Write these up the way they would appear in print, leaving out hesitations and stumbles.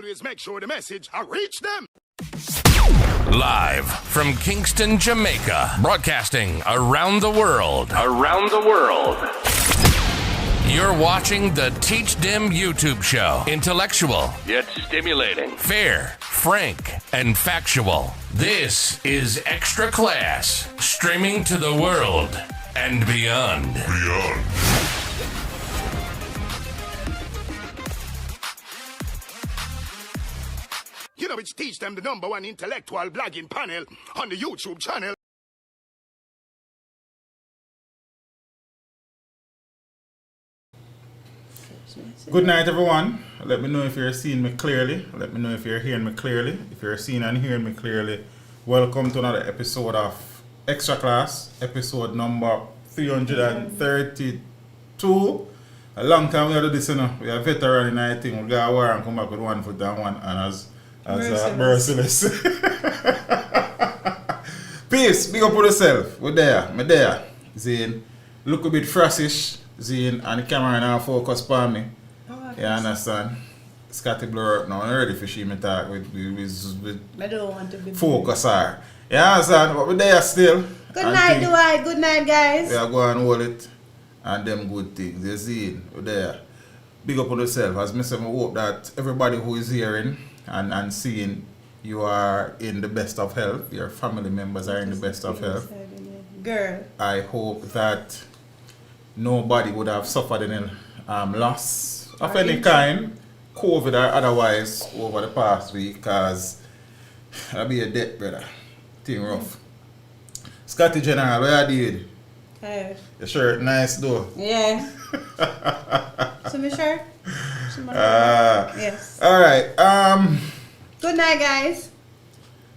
Please make sure the message reach them. Live from Kingston, Jamaica, broadcasting around the world. You're watching the Teach Dem YouTube show. Intellectual, yet stimulating. Fair, frank, and factual. This is Extra Class, streaming to the world and beyond. You know, it's Teach Them, the #1 intellectual blogging panel on the YouTube channel. Good night, everyone. Let me know if you're seeing me clearly. Let me know if you're hearing me clearly. If you're seeing and hearing me clearly, welcome to another episode of Extra Class, episode number 332. A long time we had to do this, you know. We are veteran in I think. We'll go a war and come back with 1 foot and one and as merciless. Peace, big up for yourself. We're there. Me there. Zane, look a bit frasish. Zane, and the camera now focus on me. You understand? Scotty blur up now. I'm ready for she me talk with I don't want to be focus her. You understand? But we're there still. Good night, Dwight. Good night, guys. We are going to hold it. And them good things. You see, we're there. Big up on yourself. As I said, I hope that everybody who is hearing and seeing, you are in the best of health. Your family members are in the best of health. Girl. I hope that nobody would have suffered any loss of any kind, COVID or otherwise, over the past week, because that'll be a death, brother. Thing rough. Scotty General, where you did? Hey. Your shirt nice though. Yeah. So my shirt? Yes. Alright. Good night, guys.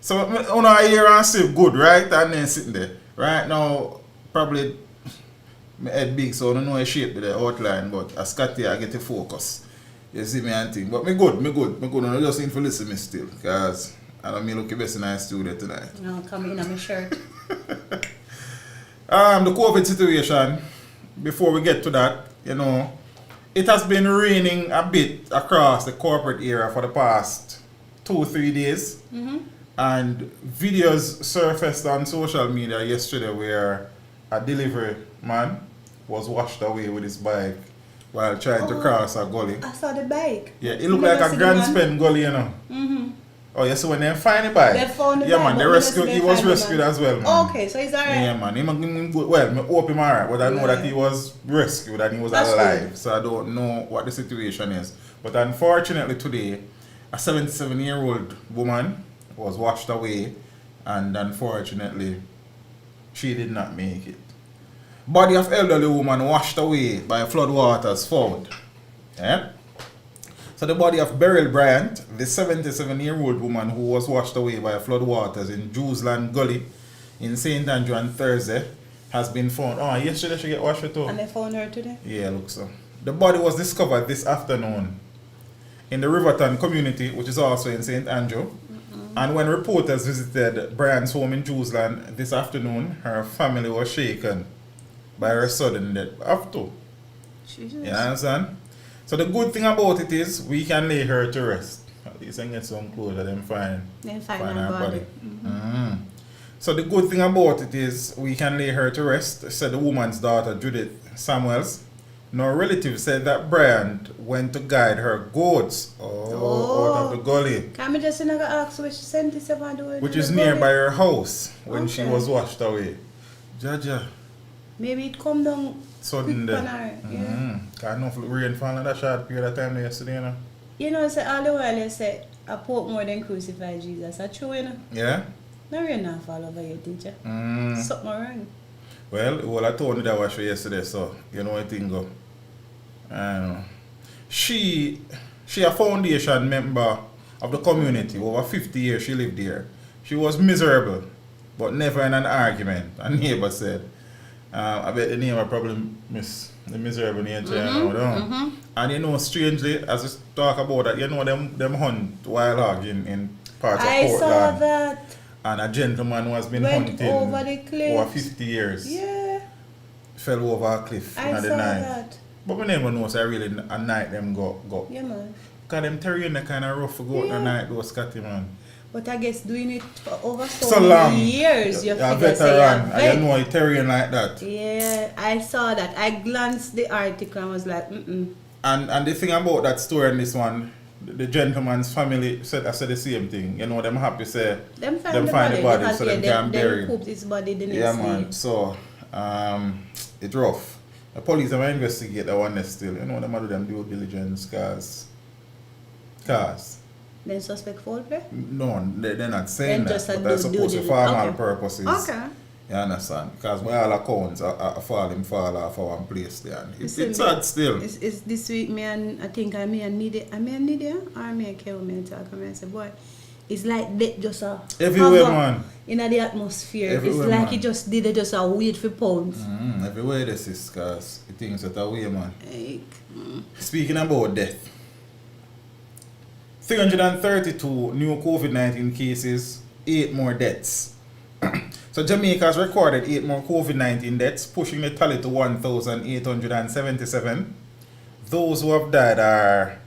So I hear and see good, right? And then sitting there. Right now, probably my head big, so I don't know the shape of the outline, but as Scotty, I get to focus. You see me and think. But me good. I just need to listen me still, because I don't look the best in the studio tonight. No, come in on my shirt. The COVID situation, before we get to that, you know, it has been raining a bit across the corporate area for the past 2-3 days. Mm-hmm. And videos surfaced on social media yesterday where a delivery man was washed away with his bike while trying to cross a gully. I saw the bike. Yeah, it looked like a Grand Spend gully, you know. Mm-hmm. Oh, yeah, so when they find the bike, They found the yeah, bike, man, he was rescued as well, man. Oh, okay, so he's alright. Yeah, man. I hope him alright, but I know that he was rescued and he was alive. Good. So I don't know what the situation is. But unfortunately today, a 77-year-old woman was washed away, and unfortunately, she did not make it. Body of elderly woman washed away by flood waters found. Yeah? So the body of Beryl Bryant, the 77-year-old woman who was washed away by flood waters in Jewsland Gully in St. Andrew on Thursday, has been found. Oh, yesterday she get washed too. And they found her today? Yeah, looks so. The body was discovered this afternoon in the Riverton community, which is also in St. Andrew. Mm-hmm. And when reporters visited Bryant's home in Jewsland this afternoon, her family was shaken by her sudden death. After. Jesus. You understand? So the good thing about it is we can lay her to rest. At least I get some clothes and then find her body. Mm-hmm. Mm-hmm. So the good thing about it is we can lay her to rest, said the woman's daughter Judith Samuels. Now relatives said that Bryant went to guide her goats out of the gully. Can we just ask what she sent this about doing? Which is nearby her house when she was washed away. Jaja. Maybe it come down sudden quick death. on her. Can't know if rain fall in that short period of time yesterday, you know. You know, say all the while they say I pope more than crucify Jesus. That's true, you know. Yeah? No rain not fall over your teacher. Something wrong. Well, I told you that was yesterday, so you know what I think go. She a foundation member of the community. Over 50 years she lived there. She was miserable, but never in an argument, a neighbor said. I bet the neighbor probably miss the miserable nature. And you know, strangely, as we talk about that, you know them hunt wild hog in parts of Portland. I saw that. And a gentleman who has been hunting over the cliff. Over 50 years. Yeah. Fell over a cliff in the saw night. That. But we never know, so really a night them go. Yeah, man. Because them terrain kind of rough to go out the night, those Scotty, man. But I guess doing it for over So long. many years, you You're a figure say veteran, you're and you know a terrain like that. Yeah, I saw that. I glanced the article and was like, And the thing about that story and this one, the gentleman's family said the same thing. You know, them happy say them find the body because, so them can bury them pooped his body the next Yeah, day. man. So, it's rough. The police have investigate that one still. You know, them do them due diligence cause. Then suspect foul play? No, they're not saying Then just that. a But that's due supposed to diligence. formal Okay. purposes. Okay. You understand? Because by all accounts, I fall off for one place there. It's See, sad still. It's this week, I think I may need it, or I may care when I talk and I say, boy, it's like they just a Everywhere, hover man. in the atmosphere. Everywhere, it's like man. it just did it just a wait for pounds. Everywhere this is, because it things that away, man. Like, Speaking about death, 332 new COVID-19 cases, 8 more deaths. So Jamaica has recorded 8 more COVID-19 deaths, pushing the tally to 1,877. Those who have died are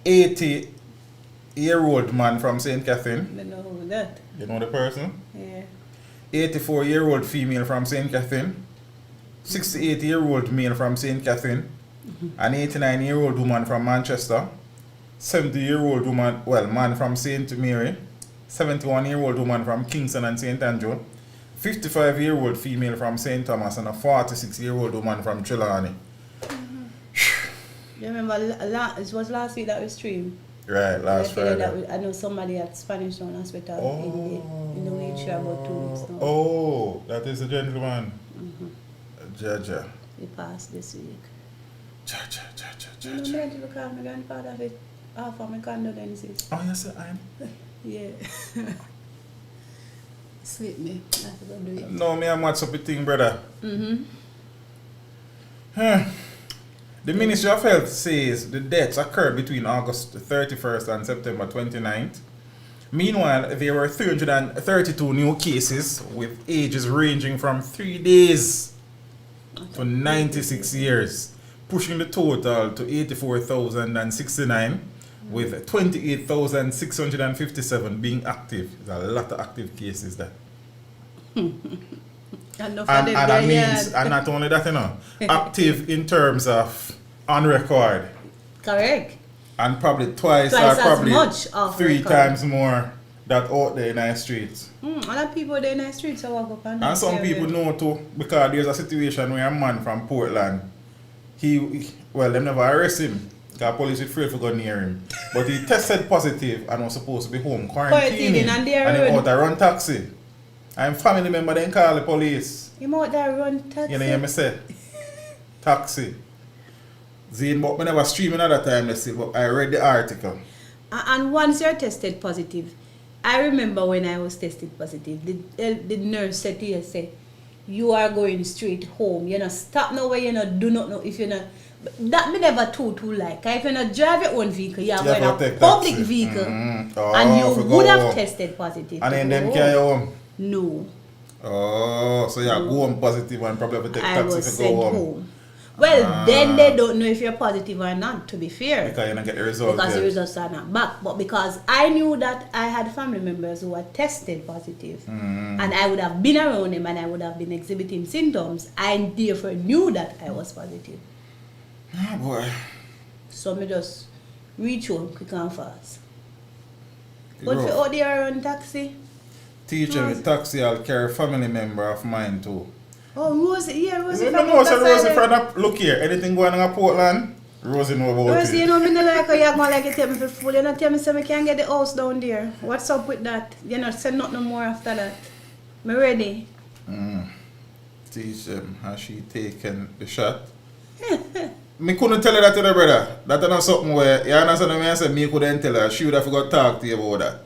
80-year-old man from St. Catherine. I don't know who that. You know the person? Yeah. 84-year-old female from St. Catherine. 68-year-old male from St. Catherine. An 89-year-old woman from Manchester. 70-year-old woman, man from St. Mary. 71-year-old woman from Kingston and St. Andrew. 55-year-old female from St. Thomas and a 46-year-old woman from Trelawney. You remember, it was last week that we streamed. Right, last Friday. I know somebody at Spanish Town Hospital in the wheelchair about 2 weeks now. Oh, that is a gentleman. Jaja. He passed this week. Jaja. You know, me to call my grandfather for offer my condolences. Oh, yes, I'm. Yeah. Sleep me. I have to go do it. No, me and what's up with thing, brother. The Ministry of Health says the deaths occurred between August 31st and September 29th. Meanwhile, there were 332 new cases with ages ranging from 3 days to 96 years, pushing the total to 84,069, with 28,657 being active. There's a lot of active cases there. And not only that, you know, active in terms of on record. Correct. And probably twice or as probably much off 3 record. times more that out there in the streets. A lot of people there in the streets are walk up and Some people know too, because there's a situation where a man from Portland, them never arrest him, because police is afraid to go near him. But he tested positive and was supposed to be home quarantining, and he out to run taxi. And family member then call the police. You out there run taxi? You know what I say? Taxi. Zane, but I never streaming at that time, but I read the article. And once you're tested positive, I remember when I was tested positive, the nurse said to you, you are going straight home. You know, stop now where you know, do not know if you're not. That me never too like. If you not drive your own vehicle, you are going a public vehicle, and you would have tested positive. And then them carry you home? No. Oh, so you go home positive and probably have to take I taxi was to sent go home. home. Well, then they don't know if you're positive or not, to be fair. Because you don't get the results. Because the results are not back. But because I knew that I had family members who were tested positive, and I would have been around them and I would have been exhibiting symptoms, I therefore knew that I was positive. Oh boy. So me just reach home quick and fast. But for out there on taxi. Teacher with taxi, I'll carry a family member of mine too. Oh, Rosie, Rosie. Look here, anything going on in Portland? Rosie know about Rosie, it. you know me not like how you more like you tell me for fool. You not tell me so I can get the house down there. What's up with that? You not say nothing no more after that. Me ready. Teach them how she taken the shot. Me couldn't tell her that to the brother. That's not something where, you understand what I said? Me couldn't tell her. She would have forgot to talk to you about that.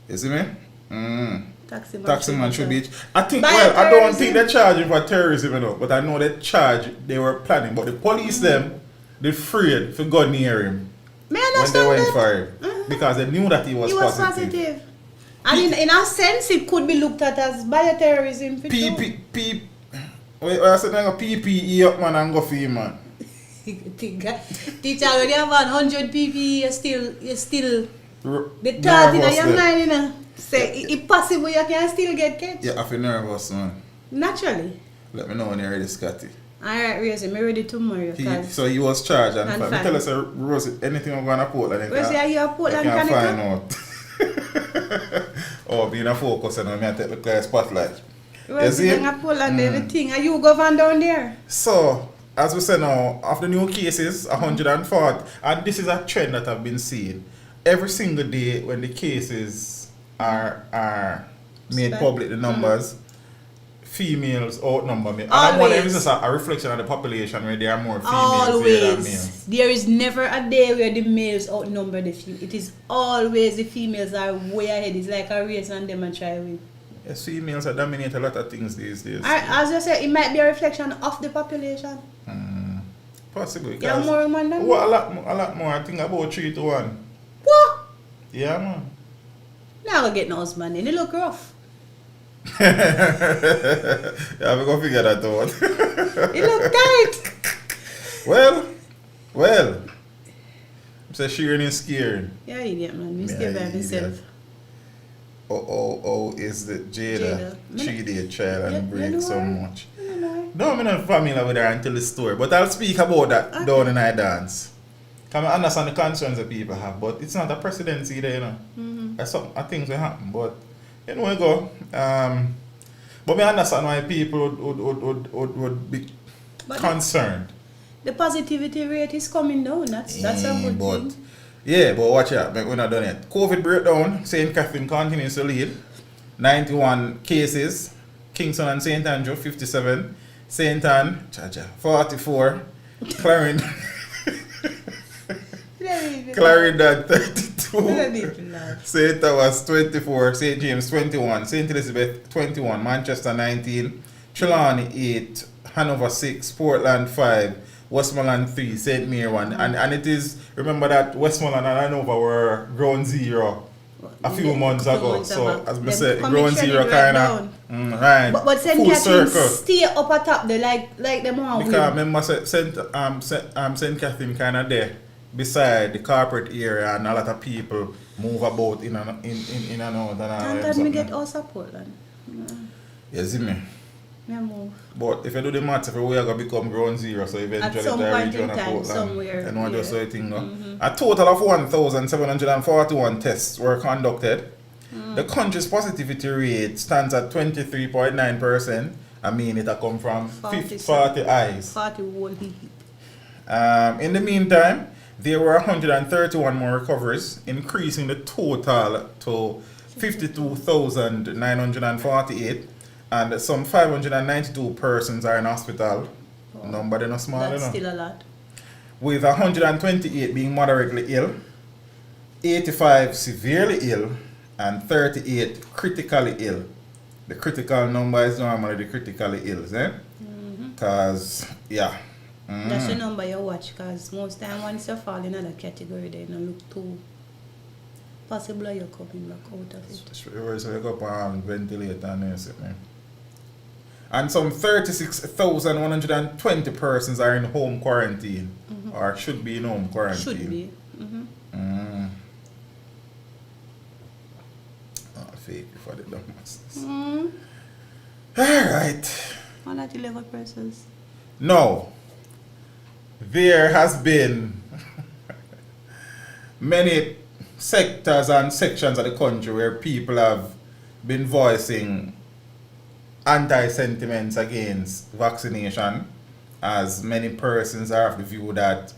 You see me? Taxi man should be. I think, I don't think they charge him for terrorism, you know, but I know they were planning. But the police, they're afraid to go near him when they went for him. Because they knew that he was positive. And in a sense, it could be looked at as bioterrorism. I said, PPE up, man, and go for him, man. Teacher, when you have 100 PPE, you still the thought in nervous your there. mind, you know. Say, if possible, you can still get catch. Yeah, I feel nervous, man. Naturally. Let me know when you're ready, Scotty. Alright, Rosie, I'm ready tomorrow. So he was charged and And fine. Tell us, Rosie, anything I'm going to Portland. Rosie, are you a Portland you can Canical? find out. Oh, being a focus and I'm going to take the clear spotlight. Rosie, you're a Portland everything. Are you governor down there? So, as we say now, of the new cases, 140, and this is a trend that I've been seeing. Every single day when the cases are made public, the numbers, females outnumber me. And I'm wondering if it's a reflection of the population where there are more females here than males. Always. There is never a day where the males outnumber the females. It is always the females are way ahead. It's like a race and them and try win. Yes, females are dominate a lot of things these days. As I said, it might be a reflection of the population. Possibly. You have more women than a lot more. I think about 3 to 1. What? Yeah, man. Now we're getting no husband in. It look rough. Yeah, we're going to figure that out. It look tight. Well. I'm saying Sheeran is scared. Yeah, idiot, man. We Yeah, stay by idiot. myself. Is the Jayda. She did child and You break know so her? much. You know her? No, I'm not familiar with her until the story. But I'll speak about that down in I dance. Because I understand the concerns that people have. But it's not a presidency there, you know. There's some things will happen. But you know, we go. But I understand why people would be concerned. The positivity rate is coming down. That's a good thing. Yeah, but watch out, we're not done yet. COVID breakdown, St. Catherine continues to lead. 91 cases. Kingston and St. Andrew, 57. St. Anne, 44. Clarendon, Clarendon, 32. St. Thomas, 24. St. James, 21. St. Elizabeth, 21. Manchester, 19. Trelawney, 8. Hanover, 6. Portland, 5. Westmoreland 3, St. Mary 1, and it is, remember that Westmoreland and Hanover were ground zero a few months ago. So as I said, ground zero kind of right. But St. Catherine stay up at top there like them all. Because remember St. Catherine kind of there beside the corporate area, and a lot of people move about in and out. And that me get also Portland. You see me? Move. But if you do the maths, if we are going to become ground zero, so eventually at some the point region in of time, Portland, somewhere. and just so you think, a total of 1,741 tests were conducted. The country's positivity rate stands at 23.9%. I mean, it come from 40 eyes. 40 whole heap. In the meantime, there were 131 more recoveries, increasing the total to 52,948. And some 592 persons are in hospital. Oh, number they're not small that's enough. Still a lot. With 128 being moderately ill, 85 severely ill, and 38 critically ill. The critical number is normally the critically ill, because, yeah. That's the number you watch, because most time once you fall in another category, they don't look too possible you're coming back out of it. So you go up on ventilator and everything. And some 36,120 persons are in home quarantine, or should be in home quarantine. Should be. Fake for the dumbasses. Alright. 111 persons. No. There has been many sectors and sections of the country where people have been voicing anti-sentiments against vaccination, as many persons are of the view that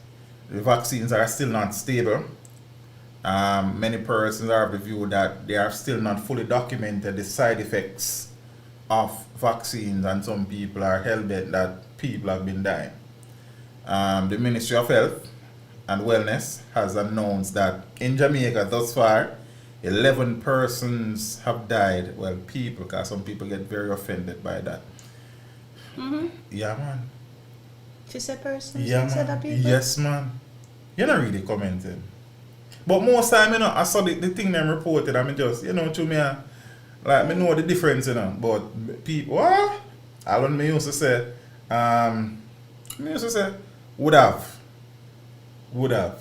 the vaccines are still not stable. Many persons are of the view that they are still not fully documented the side effects of vaccines, and some people are hell-bent that people have been dying. The Ministry of Health and Wellness has announced that in Jamaica thus far, 11 persons have died. Well, people, because some people get very offended by that. Yeah, man. If you say persons, Yeah, you say that man. people? Yes, man. You're not really commenting. But most time, you know, I saw the thing them reported, I mean, just, you know, to me, like, me know the difference, you know. But people, what? I don't me used to say, would have. would have.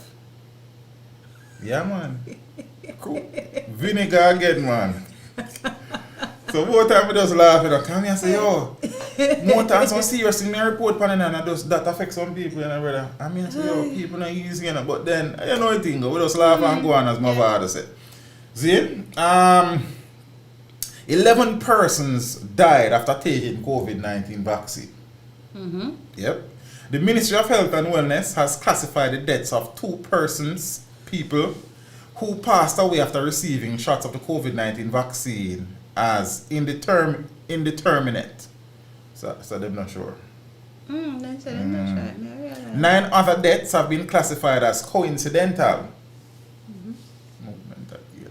Yeah, man. Cool. Vinegar again, man. So more time we just laugh at come here and say, yo, more times some serious thing I report pan and that affects some people, you know, brother. I mean, I say, yo, people not easy, you know, but then, you know the thing, we just laugh and go on as my father said. See? 11 persons died after taking COVID-19 vaccine. Mm-hmm. Yep. The Ministry of Health and Wellness has classified the deaths of 2 persons, people, who passed away after receiving shots of the COVID-19 vaccine as indeterminate. So they're not sure. They said they're not sure. 9 other deaths have been classified as coincidental. Movement at 8.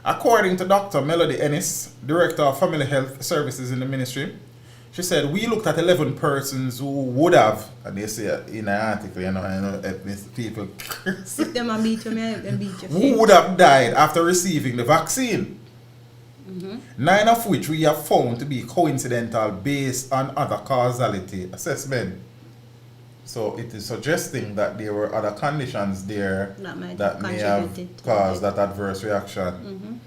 According to Dr. Melody Ennis, Director of Family Health Services in the ministry, she said, we looked at 11 persons who would have, and they say in an article, you know people, If them a beat you, them beat you. who would have died after receiving the vaccine. 9 of which we have found to be coincidental based on other causality assessment. So it is suggesting that there were other conditions there that may have caused that adverse reaction.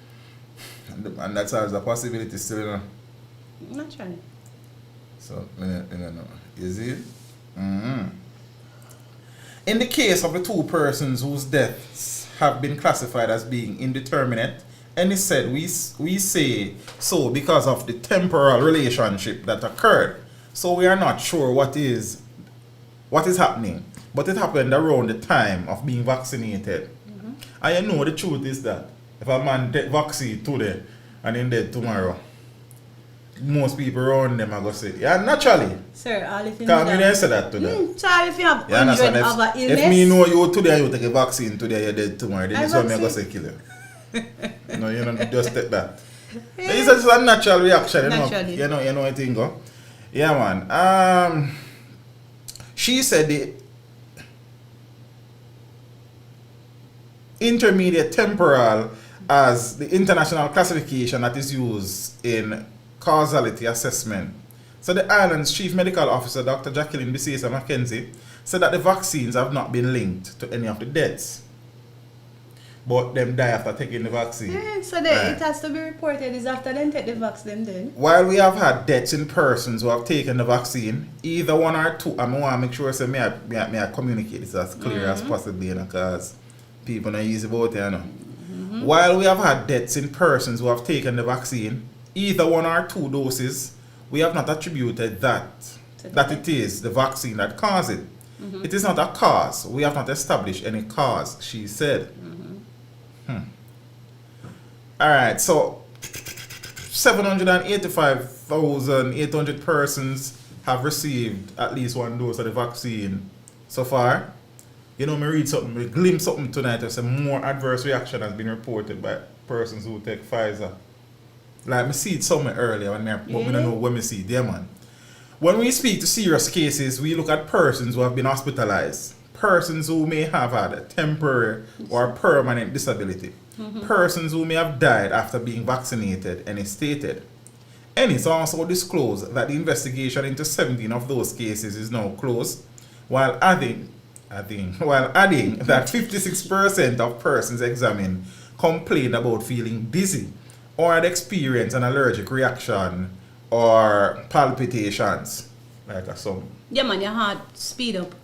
And that's a possibility still, you know. Naturally. So, you know, is it? In the case of the 2 persons whose deaths have been classified as being indeterminate, and he said we say so because of the temporal relationship that occurred. So we are not sure what is happening, but it happened around the time of being vaccinated. And you know the truth is that if a man take vaccine today and then dead tomorrow, most people around them are going to say, yeah, naturally. Sir, all if you know that. Can't me say that to them. Sorry, if you have 100 other illness. If me know you today you take a vaccine today, you're dead tomorrow, then it's what me going to say kill you. No, you don't just take that. It's just a natural reaction, you know what thing go. Yeah, man. She said the intermediate temporal as the international classification that is used in causality assessment. So the island's chief medical officer, Dr. Jacqueline Bisesa Mackenzie, said that the vaccines have not been linked to any of the deaths. But them die after taking the vaccine. Yeah, so it has to be reported is after them take the vaccine then. While we have had deaths in persons who have taken the vaccine, either 1 or 2, I want to make sure so I communicate this as clear as possible, you know, because people are easy about it, you know. While we have had deaths in persons who have taken the vaccine, either 1 or 2 doses, we have not attributed that it is the vaccine that caused it. It is not a cause. We have not established any cause, she said. Alright, so 785,800 persons have received at least 1 dose of the vaccine so far. You know, me read something, me glimpse something tonight, I say more adverse reaction has been reported by persons who take Pfizer. Like, me see it somewhere earlier, but I don't know when me see it, yeah, man. When we speak to serious cases, we look at persons who have been hospitalized, persons who may have had a temporary or permanent disability, persons who may have died after being vaccinated, and it's stated. Ennis also disclosed that the investigation into 17 of those cases is now closed, while adding that 56% of persons examined complained about feeling dizzy or had experienced an allergic reaction or palpitations. Like some. Yeah, man, your heart speed up.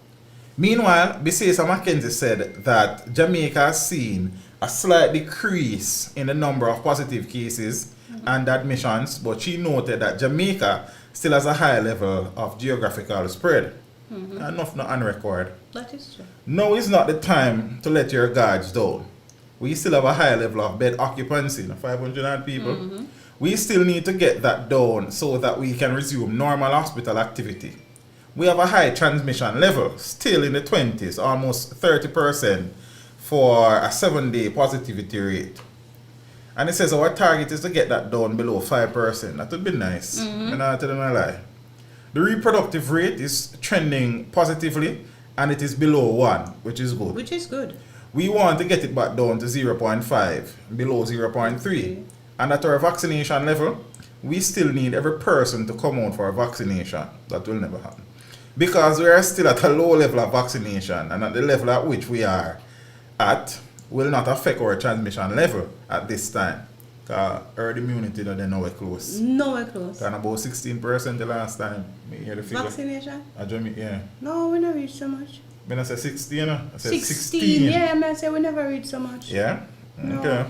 Meanwhile, Bisesa Mackenzie said that Jamaica has seen a slight decrease in the number of positive cases and admissions, but she noted that Jamaica still has a high level of geographical spread. Enough not on record. That is true. Now is not the time to let your guards down. We still have a high level of bed occupancy, 500 odd people. We still need to get that down so that we can resume normal hospital activity. We have a high transmission level, still in the 20s, almost 30% for a 7-day positivity rate. And it says our target is to get that down below 5%. That would be nice. I'm not telling a lie. The reproductive rate is trending positively and it is below 1, which is good. Which is good. We want to get it back down to 0.5, below 0.3. And at our vaccination level, we still need every person to come out for a vaccination. That will never happen. Because we are still at a low level of vaccination, and at the level at which we are at will not affect our transmission level at this time. Because herd immunity is nowhere close. Nowhere close. And about 16% the last time. Me hear the figure. Vaccination? Yeah. No, we never reach so much. When I say 16, I said 16. Yeah, I say we never reach so much. Yeah? No. Okay.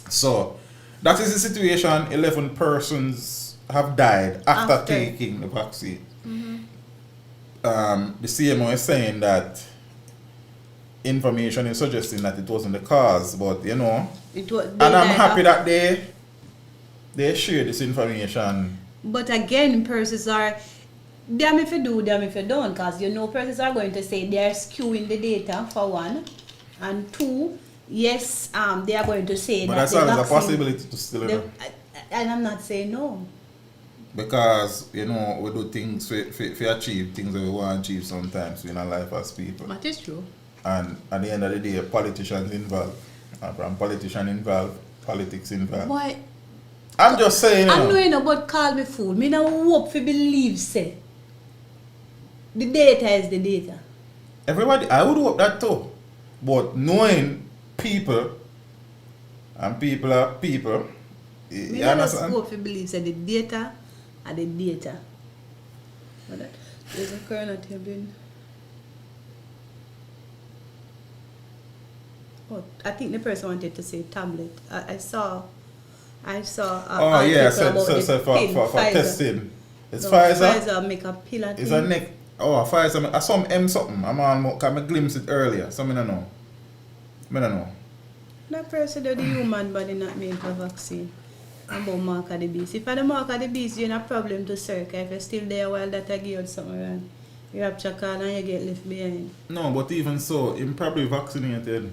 So, that is the situation. 11 persons have died after taking the vaccine. The CMO is saying that information is suggesting that it wasn't the cause, but you know, and I'm happy that they share this information. But again, persons are damn if you do, damn if you don't, because you know persons are going to say they are skewing the data for one, and two, yes, they are going to say but that that's always a possibility to still do. And I'm not saying no. Because, you know, we do things to achieve things that we want to achieve sometimes in our life as people. That is true. And at the end of the day, politicians involved. And from politician involved, politics involved. Why? I'm just saying. I know you know, but call me fool. Me no hope for believe, say. The data is the data. Everybody, I would hope that too. But knowing people, and people are people, Me no just hope for believe, say the data are the data. But that, there's a corner table. Oh, I think the person wanted to say tablet. I saw. Oh yeah, so for testing. It's so Pfizer. Pfizer make a pill. It's a neck. Oh, Pfizer. I saw M something. I glimpsed it earlier. So I don't know. I don't know. That person the human body not made for vaccine. About mark of the beast. If I the mark of the beast, you have a problem to circle. If you're still there while that I give out something wrong, you have to call and you get left behind. No, but even so, him probably vaccinated.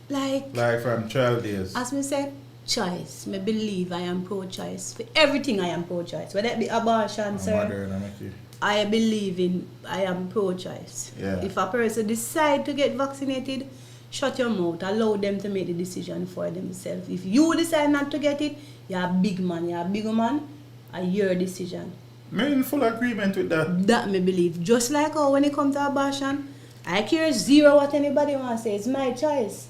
Like from child days. As me say, choice. Me believe I am pro-choice. For everything I am pro-choice. Whether it be abortion, sir. I believe I am pro-choice. Yeah. If a person decide to get vaccinated, shut your mouth. Allow them to make the decision for themselves. If you decide not to get it, you're a big man. You're a big man. And your decision. I'm in full agreement with that. That me believe. Just like how when it comes to abortion, I care zero what anybody wants to say. It's my choice.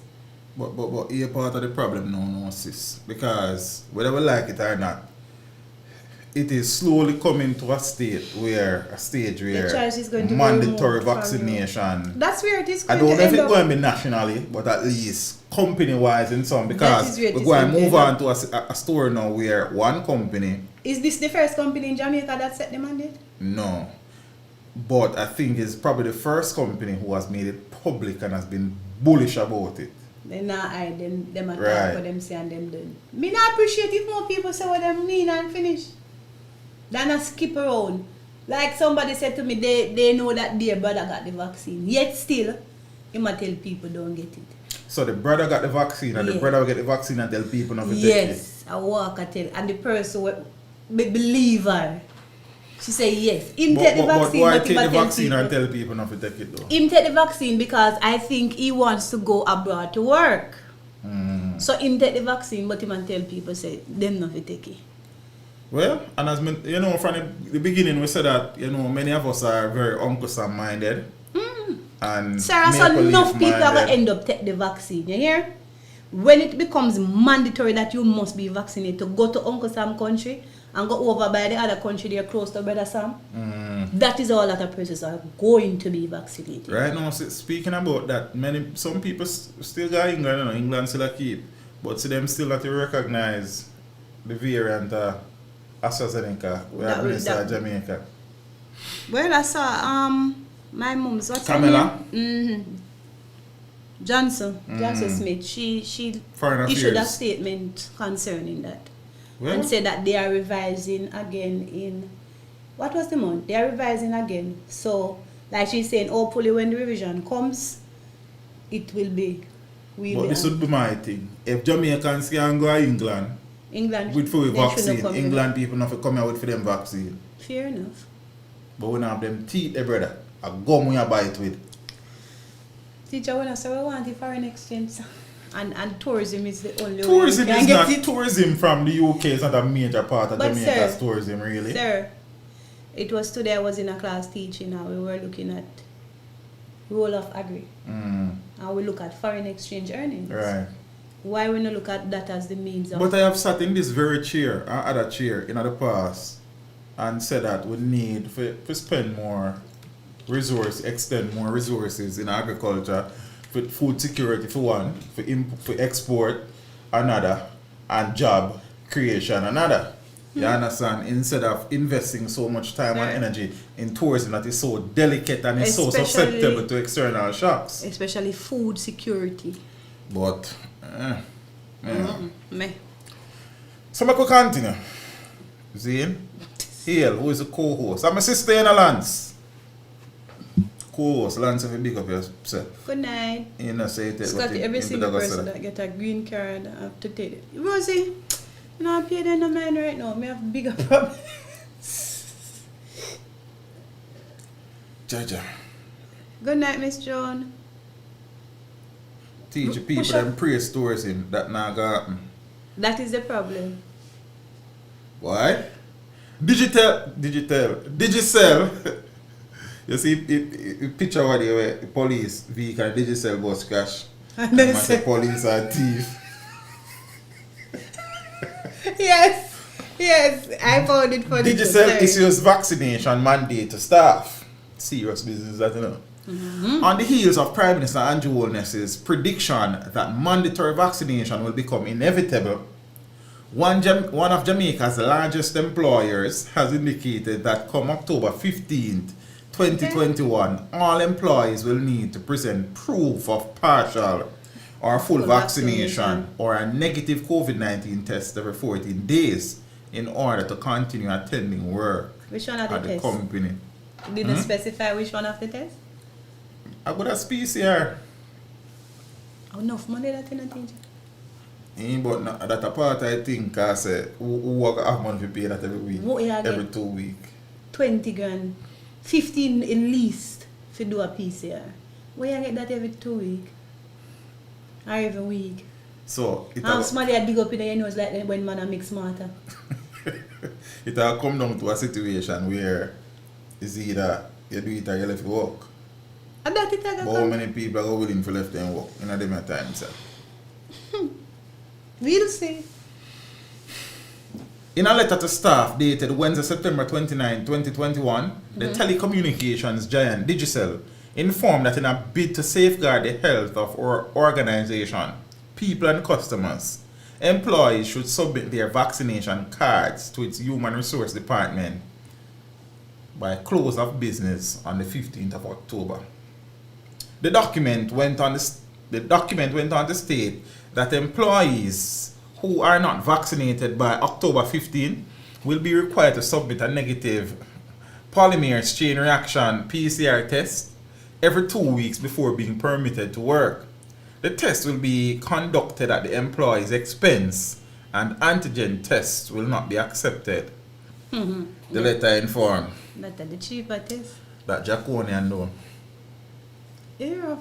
But you're part of the problem now, no, sis. Because whether we like it or not, it is slowly coming to a stage where the choice is going to mandatory vaccination. That's where it is going I don't to know if end it's up. going to be nationally, but at least company-wise in some. Because we're going going to move on to a story now where one company... Is this the first company in Jamaica that set the mandate? No. But I think it's probably the first company who has made it public and has been bullish about it. They not hide them attack Right. for them say and them done. Me not appreciate if more people say what them mean and finish. Than a skip around. Like somebody said to me, they know that their brother got the vaccine. Yet still, he might tell people don't get it. So the brother got the vaccine and the brother will get the vaccine and tell people not to take it. Yes, I walk and tell. And the person believe her. She say yes. Him take the vaccine, but why but take he the tell vaccine people. and tell people not to take it though? Him take the vaccine because I think he wants to go abroad to work. So him take the vaccine, but him and tell people say them not to take it. Well, and as you know, from the beginning we said that, you know, many of us are very Uncle Sam minded. And Sarah, so enough people are going to end up take the vaccine. You hear? When it becomes mandatory that you must be vaccinated to go to Uncle Sam country and go over by the other country they're close to Brother Sam, that is all that a persons are going to be vaccinated. Right now, speaking about that, some people still got England, you know, England still a keep, but see them still not to recognize the variant AstraZeneca we administer in Jamaica. Well, I saw my mom's what's Camilla? her name? Johnson Smith. She Foreign issued a Affairs. statement concerning that. Well, And said that they are revising again in what was the month? They are revising again. So like she's saying, hopefully when the revision comes, it will be but this would be my thing. If Jamaicans can go to England with full vaccine, England people not come out with for them vaccine. Fair enough. But we don't have them teeth, brother. A gum we bite with. Teacher, when I say we want the foreign exchange and tourism is the only Tourism way we is can not get it. tourism from the UK is not a major part of But Jamaica's sir, tourism really. Sir, It was today I was in a class teaching and we were looking at role of agri. And we look at foreign exchange earnings. Right. Why we not look at that as the means of... But I have sat in this very chair and other chair in the past and said that we need to spend more resources, extend more resources in agriculture, for food security for one, for export another, and job creation another. You understand? Instead of investing so much time and energy in tourism that is so delicate and is so susceptible to external shocks. Especially food security. But, Meh. So I could continue. Zane, Hale, who is the co-host. I'm a sister in a Lance. Co-host, Lance, if you big up yourself. Good night. You know, say it. Scotty, every single person that get a green card have to take it. Rosie, you know, I pay them no mind right now. Me have bigger problems. Jayda. Good night, Miss Joan. Teach people them praise towards him that now got happen. That is the problem. Why? Digicel. You see, it picture what the police vehicle Digicel bus crash. And then say police are thief. Yes, I found it funny. Digicel issues vaccination mandate to staff. Serious business, that you know. On the heels of Prime Minister Andrew Holness's prediction that mandatory vaccination will become inevitable, one of Jamaica's largest employers has indicated that come October 15th, 2021, all employees will need to present proof of partial or full vaccination or a negative COVID-19 test every 14 days in order to continue attending work which one of the at the tests? company. Did they specify which one of the tests? I got a PCR. Enough money that in a teacher. But no, that a part I think I say who have money to pay that every week. Every 2 weeks. 20 grand. 15 at least to do a PCR. Where you get that every 2 weeks? Or every week? So it how somebody a dig up in your nose like when man a mix smarter. It will come down to a situation where it's either you do it or you left work. And that it but how many people are willing to left them work in a different time, sir? We'll see. In a letter to staff dated Wednesday, September 29, 2021, the telecommunications giant Digicel informed that in a bid to safeguard the health of our organization, people and customers, employees should submit their vaccination cards to its human resource department by close of business on the 15th of October. The document went on to state that employees who are not vaccinated by October 15 will be required to submit a negative polymerase chain reaction PCR test every 2 weeks before being permitted to work. The test will be conducted at the employee's expense and antigen tests will not be accepted. The letter informed that the cheaper test. That Jaconian know. Yeah.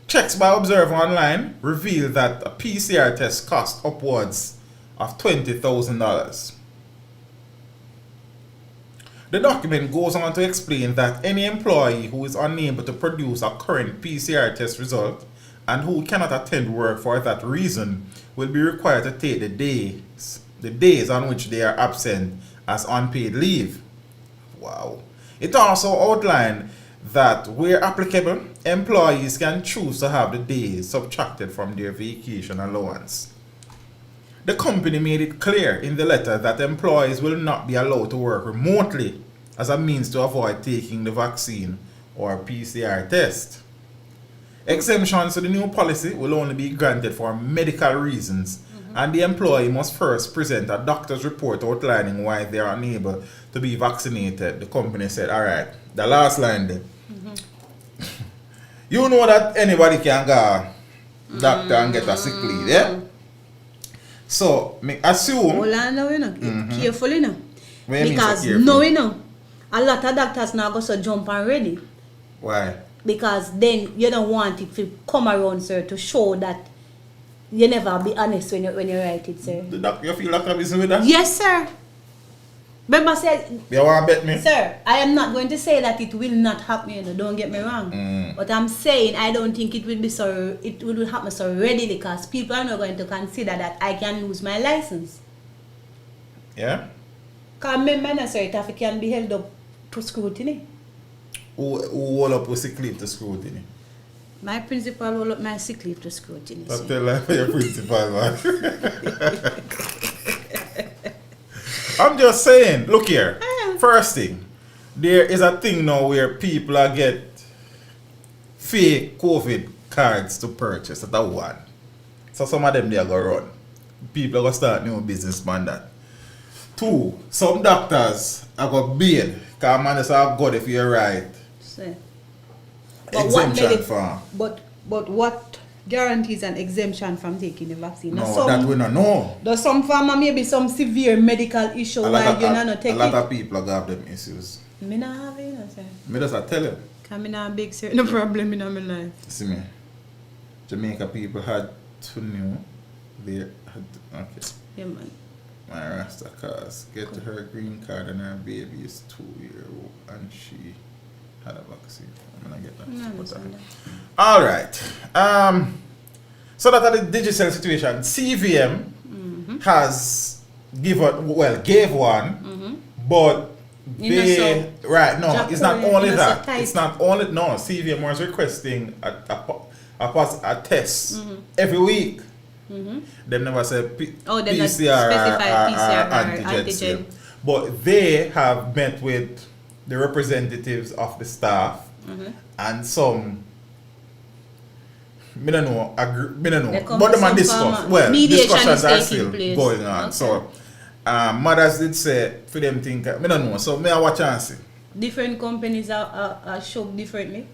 Checks by Observer Online reveal that a PCR test costs upwards of $20,000. The document goes on to explain that any employee who is unable to produce a current PCR test result and who cannot attend work for that reason will be required to take the days on which they are absent as unpaid leave. Wow. It also outlined that where applicable, employees can choose to have the days subtracted from their vacation allowance. The company made it clear in the letter that employees will not be allowed to work remotely as a means to avoid taking the vaccine or PCR test. Exemptions to the new policy will only be granted for medical reasons, and the employee must first present a doctor's report outlining why they are unable to be vaccinated. The company said, alright, the last line then. You know that anybody can go doctor and get a sick leave, yeah? So, me assume... Hold on now, you know. Careful, you know. Because no, you know, a lot of doctors now go so jump and ready. Why? Because then you don't want it to come around, sir, to show that you never be honest when you write it, sir. You feel like a business with that? Yes, sir. Remember said, You want to bet me? sir, I am not going to say that it will not happen, you know, don't get me wrong. But I'm saying I don't think it will happen so readily because people are not going to consider that I can lose my license. Yeah? Because remember, sir, it can be held up to scrutiny. Who hold up with sick leave to scrutiny? My principal hold up my sick leave to scrutiny. That's the life of your principal, man. I'm just saying, look here. First thing, there is a thing now where people are get fake COVID cards to purchase. That's one. So some of them they are going to run. People are going to start new business man that. Two, some doctors are going to bail. Because man is all good if you're right. Exemption form. But what guarantees an exemption from taking the vaccine? No, that we don't know. There's some farmer maybe some severe medical issue why you not take it. A lot of people have them issues. Me not have it, sir. Me just tell you. Because I not big certain problem in my life. See me. Jamaica people had to know they had okay. Yeah, man. My Rasta cause get to her green card and her baby is 2-year-old and she had a vaccine. I'm gonna get that. No, alright. So that at the Digicel situation, CVM has gave one, but they right no, it's not only that. It's not only no. CVM was requesting a test every week. They never said PCR or antigen. But they have met with the representatives of the staff and some. I don't know. But the man discuss. Well, discussions are still going on. Okay. So, mothers did say for them think. I don't know. So, I watch and see. Different companies are shown differently.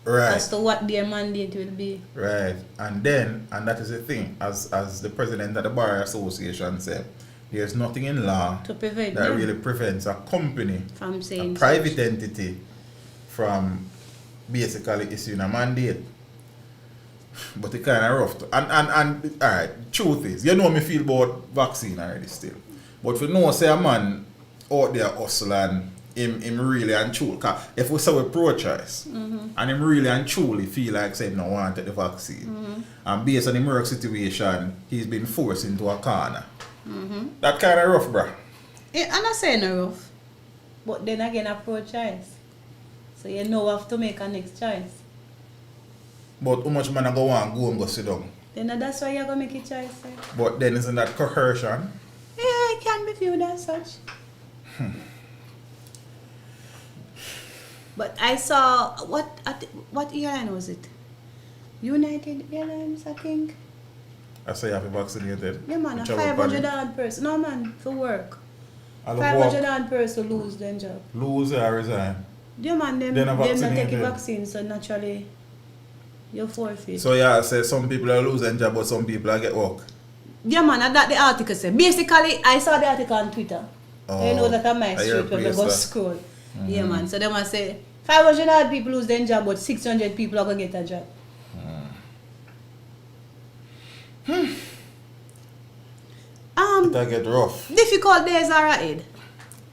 Right. As to what their mandate will be. Right. And that is the thing. As the president of the Bar Association said, there's nothing in law to prevent that really prevents a company, from saying a private entity, from basically issuing a mandate. But it kind of rough. And alright, truth is, you know me feel about vaccine already still. But if you know, say a man out there hustle and him really and truly, if we say we're pro-choice, and him really and truly feel like saying no want to take the vaccine, and based on the work situation, he's been forced into a corner. That kind of rough, bruh. Yeah, I'm not saying no rough. But then again, a pro-choice. So you know have to make a next choice. But how much man go and go sit down? Then that's why you're going to make a choice, sir. But then isn't that coercion? Yeah, it can be viewed as such. But I saw, what airline was it? United Airlines, I think. I say you have to be vaccinated. Yeah, man, a 500 person. No, man, for work. 500 person lose their job. Lose or resign? Yeah, man, them not take a vaccine, so naturally, you're forfeit. So yeah, I say some people are losing job, but some people are get work. Yeah, man, that the article said. Basically, I saw the article on Twitter. You know that on my street when I go scroll. Yeah, man. So they must say 500 people lose their job, but 600 people are going to get a job. That get rough. Difficult days are ahead.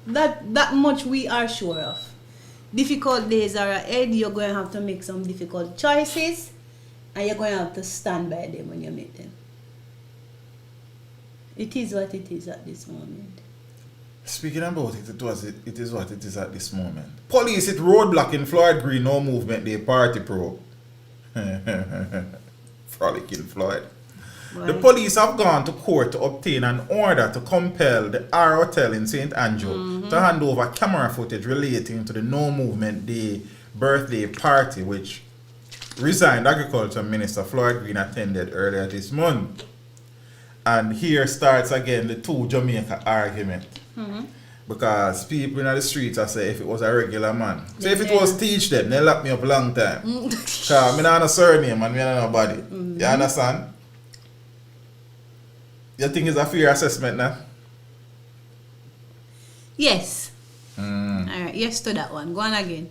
That much we are sure of. Difficult days are ahead. You're going to have to make some difficult choices, and you're going to have to stand by them when you make them. It is what it is at this moment. Speaking about it, it is what it is at this moment. Police hit roadblock in Floyd Green, no movement day, party pro. Frolicking Floyd. Why? The police have gone to court to obtain an order to compel the R Hotel in St. Andrew to hand over camera footage relating to the No Movement Day birthday party, which resigned Agriculture Minister Floyd Green attended earlier this month. And here starts again the two Jamaica argument. Because people in the streets are say if it was a regular man. So if it was teach them, they lock me up a long time. Because I don't have a surname and I don't have nobody. You understand? You think it's a fair assessment now? Yes. Alright, yes to that one. Go on again.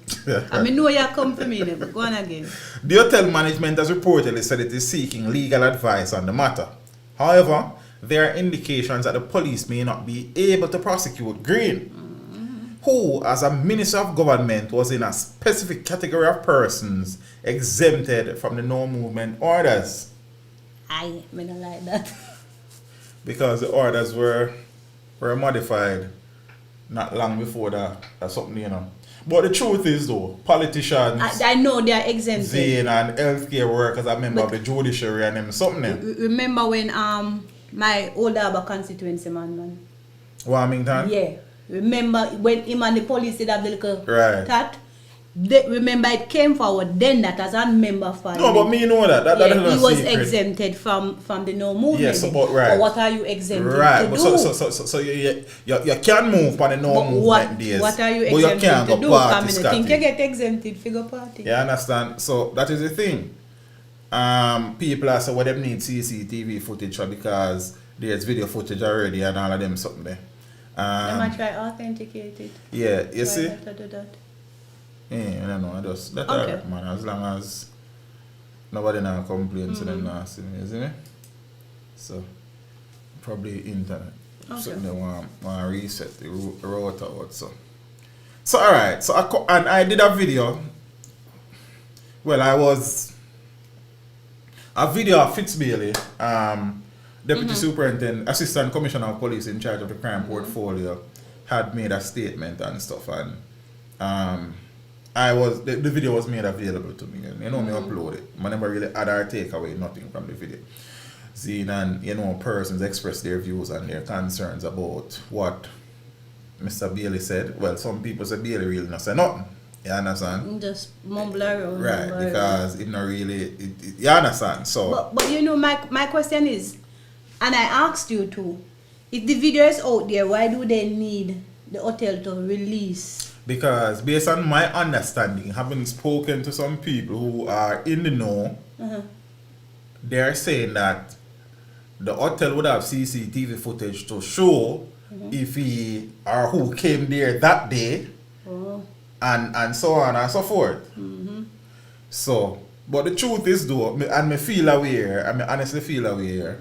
I mean, know you come for me, but go on again. The hotel management has reportedly said it is seeking legal advice on the matter. However, there are indications that the police may not be able to prosecute Green. who, as a minister of government, was in a specific category of persons exempted from the no movement orders. I don't like that. Because the orders were modified not long before that. That's something, you know. But the truth is, though, politicians, I know they are exempted. Zane and healthcare workers are member of the judiciary and them something. Remember when my old Harbour constituency man. Warmington? Yeah. Remember when him and the police did have the little Right. that? Remember it came forward then that as a member of parliament. No, but me know that. That yeah, is not he was secret. exempted from the no movement. Yes, but right. But what are you exempted right, to but do? so you can move on the no But movement days. what are you but you exempted can't to go do? party, I think Scotty. you get exempted for go party. You understand? So that is the thing. People are saying, well, them need CCTV footage because there's video footage already and all of them something there. I might try authenticate it. Yeah, you see? Do that. Yeah, I don't know. I just that Okay. alright, man. As long as nobody now complains to them now, see me, you see me? So probably internet. Okay. Something they want reset the router out. So alright. So I did a video. Well, I was a video of Fitzbailey, Deputy Superintendent, Assistant Commissioner of Police in charge of the crime portfolio, had made a statement and stuff, and the video was made available to me, and me upload it. I never really add or take away nothing from the video. Seeing and persons express their views and their concerns about what Mr. Bailey said. Well, some people say Bailey really not say nothing. You understand? Just mumble around. Right, mumble because it not really you understand. So but my question is, and I asked you too, if the video is out there, why do they need the hotel to release? Because based on my understanding, having spoken to some people who are in the know, they're saying that the hotel would have CCTV footage to show if he or who came there that day, and so on and so forth. So, but the truth is though, and me feel aware, I honestly feel aware,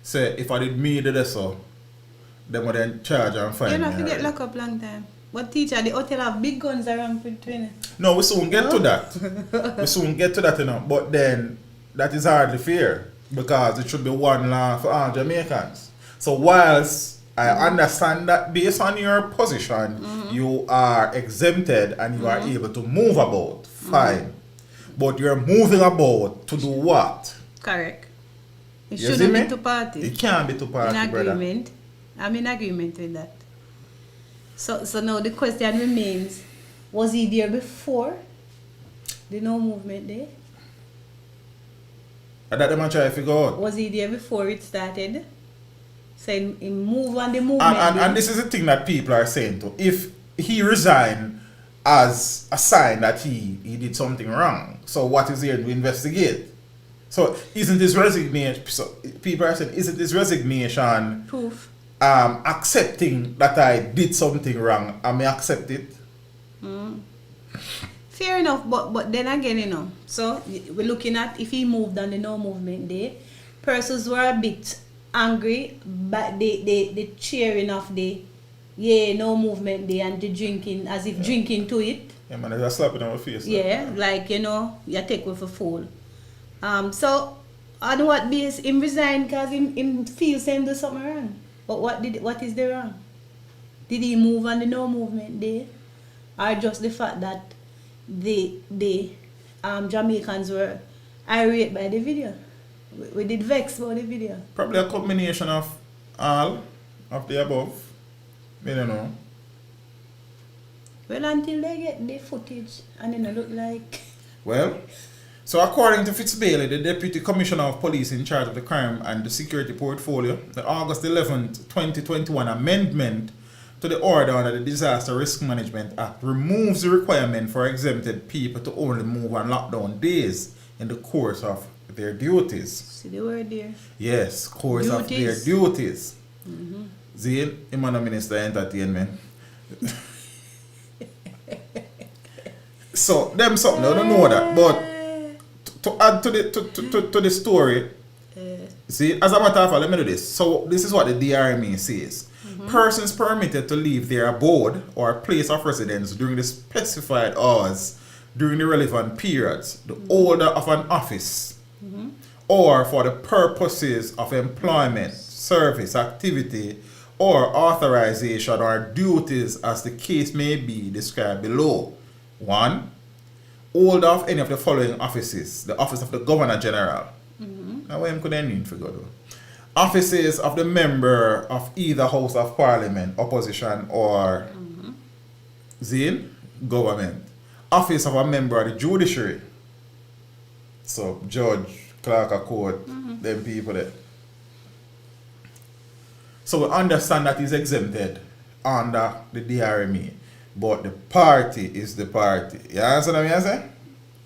say if I did me do this so, them would then charge and fine. You don't me forget already. lock up long time. But teacher, the hotel have big guns around between. No, we soon get to that. We soon get to that, you know. But then, that is hardly fair. Because it should be one law for all Jamaicans. So whilst I understand that based on your position, you are exempted and you are able to move about, fine. But you're moving about to do what? Correct. It You see shouldn't me? be to party. It can't be to party, In brother. agreement. I'm in agreement with that. So now the question remains, was he there before the no movement day? And that them a try to figure out. Was he there before it started? Saying he move on the movement day. And this is the thing that people are saying too. If he resigned as a sign that he did something wrong, so what is here to investigate? So isn't his resignation, so people are saying, isn't his resignation Proof. accepting that I did something wrong? I may accept it. Fair enough, but then again, so we're looking at if he moved on the no movement day, persons were a bit angry, but the cheering of the no movement day and the drinking, as if drinking to it. Yeah, man, there's a slap in our face. Yeah, like, you take with a fool. So, on what base, him resign because him feels him do something wrong. But what is the wrong? Did he move on the no movement day? Or just the fact that the Jamaicans were irate by the video? We did vex about the video. Probably a combination of all of the above. I don't know. Well, until they get the footage and it look like... Well, so according to Fitzbailey, the Deputy Commissioner of Police in charge of the crime and the security portfolio, the August 11th, 2021 amendment to the order under the Disaster Risk Management Act removes the requirement for exempted people to only move on lockdown days in the course of their duties. See the word there? Yes, course of their duties. Zane, I'm a Minister of Entertainment. So, them something, I don't know that, but to add to the story, see, as a matter of fact, let me do this. So, this is what the DRMA says. Persons permitted to leave their abode or place of residence during the specified hours during the relevant periods, the order of an office, or for the purposes of employment, service, activity, or authorization or duties as the case may be described below. 1. Holder of any of the following offices: the office of the Governor General. Now, where could I need to go to? Offices of the member of either House of Parliament, opposition, or government. Office of a member of the judiciary. So, judge, clerk of court, them people there. So, we understand that he's exempted under the DRMA, but the party is the party. You understand what I'm saying?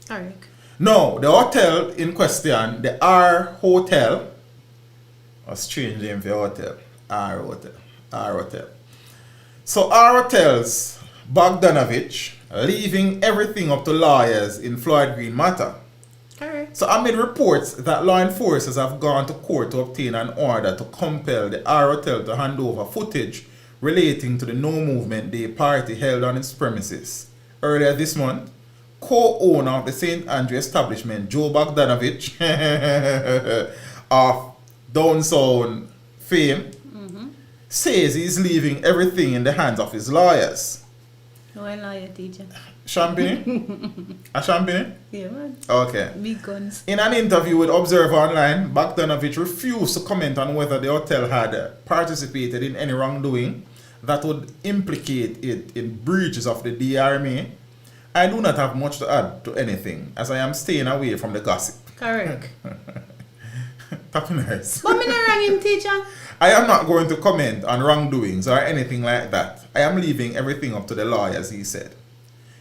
Correct. No, the hotel in question, the R Hotel, a strange name for hotel. R Hotel. So R Hotels, Bogdanovich, leaving everything up to lawyers in Floyd Green matter. Correct. So amid reports that law enforcers have gone to court to obtain an order to compel the R Hotel to hand over footage relating to the No Movement Day party held on its premises. Earlier this month, co-owner of the St. Andrew establishment, Joe Bogdanovich, of Downtown fame, says he's leaving everything in the hands of his lawyers. No, I'm lawyer, teacher. Champagne? A champagne? Yeah, man. Okay. Big guns. In an interview with Observer Online, Bogdanovich refused to comment on whether the hotel had participated in any wrongdoing that would implicate it in breaches of the DRMA. I do not have much to add to anything, as I am staying away from the gossip. Correct. That's nice. But me not wrong him, teacher. I am not going to comment on wrongdoings or anything like that. I am leaving everything up to the lawyers, he said,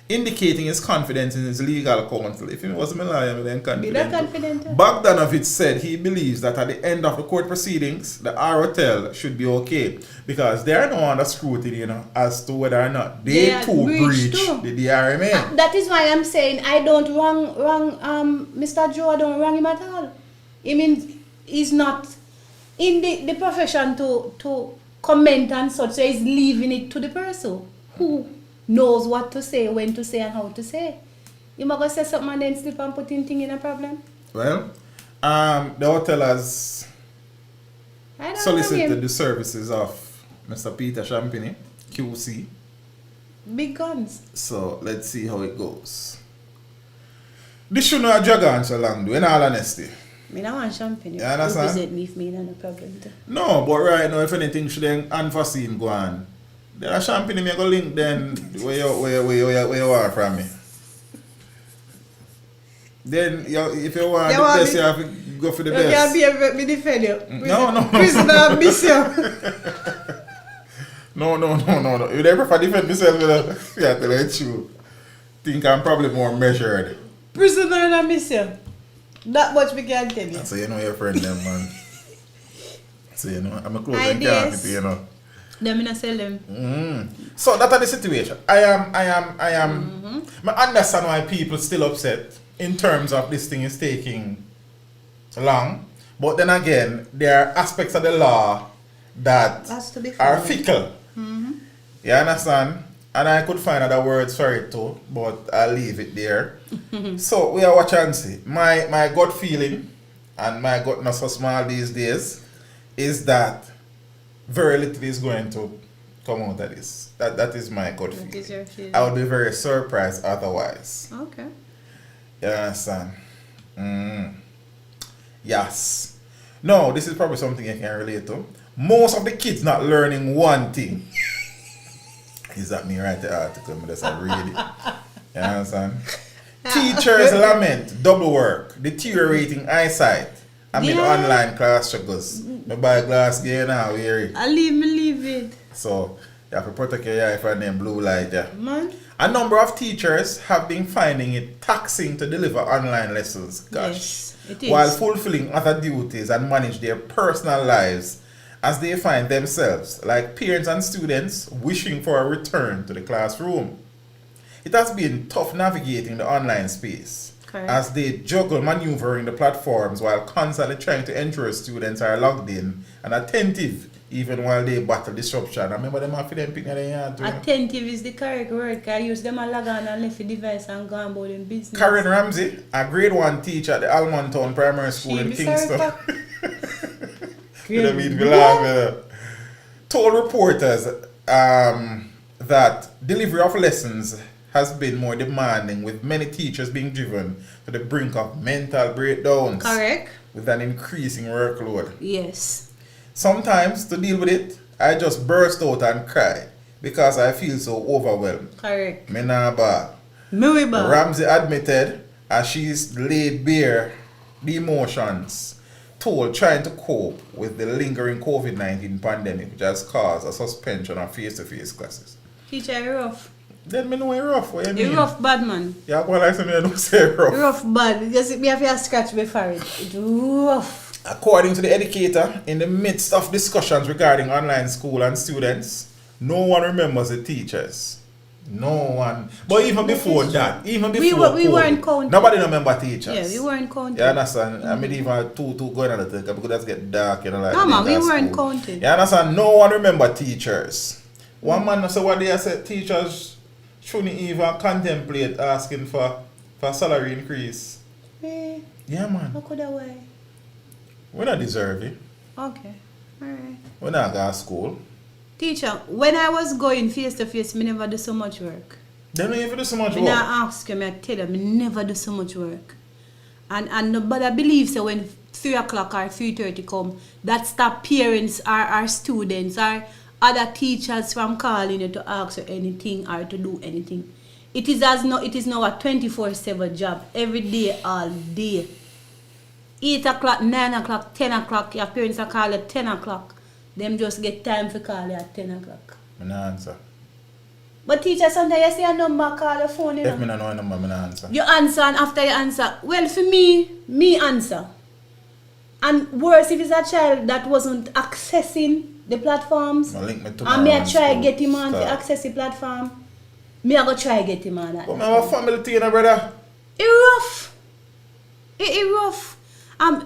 indicating his confidence in his legal counsel. If he was my lawyer, then confident. Be that confident. Bogdanovich said he believes that at the end of the court proceedings, the R Hotel should be okay because they are no under scrutiny, as to whether or not they too breach the DRMA. That is why I'm saying I don't wrong Mr. Joe. I don't wrong him at all. I mean, he's not in the profession to comment and such, so he's leaving it to the person who knows what to say, when to say, and how to say. You might go say something and then slip and put in thing in a problem. Well, the hotel has solicited the services of Mr. Peter Champagny, QC. Big guns. So let's see how it goes. This should not drag on so long, though, in all honesty. I don't want champagne. You understand? Represent me if me not a problem too. No, but right now, if anything should unforeseen go on, there are champagne me go link then where you are from me. Then if you want the best, you have to go for the best. You can't be able to defend you. No. Prisoner miss you. No. You never prefer defend myself, yeah, tell you the truth. Think I'm probably more measured. Prisoner and I miss you. That much we can tell you. So you know your friend them, man. So you know, I'm a close and can't you know. Them in a sell them. So that are the situation. I am I understand why people still upset in terms of this thing is taking long. But then again, there are aspects of the law that are fickle. You understand? And I could find other words for it too, but I'll leave it there. So we are watch and see. My gut feeling, and my gut not so small these days, is that very little is going to come out of this. That is my gut feeling. Is your feeling? I would be very surprised otherwise. Okay. You understand? Yes. No, this is probably something you can relate to. Most of the kids not learning one thing. Is that me write the article? I just read it. You understand? Teachers lament double work, deteriorating eyesight amid online class struggles. I buy glass gear now, wear it. I leave it. So you have to protect your eye from them blue light. Yeah. Man. A number of teachers have been finding it taxing to deliver online lessons. Gosh. Yes, it is. While fulfilling other duties and manage their personal lives as they find themselves, like parents and students, wishing for a return to the classroom. It has been tough navigating the online space. Correct. As they juggle maneuvering the platforms while constantly trying to ensure students are logged in and attentive even while they battle disruption. I remember them after them picking their yard too. Attentive is the correct word. I use them a log on and left the device and go about in business. Karen Ramsey, a grade 1 teacher at the Almontown Primary School in Kingston. Told reporters that delivery of lessons has been more demanding, with many teachers being driven to the brink of mental breakdowns. Correct. With an increasing workload. Yes. Sometimes, to deal with it, I just burst out and cry because I feel so overwhelmed. Correct. Me nah bad. Ramsey admitted as she's laid bare the emotions told trying to cope with the lingering COVID-19 pandemic, which has caused a suspension of face-to-face classes. Teacher, you're rough. Then me know you're rough. What you mean? You're rough bad, man. Yeah, well, I said don't say rough. Rough bad. Just me have to scratch before it. It's rough. According to the educator, in the midst of discussions regarding online school and students, no one remembers the teachers. No one. But even before that, we weren't counting. Nobody remember teachers. Yeah, we weren't counting. You understand? I mean, even two going on the thing because that's get dark, you know, like. No, man, we weren't school. counting. You understand? No one remember teachers. One man said what they said teachers shouldn't even contemplate asking for salary increase. Yeah, man. How could I wait? We don't deserve it. Okay. Alright. We not go to school. Teacher, when I was going face to face, me never do so much work. They don't even do so much work. work. I ask you, I tell you, me never do so much work. And nobody believes that when 3 o'clock or 3:30 come, that's the parents or our students or other teachers from calling you to ask you anything or to do anything. It is now a 24/7 job, every day, all day. 8 o'clock, 9 o'clock, 10 o'clock, your parents are calling at 10 o'clock. Them just get time for call you at 10 o'clock. I don't answer. But teacher, sometimes you see a number, call the phone, you know. If I don't know a number, I don't answer. You answer, and after you answer, well, for me answer. And worse, if it's a child that wasn't accessing the platforms, and me I try to get him on to access the platform, me I go try to get him on that. But I have a family to you, brother. It's rough. It's rough.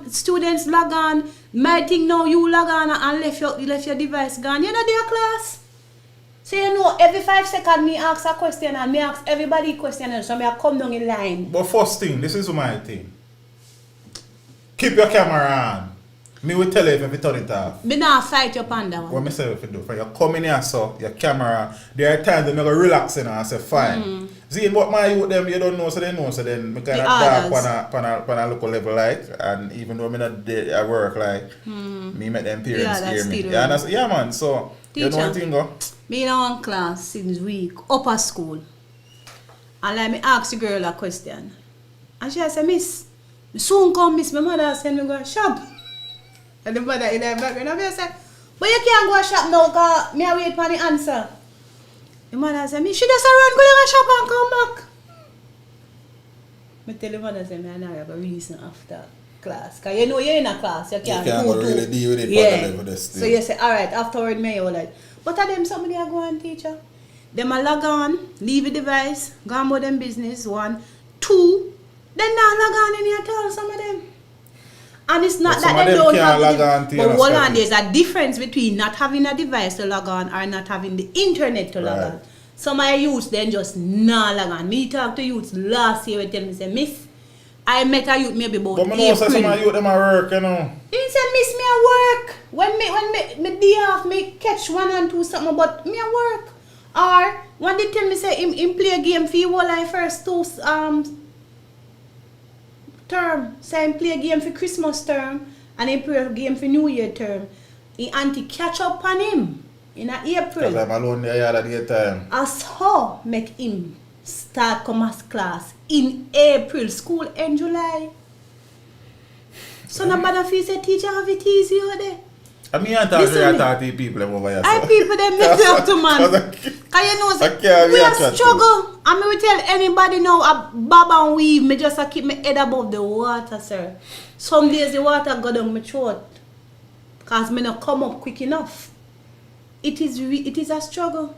Students log on. My thing now, you log on and left your device gone. You know their class. So you know, every 5 seconds me ask a question and me ask everybody a question, so me I come down in line. But first thing, this is my thing. Keep your camera on. Me will tell you if you turn it off. Me not fight your panda one. What me say if you do? When you come in here, so your camera, there are times when you go relax and I say fine. See, but my youth them, you don't know, so they know, so then me kind of dark on a local level like, and even though me not there at work like, me make them parents hear me. Yeah, man, so, teacher, you know one thing go? Me in one class since week, upper school, and like me ask the girl a question, and she said, Miss, soon come, Miss, my mother send me go shop. And the mother in the background, and I said, but you can't go shop now, because me wait for the answer. The mother said, me, she just run, go to shop and come back. I tell the mother, say, I never have a reason after class. Because you know you're in a class, you can't go really deal with it. Yeah. So you say, alright, afterward, me, you're like, but are them somebody are going teacher? Them a log on, leave the device, go on about them business, 1, 2, then not log on any at all, some of them. And it's not that they don't have the, but hold on, there's a difference between not having a device to log on or not having the internet to log on. Some of the youths then just not log on. Me talk to youths last year and tell me, say, Miss, I met a youth maybe about April. But I know some of youth them at work, you know. He said, Miss, me at work. When me day off, me catch 1 and 2 something, but me at work. Or when they tell me, say, him play a game for you all I first 2 term. So he play a game for Christmas term and he play a game for New Year term. He auntie catch up on him in April. Because I'm alone there at the time. As how make him start commerce class in April, school in July. So nobody feel say teacher have it easy over there. I mean, I talk to people over here. I people them make me up to man. Cause you know, say, we are struggle. And me will tell anybody now, a bob and weave, me just keep my head above the water, sir. Some days the water go down my throat. Cause me not come up quick enough. It is a struggle.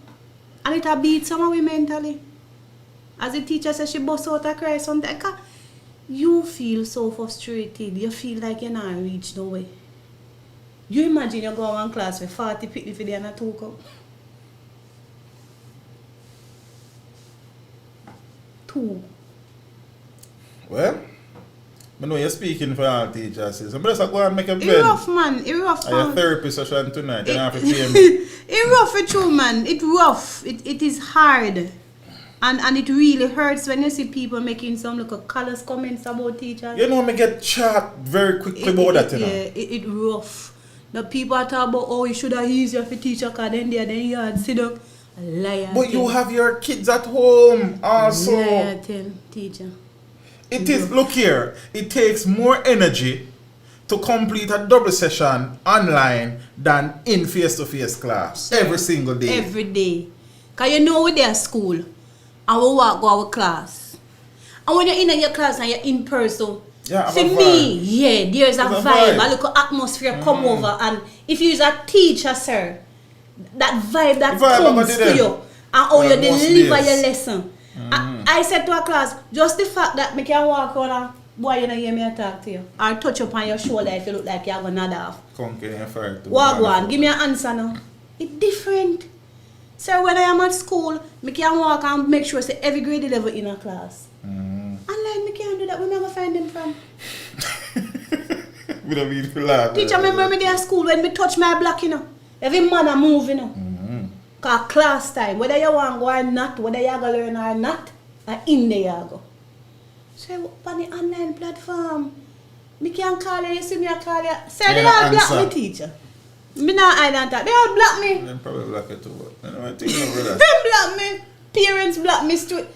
And it a beat some of we mentally. As the teacher says she bust out a cry sometimes. You feel so frustrated. You feel like you're not reach nowhere. You imagine you go one class with 40 people for the and 2 cup. 2. Well, I know you're speaking for all teachers. So let's go and make a bed. It's rough, man. It's rough, man. Your therapy session tonight. You have to pay me. It's rough, it's true, man. It's rough. It is hard. And it really hurts when you see people making some little callous comments about teachers. You know, me get chat very quickly about that, you know. Yeah, it's rough. The people are talking about, oh, it should have easier for teacher because then you had sit up. A liar. But you have your kids at home also. Liar, teacher. It is, look here, it takes more energy to complete a double session online than in face-to-face class. Sir, every single day. Every day. Because you know we're there at school and we walk go our class. And when you're in your class and you're in person, Yeah, for me, yeah, there's a vibe. A little atmosphere come over. And if you're a teacher, sir, that vibe that comes to you and how you deliver your lesson. I said to a class, just the fact that me can walk around and boy, you don't hear me talk to you. Or touch up on your shoulder if you look like you're going to nod off. Walk on, give me an answer now. It's different. So when I am at school, me can walk and make sure say every grade level in a class. Online, me can't do that. Where am I going to find them from? We don't need to laugh. Teacher, remember me there at school when me touch my block, you know. Every man a move, you know. Because class time, whether you want to go or not, whether you go learn or not, and in there you go. So, on the online platform, me can call you, you see me, I call you. Sir, they all block me, teacher. Me not I don't talk. They all block me. They probably block it too, but you know, I think over that. They block me. Parents block me straight.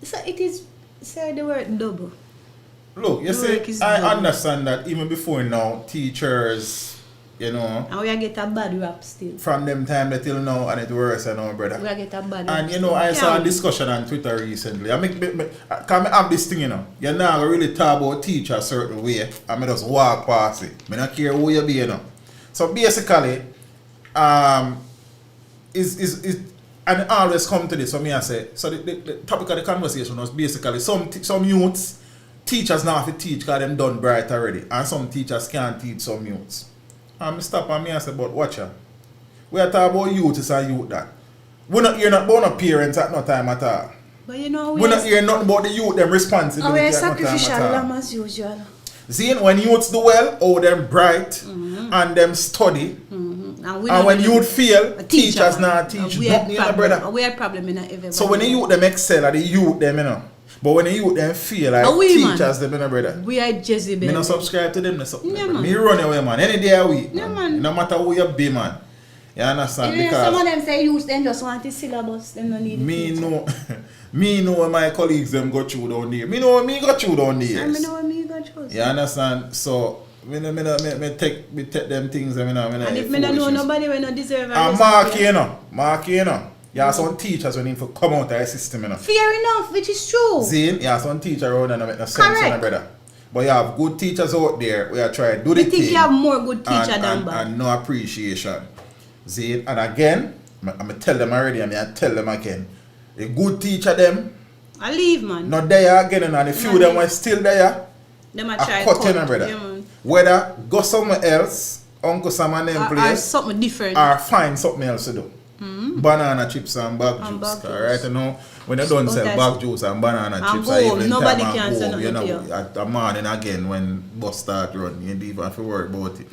So, it is, sir, the word double. Look, you see, I understand that even before now, teachers, you know, and we get a bad rap still. From them time till now, and it worse, you know, brother. We get a bad rap. And you know, I saw a discussion on Twitter recently. I have this thing, you know. You're not really talk about teacher a certain way, and I just walk past it. I don't care who you be, you know. So basically, is and it always come to this. So me I say, so the topic of the conversation was basically some youths, teachers now have to teach because them done bright already, and some teachers can't teach some youths. And I stop and me and say, but watch ya. We are talking about youth and youth that. We're not hearing about no parents at no time at all. But you know, we're not hearing nothing about the youth, them responsibility we're at no time sacrificial at all. lamb as usual. See, when youths do well, oh, them bright and them study. And when youth fail, teachers not teach nothing, brother. We have problem in everybody. So when the youth them excel, the youth them, you know. But when the youth them feel like teachers, them, you know, brother. We are Jezebel. Me not subscribe to them, me run away, man. Any day a week, man. No matter who you be, man. You understand? Yeah, because some of them say youth, them just want the syllabus, them don't need me know, me know when my colleagues them go through down there. Me know when me go through down there. And me know when me go through. You understand? So me take them things. And if me don't know nobody when not deserve a Mark, you know. You have some teachers when you come out of the system, you know. Fair enough, which is true. See, you have some teachers around and make no sense, you know, brother. But you have good teachers out there where you try to do the thing. I think you have more good teachers than bad. And no appreciation. See, and again, I'm tell them already and I tell them again. A good teacher them. I leave, man. Not there again, and a few of them are still there. Them are try cut, brother. Yeah, whether go somewhere else, Uncle Sam and them place, or something different, or find something else to do. Banana chips and bag juice. Right, you know, when you don't sell bag juice and banana chips, I even nobody can say nothing, you know, at the morning again when bus start run, you don't even have to worry about it.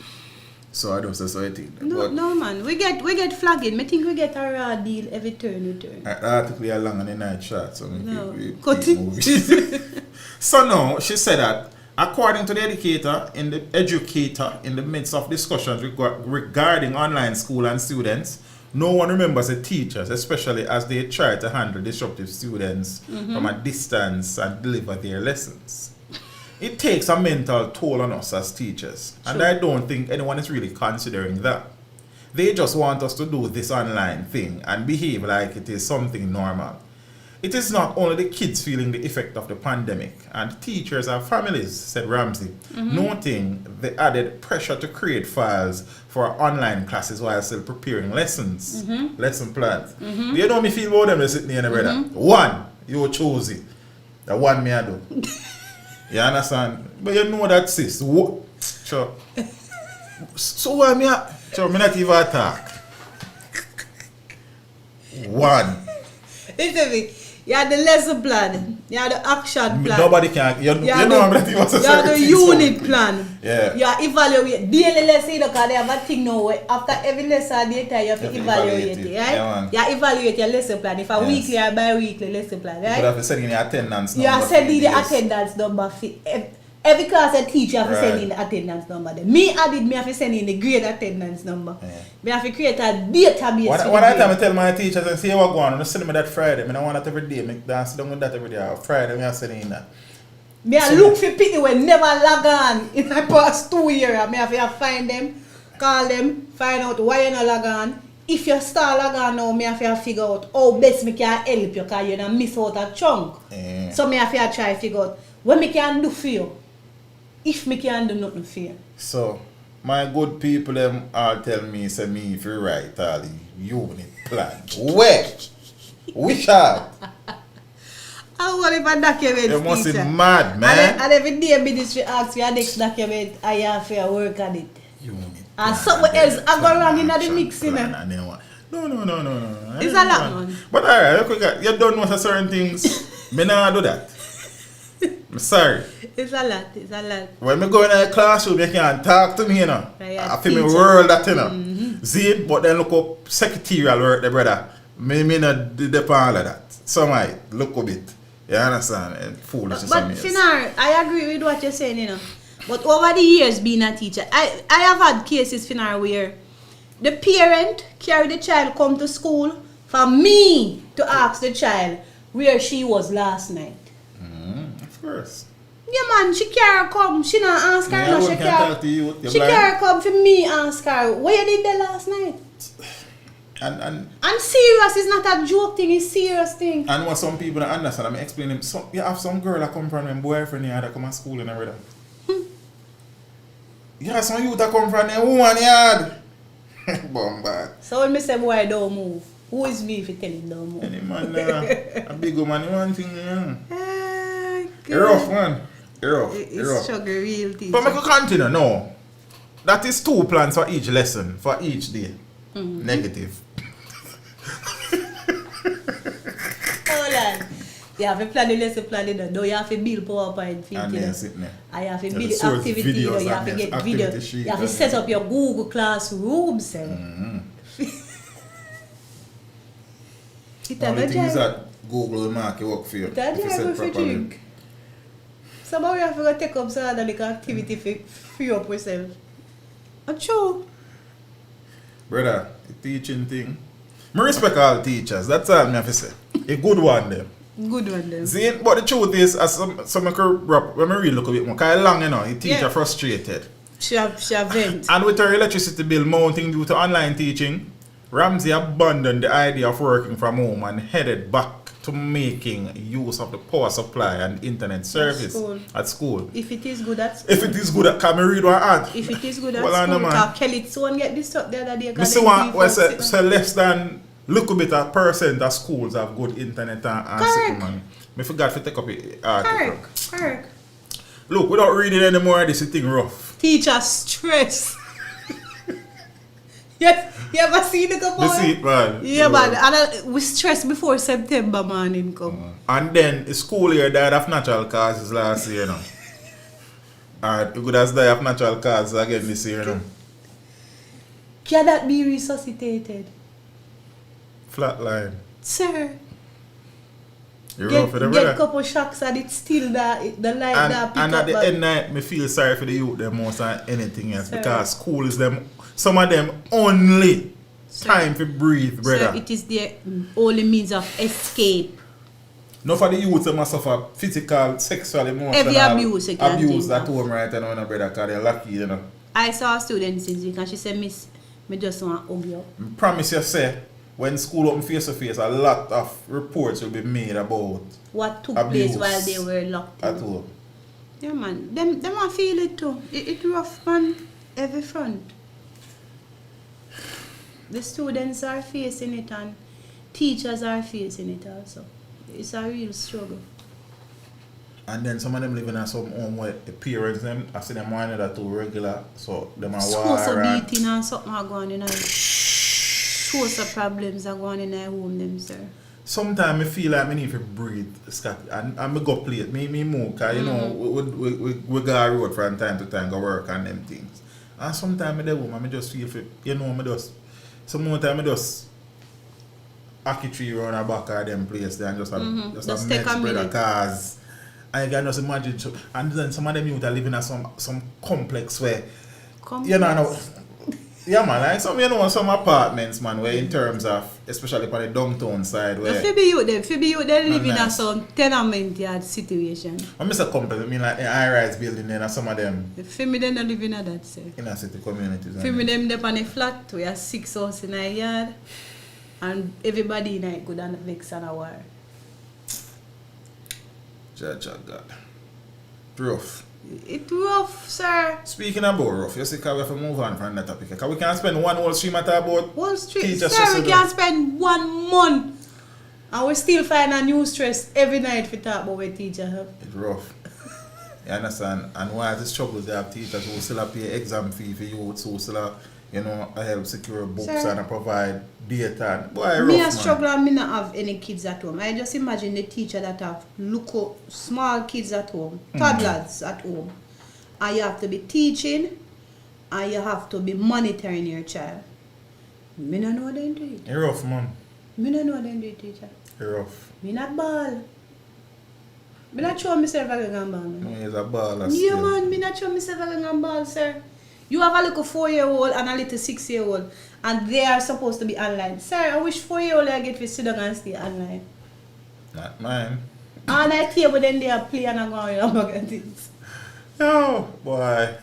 So I don't say so I think. No man, we get flagging. I think we get a raw deal every turn we turn. Article are long and the night short, so we cut it. So now she said that according to the educator in the midst of discussions regarding online school and students, no one remembers the teachers, especially as they try to handle disruptive students from a distance and deliver their lessons. It takes a mental toll on us as teachers, and I don't think anyone is really considering that. They just want us to do this online thing and behave like it is something normal. It is not only the kids feeling the effect of the pandemic, and teachers and families, said Ramsey, noting the added pressure to create files for online classes while still preparing lessons, lesson plans. You know me feel about them sitting here, brother. One, you choose it. The one me I do. You understand? But you know that, sis. Sure. So what me? So me not even attack. One. Listen to me. You have the lesson plan. You have the action plan. Nobody can. You know I'm not even You have the unit plan. Yeah. You have evaluate. Daily lesson, because they have a thing now where after every lesson data, you have to evaluate it. Right? Yeah, you evaluate your lesson plan. If a weekly or bi-weekly lesson plan. Right? You have to send in your attendance number. You have to send in the attendance number. Every class I teach, you have to send in the attendance number. Me have to send in the grade attendance number. Yeah. Me have to create a database. One time I tell my teachers and say, hey, what going on? Send me that Friday. I don't want that every day. I dance down with that every day. Friday, I send in that. Me I look for people who never log on in the past 2 years. I have to find them, call them, find out why you not log on. If you start log on now, I have to figure out how best me can help you because you don't miss out a chunk. Yeah. So I have to try to figure out what me can do for you. If me can do nothing for you. So, my good people them all tell me, say me if you write all the unit plan. Where? Which are? I want if a document. You must be mad, man. And every day ministry asks you a next document, I have to work on it. Unit and something else I go wrong in the mix, you know. No. It's a lot, man. But alright, you don't know certain things. Me nah do that. I'm sorry. It's a lot. When me go in a classroom, you can't talk to me, you know. I feel me world that, you know. See it, but then look up secretarial work, the brother. Me not depend all of that. So I look a bit. You understand? And foolish to some years. But Finar, I agree with what you're saying, you know. But over the years being a teacher, I have had cases, Finar, where the parent carry the child come to school for me to ask the child where she was last night. Of course. Yeah, man, she can't come. She not ask her. No, she can't come for me ask her, what you did there last night? And serious is not a joke thing, it's serious thing. And what some people don't understand, I'm explaining, you have some girl that come from them boyfriend here that come to school and everything. You have some youth that come from them woman yard. Bombard. So when me say boy don't move, who is me if you tell him don't move? Any man a big woman, you want thing, You're rough, man. You're rough. It's sugar real teacher. But I can continue, no. That is 2 plans for each lesson, for each day. Negative. Hold on. You have to plan the lesson plan, you know. You have to build PowerPoint feed, and you know. I have to build activity, you know. You have to get video. You have to set up your Google Classroom, sir. Only thing is that Google will mark your work for you. That's if you set properly. Somehow you have to take up some other like activity for free up yourself. Not true. Brother, the teaching thing. I respect all teachers. That's all I have to say. A good one them. Good one them. See, but the truth is, as some when I read look a bit more, because long, you know, the teacher frustrated. She vent. And with her electricity bill mounting due to online teaching, Ramsey abandoned the idea of working from home and headed back to making use of the power supply and internet service at school. If it is good at school. If it is good at, can I read what I If it is good at school, because Kelly's son get this up the other day. I see one say less than little bit of percent of schools have good internet and signal. I forgot to take up the article. Correct. Look, without reading anymore, this thing rough. Teacher stress. Yes, you ever seen the couple? You see it, man. Yeah, man. And we stressed before September morning come. And then the school year died of natural causes last year, you know. And you could have died of natural causes again this year, you know. Can that be resuscitated? Flatline. Sir. You're rough with get a couple shocks and it's still the light that pick and up. at the end I feel sorry for the youth them more than anything else. Because school is them, some of them only time to breathe, brother. So it is their only means of escape. No, for the youth they must suffer physical, sexual, emotional Every abuse at home right now, brother, because they're lucky, you know. I saw a student this week and she said, Miss, me just want to hug you. I promise you, say, when school open face to face, a lot of reports will be made about what took place while they were locked in. At home. Yeah, man. Them I feel it too. It rough, man. Every front. The students are facing it and teachers are facing it also. It's a real struggle. And then some of them living in some home where the parents them, I see them one that too regular, so them are So beating and something are going in. So problems are going in their home them, sir. Sometimes I feel like I need to breathe, Scott, and I go play it. Me move, because you know, we go on road from time to time, go work and them things. And sometimes I do, I just feel, you know, some more time I just hockey tree around the back of them place there and just a mess brother cars. And you can just imagine, and then some of them youth are living in some complex where, you know, yeah man, like some, you know, some apartments, man, where in terms of, especially on the downtown side, where... Phoebe youth, they live in some tenement yard situation. I miss a complex, I mean like the high-rise building there, and some of them... Phoebe, they don't live in that, sir. In a city communities. Phoebe, them live on a flat, we have 6 houses in a yard, and everybody in it good and vex and a war. Judge God. Rough. It's rough, sir. Speaking about rough, you see, we have to move on from that topic. Because we can't spend one whole stream at about Wall Street, teachers. sir, we can't spend 1 month. And we still find a new stress every night for talk about what teachers have. It's rough. You understand? And why the struggles they have teachers who still have pay exam fee for youths, who still have, you know, help secure books, sir, and provide data. Boy, me rough, a struggle and me not have any kids at home. I just imagine the teacher that have small kids at home, toddlers at home. And you have to be teaching and you have to be monitoring your child. Me not know how they do it. It's rough, man. Me not know how they do it, teacher. It's rough. Me not ball. Me not show myself a gang ball. No, he's a baller. Yeah, man, me not show myself a gang ball, sir. You have a little 4-year-old and a little 6-year-old, and they are supposed to be online. Sir, I wish 4-year-old I get to sit down and stay online. Not mine. And I table then they are playing and going and things. No, boy.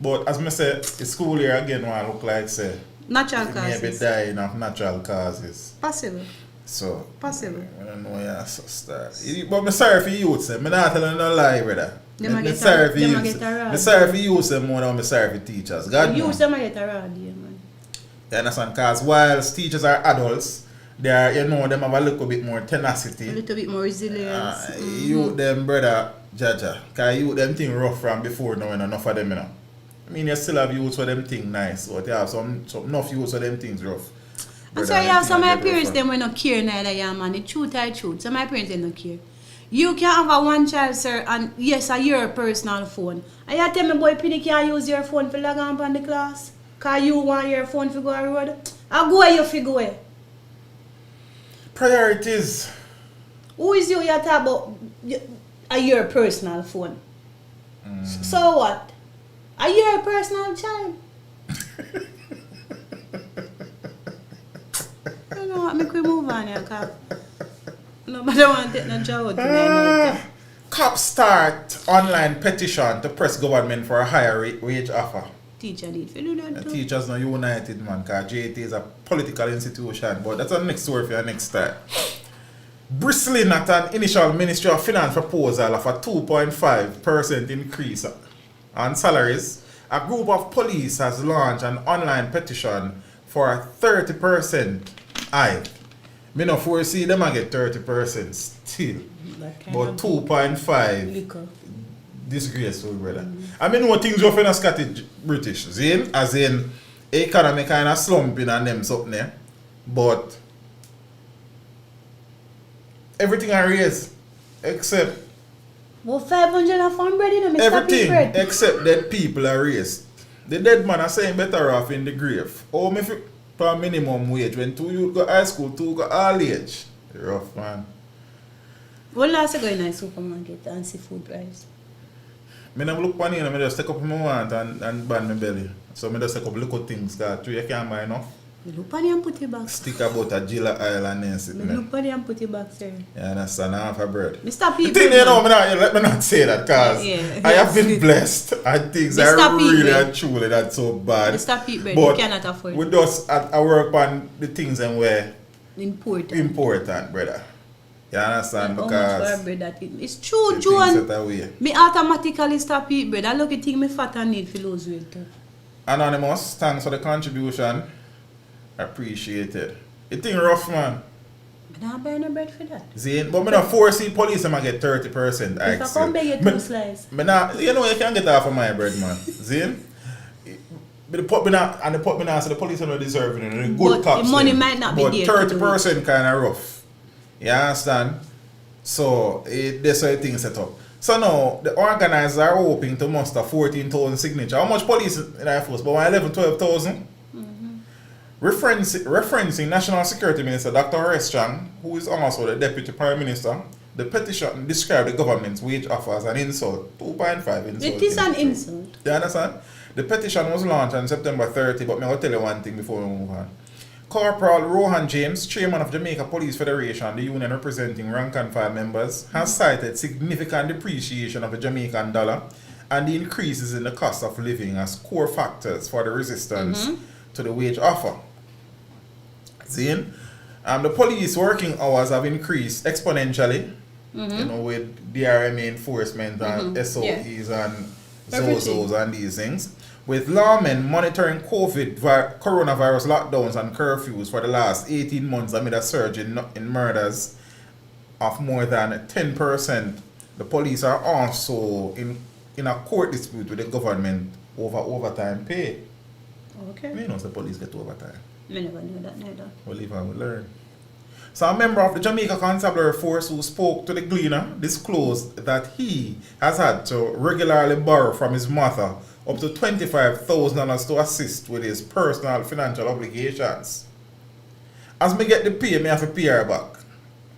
But as I said, the school year again will look like say Natural causes. Maybe dying of natural causes. Possible. So Possible. I don't know yeah, so start. But I'm sorry for youths. I'm not telling no lie, brother. I'm sorry for youths. I'm sorry for youths more than I'm sorry for teachers. God youths them get around here, man. You understand? Because whilst teachers are adults, they are, you know, them have a little bit more tenacity. A little bit more resilience. You them brother Jaja. Because you them thing rough from before now and enough of them, you know. I mean, you still have youths for them thing nice, but you have some enough youths for them things rough. And so you have some of my parents them will not care neither, yeah, man. The truth I truth. Some of my parents they don't care. You can have a one child, sir, and yes, your personal phone. And you tell me, boy, Penny can't use your phone for log on the class. Because you want your phone to go on the road. I go where you figure where. Priorities. Who is you talk about your personal phone? So what? Are you a personal child? You know what, make we move on here, because nobody want to take no job out tonight. Cops start online petition to press government for a higher wage offer. Teacher need to do that too. Teachers not united, man, because JT is a political institution, but that's the next story for your next time. Bristling at an initial Ministry of Finance proposal of a 2.5% increase on salaries, a group of police has launched an online petition for a 30% hike. Me no foresee them I get 30% still, but 2.5 disgraceful, brother. I mean, what things rough in a Scottish British, Zane, as in economy kind of slumping and them something there, but everything I raise except. Well, 500 of farm bread, you know, Mr. Everything bread. except dead people are raised. The dead man are saying better off in the grave. Oh, me for minimum wage when 2 you go high school, 2 go all age. Rough, man. When last you go in a supermarket and see food price? I never look funny and I just take up my want and ban my belly. So I just take up little things that 3 you can't buy enough. You look funny and put it back. Stick about a Jilla oil and then sit You look funny and put it back, sir. Yeah, that's an half a bread. Mr. The People. thing, you know, let me not say that because Yeah. I have been blessed and things Mr. are really People. and truly not so bad. Mr. People, But you cannot afford we just I work on the things and where important, brother. You understand? How much Because for bread that it? It's true, the John. things that away. Me automatically stop eat bread. I look at thing me fat and need for lose weight too. Anonymous, thanks for the contribution. Appreciated. It thing rough, man. I don't buy no bread for that. See, but I don't force the police to get 30%. If I come beg you 2 slices. You can get half of my bread, man. See? But the put me now, and the put me now, so the police are not deserving it. And the good But cops. the money them. might not be but there. 30% kind of rough. You understand? So, that's how things set up. So now, the organizers are hoping to muster 14,000 signatures. How much police in the force? About 11,000-12,000? Referencing National Security Minister Dr. Horestrang, who is also the Deputy Prime Minister, the petition described the government's wage offer as an insult. 2.5 insult. It is an insult. You understand? The petition was launched on September 30, but I will tell you one thing before we move on. Corporal Rohan James, chairman of Jamaica Police Federation, the union representing rank and file members, has cited significant depreciation of the Jamaican dollar and the increases in the cost of living as core factors for the resistance to the wage offer. The police working hours have increased exponentially, with DRMA enforcement and SOEs and ZOZOs and these things. With lawmen monitoring coronavirus lockdowns and curfews for the last 18 months amid a surge in murders of more than 10%, the police are also in a court dispute with the government over overtime pay. Okay. You know the police get overtime. I never knew that neither. Well, if I will learn. So a member of the Jamaica Constabulary Force who spoke to the Gleaner disclosed that he has had to regularly borrow from his mother up to $25,000 to assist with his personal financial obligations. As me get the pay, me have to pay her back.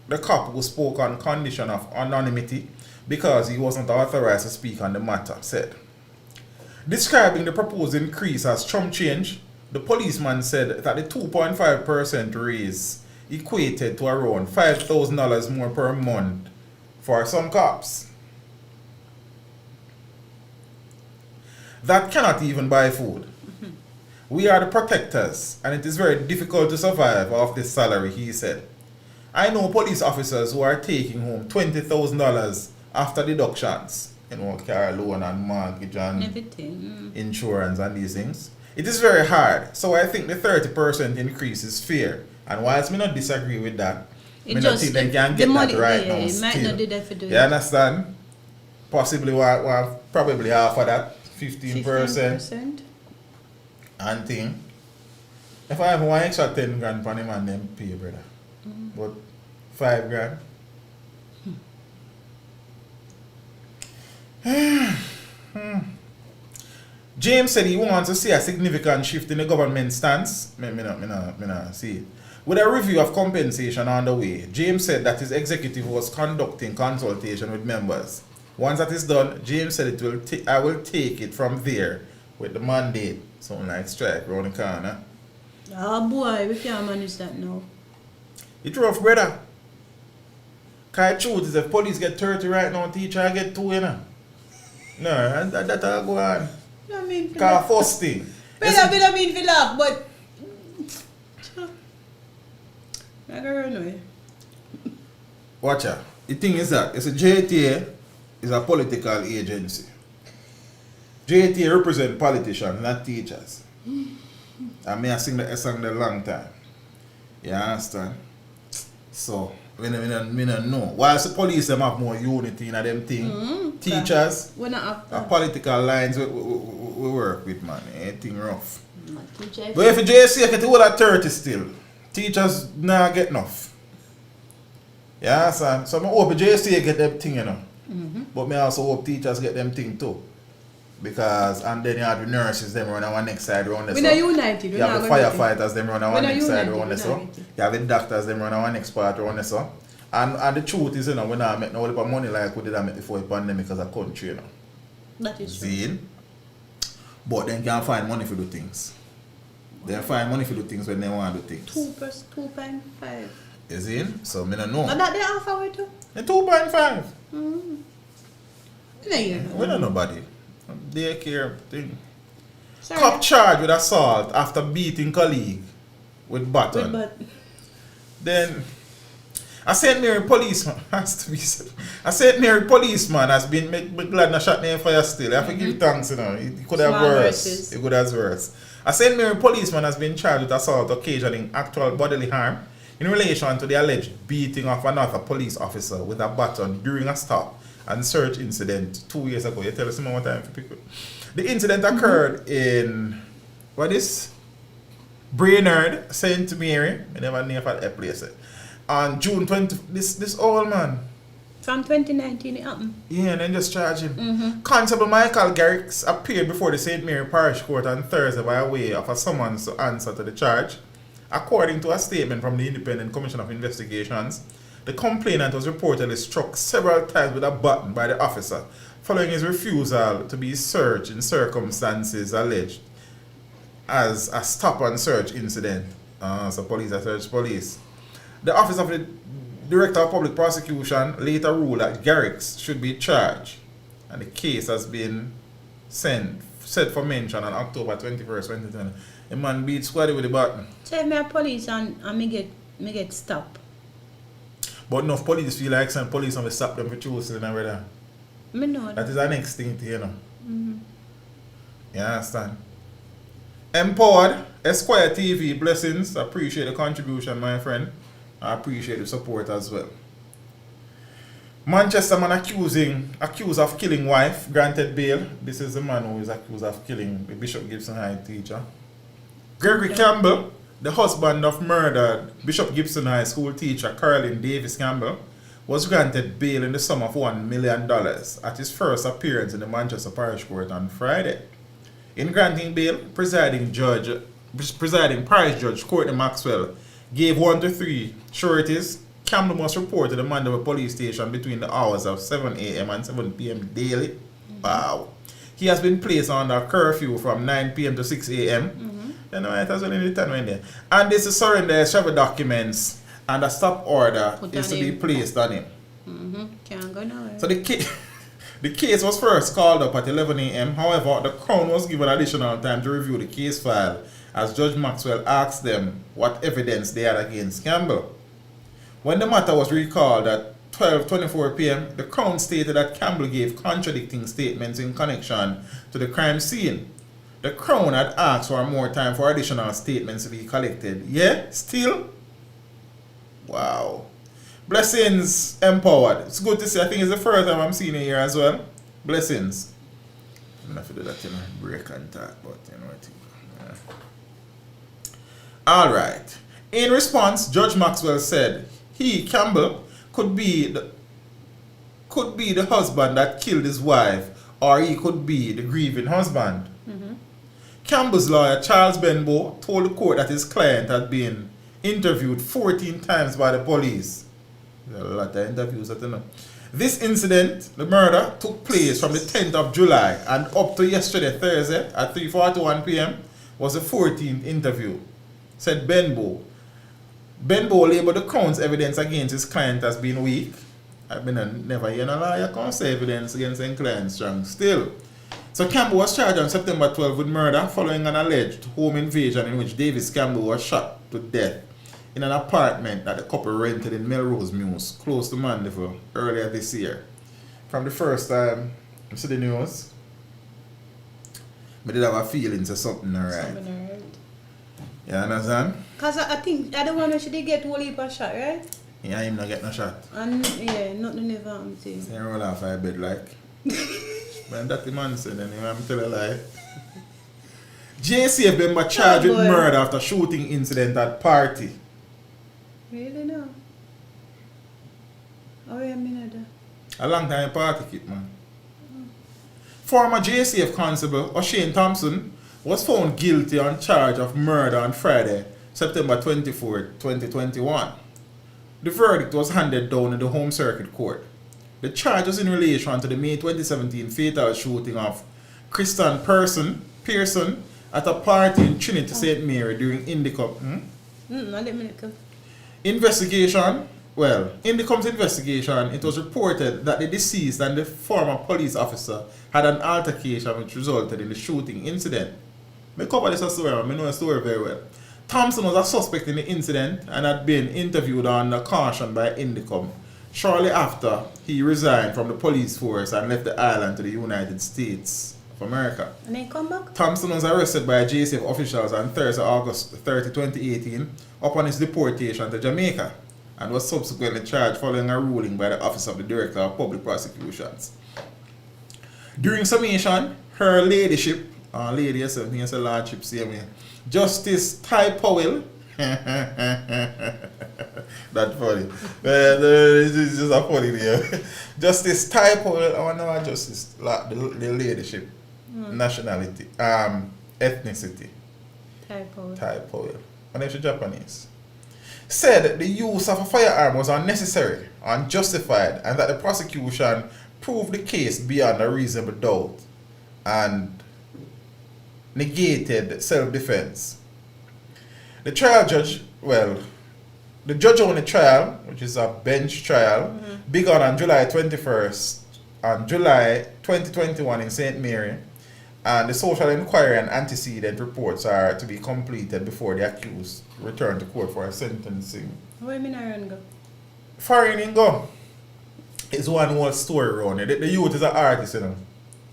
The cop who spoke on condition of anonymity because he wasn't authorized to speak on the matter said. Describing the proposed increase as chump change, the policeman said that the 2.5% raise equated to around $5,000 more per month for some cops. That cannot even buy food. We are the protectors, and it is very difficult to survive off this salary, he said. I know police officers who are taking home $20,000 after deductions, car loan and mortgage and everything. Insurance and these things. It is very hard, so I think the 30% increase is fair. And whilst me not disagree with that, I don't think they can get that right now might still. not do that for do You understand? Possibly probably half of that, 15%. And thing. If I have one extra 10 grand for him and then pay, brother. But 5 grand. James said he wants to see a significant shift in the government stance. Me not see it. With a review of compensation on the way, James said that his executive was conducting consultation with members. Once that is done, James said I will take it from there with the mandate. Something like strike around the corner. Oh boy, we can't manage that now. It's rough, brother. Cause the truth is if police get 30 right now, teacher get 2, you know. No, that'll go on. I mean, Cause first thing. I mean to laugh, but I don't know. Watch out. The thing is that it's a JTA is a political agency. JTA represent politicians, not teachers. And me I sing that song a long time. You understand? So, we don't know. Whilst the police them have more unity in them thing, teachers, we're not a political lines we work with, man. Anything rough. Teacher, But if the JCA get all at 30 still, teachers not get enough. Yeah, son. So I hope the JCA get them thing, you know. But I also hope teachers get them thing too. Because, and then you have the nurses, them run on one next side around this. We're not united. You have the firefighters, them run on one next side around this. You have the doctors, them run on one next part around this. And the truth is, you know, we're not making no heap of money like we did make before the pandemic as a country, you know. That is true. See? But they can find money for the things. They find money for the things when they want to do things. 2.5. You see? So, I don't know. But that they offer we too? 2.5. No, We don't know nobody. Daycare thing. sorry. Cop charged with assault after beating colleague with baton. Then a St. Mary policeman has to be said. A St. Mary policeman has been glad not shot name fire still. I have to give thanks, you know. It could have Small worse. verses. It could have worse. A St. Mary policeman has been charged with assault occasioning actual bodily harm. in relation to the alleged beating of another police officer with a baton during a stop and search incident 2 years ago. You tell us more time for people. The incident occurred in Brainerd, St. Mary. I never knew about that place. On June 20. This old man. From 2019 it happened. Yeah, and then just charge him. Constable Michael Garrix appeared before the St. Mary Parish Court on Thursday by way of a summons to answer to the charge. According to a statement from the Independent Commission of Investigations, the complainant was reportedly struck several times with a baton by the officer following his refusal to be searched in circumstances alleged as a stop and search incident. So police are search police. The Office of the Director of Public Prosecution later ruled that Garrix should be charged, and the case has been set for mention on October 21st, 2020. A man beat squaddy with the button. So if me a police and me get stopped. But enough police feel like some police and we stop them for choosing and everything. Me know That is the next thing to you know. You understand? Empowered, Esquire TV, blessings. Appreciate the contribution, my friend. I appreciate the support as well. Manchester man accused of killing wife, granted bail. This is the man who is accused of killing the Bishop Gibson High teacher. Gregory Campbell, the husband of murdered Bishop Gibson High School teacher Carolyn Davis Campbell, was granted bail in the sum of $1 million at his first appearance in the Manchester Parish Court on Friday. In granting bail, presiding parish judge Courtney Maxwell gave 1 to 3 sureties. Campbell must report to the Mandeville police station between the hours of 7 a.m. and 7 p.m. daily. Wow. He has been placed under curfew from 9 p.m. to 6 a.m. You know, it has only the 10 when there. And this is surrender travel documents and a stop order is to be placed on him. Can't go nowhere. So the case was first called up at 11 a.m. However, the Crown was given additional time to review the case file as Judge Maxwell asked them what evidence they had against Campbell. When the matter was recalled at 12:24 p.m., the Crown stated that Campbell gave contradicting statements in connection to the crime scene. The Crown had asked for more time for additional statements to be collected. Yeah, still? Wow. Blessings, Empowered. It's good to see. I think it's the first time I'm seeing it here as well. Blessings. I'm going to do that in a break and talk, but you know what. All right. In response, Judge Maxwell said he, Campbell, could be the husband that killed his wife, or he could be the grieving husband. Campbell's lawyer, Charles Benbow, told the court that his client had been interviewed 14 times by the police. There's a lot of interviews, I don't know. This incident, the murder, took place from the 10th of July and up to yesterday, Thursday, at 3:41 p.m. was the 14th interview, said Benbow. Benbow labeled the Crown's evidence against his client as being weak. I've never heard a lawyer can't say evidence against a client strong. Still. So Campbell was charged on September 12 with murder following an alleged home invasion in which Davis Campbell was shot to death in an apartment that the couple rented in Melrose Mews, close to Mandeville, earlier this year. From the first time I see the news, I did have a feeling to something alright. You understand? Because I think I don't want to should get a whole heap of shot, right? Yeah, him not get no shot. And yeah, nothing never happened to him. He roll off my bed like. Man, that the man said, and I'm telling a lie. JCF member charged with murder after shooting incident at party. Really no? Oh yeah, me know that. A long time party kid, man. Former JCF Constable O'Shane Thompson was found guilty on charge of murder on Friday, September 24, 2021. The verdict was handed down in the Home Circuit Court. The charge was in relation to the May 2017 fatal shooting of Christian Pearson at a party in Trinity St. Mary during Indicom. Investigation. Well, in Indicom's investigation, it was reported that the deceased and the former police officer had an altercation which resulted in the shooting incident. I cover this story, I know the story very well. Thompson was a suspect in the incident and had been interviewed under caution by Indicom. Shortly after, he resigned from the police force and left the island to the United States of America. And then come back? Thompson was arrested by JCF officials on Thursday, August 30, 2018, upon his deportation to Jamaica, and was subsequently charged following a ruling by the Office of the Director of Public Prosecutions. During summation, her ladyship, lady herself, he has a lordship, same here, Justice Ty Powell, that's funny. This is just a funny name. Justice Ty Powell, I want to know justice, like the ladyship, nationality, ethnicity. Ty Powell. Ty Powell. And then she's Japanese. Said the use of a firearm was unnecessary, unjustified, and that the prosecution proved the case beyond a reasonable doubt and negated self-defense. The trial judge, the judge on the trial, which is a bench trial, began on July 21st, on July 2021 in St. Mary, and the social inquiry and antecedent reports are to be completed before the accused return to court for a sentencing. Where do you mean go? Foreign go. It's one whole story around it. The youth is an artist, you know.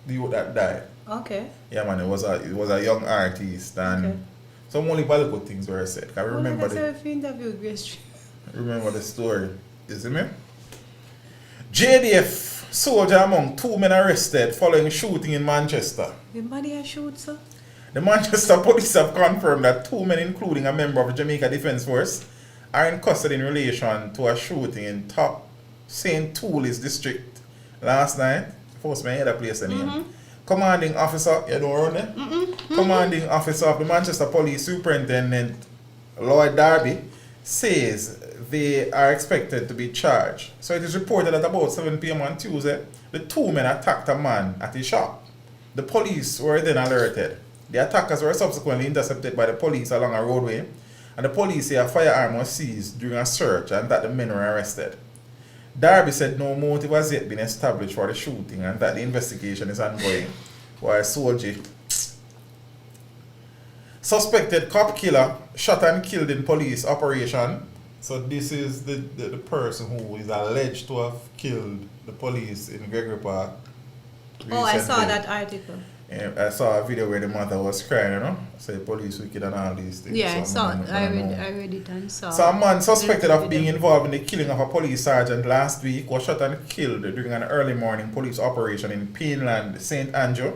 The youth that died. Okay. Yeah, man, it was a young artist, and some only valuable things were said. I remember remember the story. Is it me? JDF soldier among 2 men arrested following shooting in Manchester. Everybody shoot, sir? The Manchester police have confirmed that 2 men, including a member of the Jamaica Defence Force, are in custody in relation to a shooting in Top St. Toulis district last night. First, man, hear that place the name. Commanding officer, you don't run there? Commanding officer of the Manchester Police Superintendent Lloyd Darby says they are expected to be charged. So it is reported that about 7 p.m. on Tuesday, the 2 men attacked a man at his shop. The police were then alerted. The attackers were subsequently intercepted by the police along a roadway, and the police say a firearm was seized during a search and that the men were arrested. Darby said no motive has yet been established for the shooting and that the investigation is ongoing. While soldier, suspected cop killer, shot and killed in police operation. So this is the person who is alleged to have killed the police in Gregory Park. Oh, I saw that article. I saw a video where the mother was crying, you know, say police wicked and all these things. Yeah, I saw it. I read it and saw. So a man suspected of being involved in the killing of a police sergeant last week was shot and killed during an early morning police operation in Pineland, St. Andrew.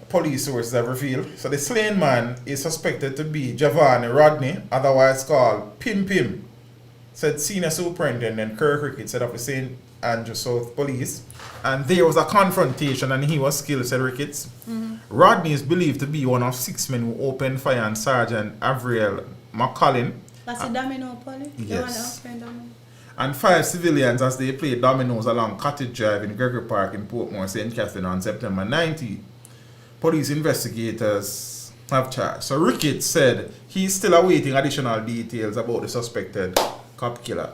Police sources have revealed. So the slain man is suspected to be Javon Rodney, otherwise called Pim Pim, said Senior Superintendent Kirk Rickett, said of the St. Andrew South Police. And there was a confrontation and he was killed, said Ricketts. Rodney is believed to be one of 6 men who opened fire on Sergeant Avriel McCollin. That's a domino, Polly? Yes. And 5 civilians as they played dominoes along Cottage Drive in Gregory Park in Portmore, St. Catherine on September 19. Police investigators have charged. So Ricketts said he's still awaiting additional details about the suspected cop killer.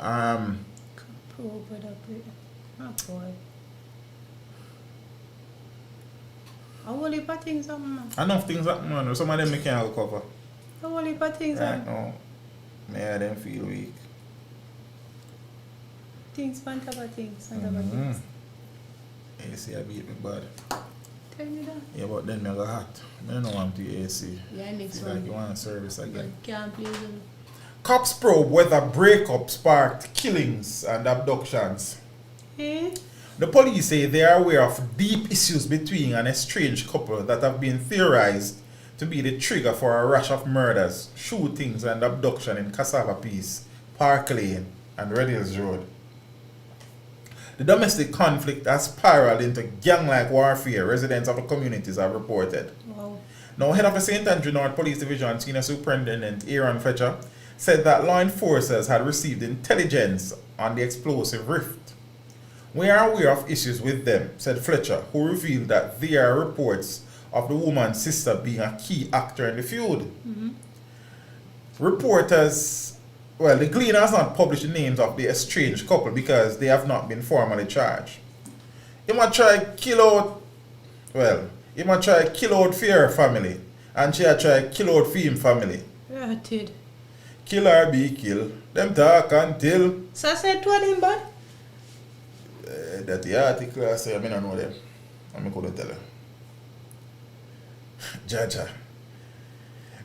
Enough things happen, man. Some of them I can't recover. No. Yeah, them feel weak. Things, on top of things. AC, I beat me bad. Tell me that. Yeah, but then I got hot. I don't want to AC. Yeah, next it's one. like you want service again. Can't please them. Cops probe whether breakup sparked killings and abductions. The police say they are aware of deep issues between an estranged couple that have been theorized to be the trigger for a rash of murders, shootings and abduction in Cassava Peace, Park Lane and Red Hills Road. The domestic conflict has spiraled into gang-like warfare, residents of the communities have reported. Wow. Now, head of the St. Andrew North Police Division, Senior Superintendent Aaron Fletcher, said that law enforcers had received intelligence on the explosive rift. We are aware of issues with them, said Fletcher, who revealed that there are reports of the woman's sister being a key actor in the feud. Reporters, the Gleaner has not published the names of the estranged couple because they have not been formally charged. He might try kill out Fear family, and she try kill out Fame family. Rotted. Kill or be kill. Them talk until. So I said to him, but? That the article I say, I don't know them. I couldn't tell you. Jaja.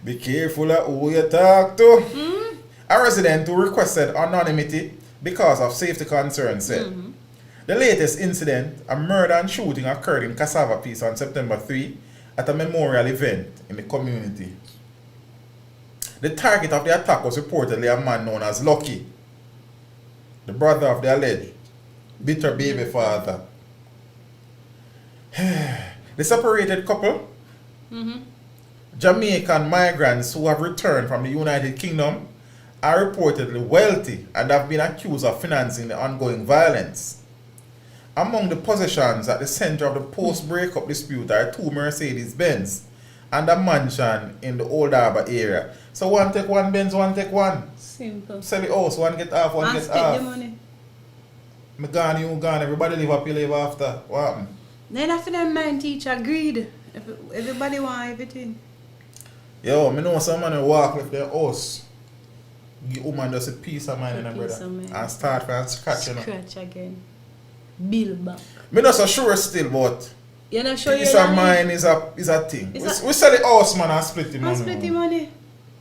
Be careful of who you talk to. A resident who requested anonymity because of safety concerns said, the latest incident, a murder and shooting, occurred in Cassava Peace on September 3 at a memorial event in the community. The target of the attack was reportedly a man known as Lucky, the brother of the alleged bitter baby father. The separated couple, Jamaican migrants who have returned from the United Kingdom, are reportedly wealthy and have been accused of financing the ongoing violence. Among the possessions at the center of the post-breakup dispute are 2 Mercedes-Benz and a mansion in the Old Harbour area. So one take one Benz, one take one. Simple. Sell the house, one get half, one And get spend half. the money. Me gone, you gone, everybody live up, you live after. What happened? Then after them mind teacher greed. Everybody want everything. Yo, me know some man who walk with their house. Give woman just a piece of mind, A and piece brother. of mind. And start from scratch, you know. Scratch again. Bill back. Me not so sure still, but You're not sure piece you're of mind is a thing. It's We sell the house, man, and split the money. And split the money.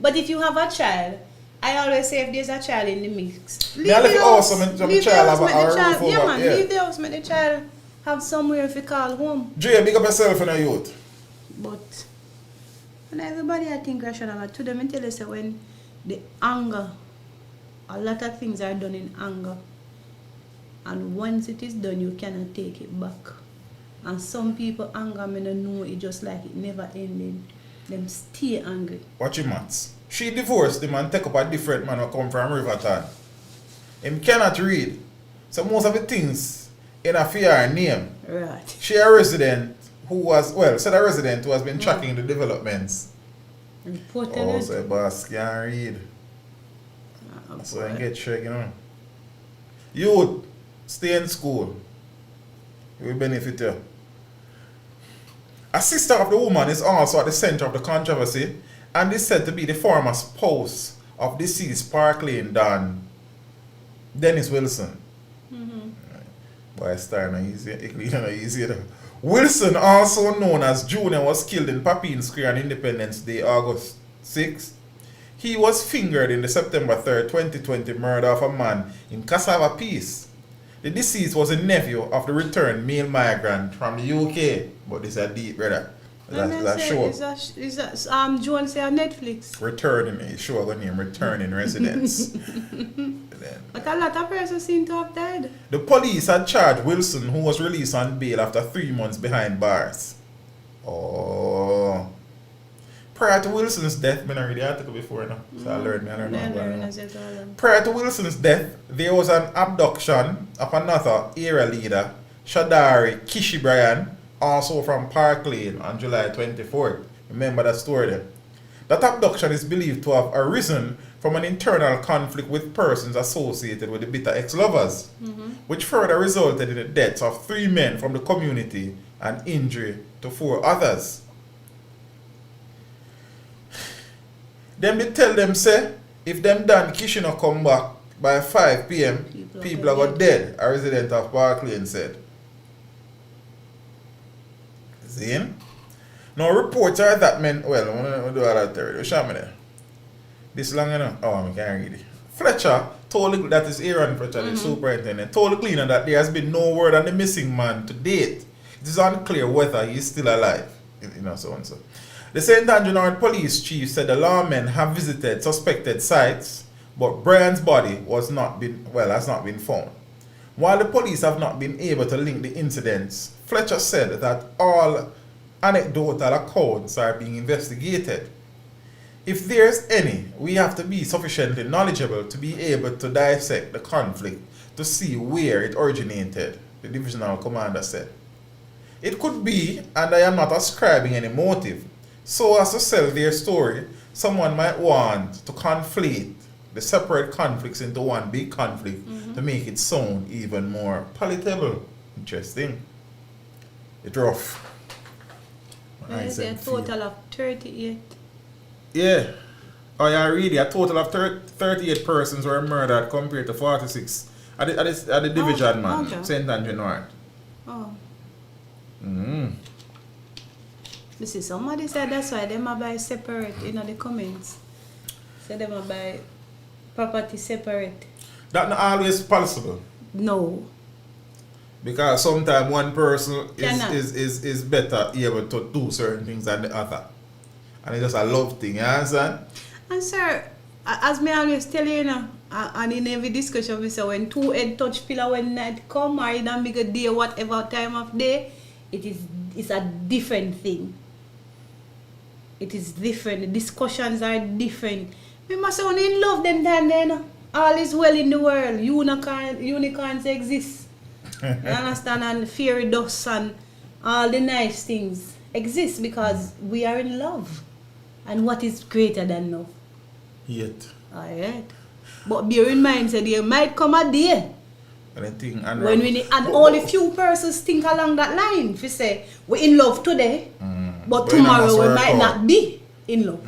But if you have a child, I always say if there's a child in the mix, Me I leave the house, so my child have a roof yeah, over. man, leave the house, make the child have somewhere if you call home. Jay, big up yourself in a youth. But and everybody I think rational. To them, I tell you, say when the anger, a lot of things are done in anger. And once it is done, you cannot take it back. And some people anger, me no know it just like it never ending. Them stay angry. Watch your maths. She divorced him and take up a different man who come from Riverton. Him cannot read. So most of the things in a fear name. Right. She a resident who was, well, said a resident who has been tracking the developments. Reported Oh, it. so boss can't read. Ah, So I boy. get checked, you know. Youth, stay in school. It will benefit you. A sister of the woman is also at the center of the controversy and is said to be the former spouse of deceased Park Lane Don Dennis Wilson. Boy, it's starting easy. It's not easy. Wilson, also known as Junior, was killed in Papine Square on Independence Day, August 6th. He was fingered in the September 3rd, 2020 murder of a man in Cassava Peace. The deceased was a nephew of the returned male migrant from the UK. But this is a deep, brother. That's a show. Is that Joan say on Netflix? Returning, a show going name Returning Residents. Then, But a lot of persons seem to have died. the police had charged Wilson, who was released on bail after 3 months behind bars. Oh. Prior to Wilson's death, I read the article before now, so I learned. I don't know. Prior to Wilson's death, there was an abduction of another area leader, Shadari Kishi Bryan, also from Park Lane on July 24th. Remember that story there? That abduction is believed to have arisen from an internal conflict with persons associated with the bitter ex-lovers, which further resulted in the deaths of 3 men from the community and injury to 4 others. Then they tell them, say, if them Dan Kishino come back by 5 p.m., people are got dead, a resident of Park Lane said. See? Now reports are that men, well, I'm going to do all that theory. Show me there. This long enough? Oh, I can't read it. Fletcher told the, that is Aaron Fletcher, the superintendent, told the cleaner that there has been no word on the missing man to date. It is unclear whether he is still alive. You know, so and so. The St. Andrew police chief said the lawmen have visited suspected sites, but Brian's body has not been found. While the police have not been able to link the incidents, Fletcher said that all anecdotal accounts are being investigated. If there's any, we have to be sufficiently knowledgeable to be able to dissect the conflict to see where it originated, the divisional commander said. It could be, and I am not ascribing any motive, so as to sell their story, someone might want to conflate the separate conflicts into one big conflict to make it sound even more palatable. Interesting. It's rough. There's a total of 38. Yeah. Oh yeah, really, a total of 38 persons were murdered compared to 46 at the division, man, okay. St. Andrew North. Oh. You see, somebody said that's why them a buy separate in the comments. Say them a buy property separate. That not always possible. No. Because sometimes one person Cannot. is better able to do certain things than the other. And it's just a love thing, you understand? And sir, as me always tell you, and in every discussion we say when two head touch pillar when night come or in a bigger day, whatever time of day, it's a different thing. It is different. The discussions are different. We must only love them then. All is well in the world. Unicorns exist. You understand? And fairy dust and all the nice things exist because we are in love. And what is greater than love? Yet. Alright. But bear in mind, so there might come a day when we need, and only few persons think along that line. If you say we're in love today, but tomorrow we might not be in love.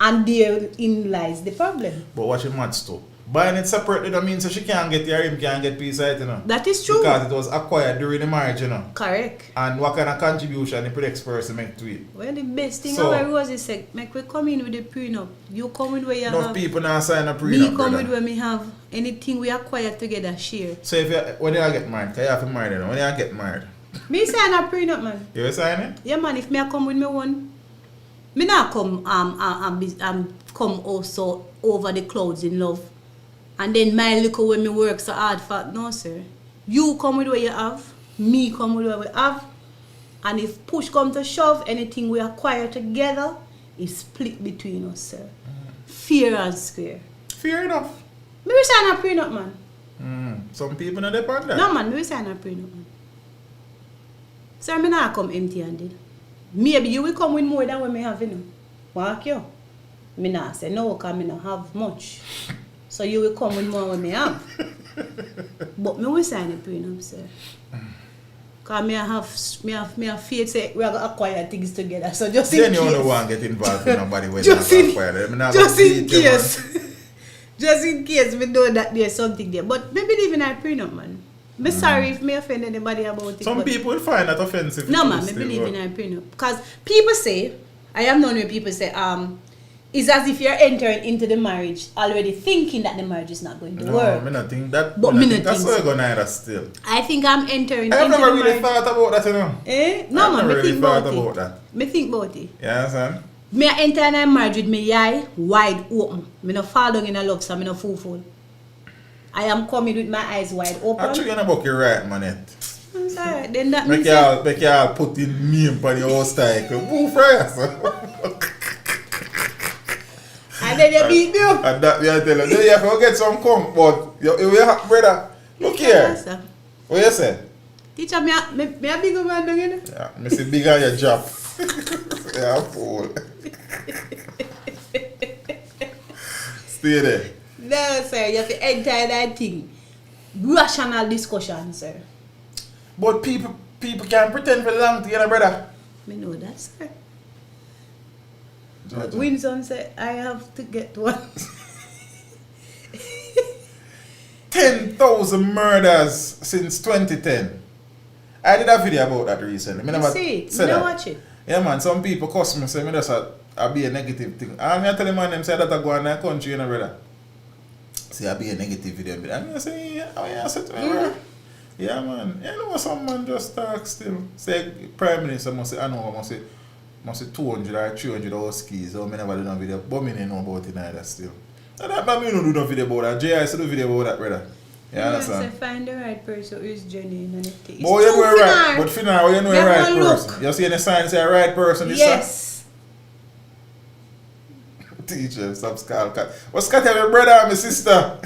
And therein lies the problem. But watch it match too. Buying it separately that means she can't get your him can't get peace out, you know. That is true. Because it was acquired during the marriage, you know. Correct. And what kind of contribution the next person make to it? Well, the best thing So, about Rose is say, make we come in with the prenup. You come with where you enough have. people now sign a prenup. Me come brother. with where me have. Anything we acquire together, share. So if you, when you get married, because you have to marry them, when you get married. Me sign a prenup, man. You will sign it? Yeah, man. If me I come with me one, me not come come also over the clouds in love. And then my little when me work so hard for no sir. You come with what you have, me come with what we have. And if push come to shove, anything we acquire together is split between us, sir. Fair and square. Fair enough. Me we sign a prenup, man. Some people not depend on that. No man, me we sign a prenup, man. Sir, me not come empty-handed. Maybe you will come with more than what me have, you know. Walk you. Me not say no, because me not have much. So you will come with more than me have. But me will sign a prenup, sir. Because me have faith say we are going to acquire things together. So just in then case. you don't want to get involved with nobody when Just you in- acquire them. Just in case. Just in case we know that there's something there. But me believe in a prenup, man. Me sorry if me offend anybody about it. Some but people will find that offensive. no too man, me still, believe but- in a prenup. Because people say, I am known when people say, it's as if you're entering into the marriage already thinking that the marriage is not going to No, work. I not think that. But I me think not that's think how so. you're going to still. I think I'm entering I have into never the really marriage. thought about that, you know. No I've man, never me really think thought about about it. that. Me think about it. You understand? Me I enter in a marriage with my eye wide open. Me no fall down in a love, so me no fool. I am coming with my eyes wide open. Actually, you're not about your right, man. I'm sorry. Then that Make means you all put in name on your house title. Move first. and then you beat me up. And that, I tell you, you have to get some come, but you have, brother, look here. What you say? Teacher, me a big man down here. Yeah, me see big on your job. Yeah, fool. Stay there. No, sir. You have to enter that thing. Rational discussion, sir. But people can pretend for long together, brother. Me know that, sir. Georgia. Winston said, I have to get one. 10,000 murders since 2010. I did a video about that recently. You see it? said You don't that. watch it? Yeah, man. Some people cuss me, say me just a be a negative thing. And I tell them, man, them say that I go in that country, you know, brother. Say I be a negative video. And I say, yeah, oh yeah, I said to me, brother. Yeah, man. You know, some man just talk still. Say, Prime Minister must say, I know, must say 200 or 300 hours skis. So I never do no video. But me don't know about it either still. And that man, me don't do no video about that. Jayda do video about that, brother. You understand? Say find the right person who is genuine and it takes. But you know a right, but for now you know a right person. Look. You see any sign say a right person is Yes. Teacher, stop Scott. What's Scott have your brother and my sister?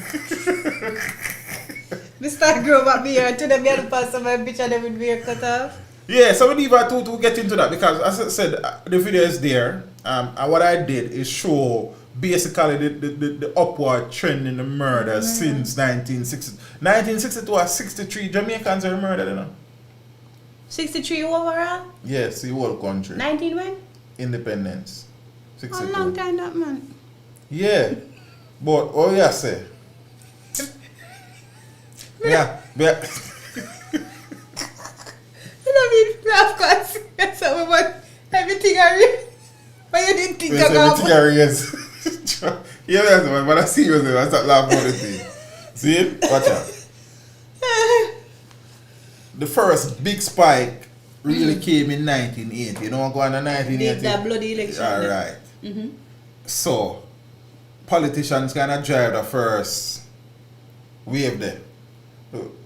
Mr. Grove up here to the other person my picture them with beard cut off. Yeah, so we leave her to get into that because as I said, the video is there. And what I did is show basically the upward trend in the murder since 1960. 1962 or 63 Jamaicans are murdered, you know. 63 overall? Yes, the whole country. 19 when? Independence. How 62. long time that man? Yeah. But oh yeah, say. Yeah. You know me, of course. That's how we want. I the thing I But you didn't think They say the thing I raise. Yeah, man, but I see you, I start laughing at the thing. See it? Watch out. The first big spike really came in 1980. You know what going on in 1980? That bloody election. Alright. So, politicians kind of drive the first wave there.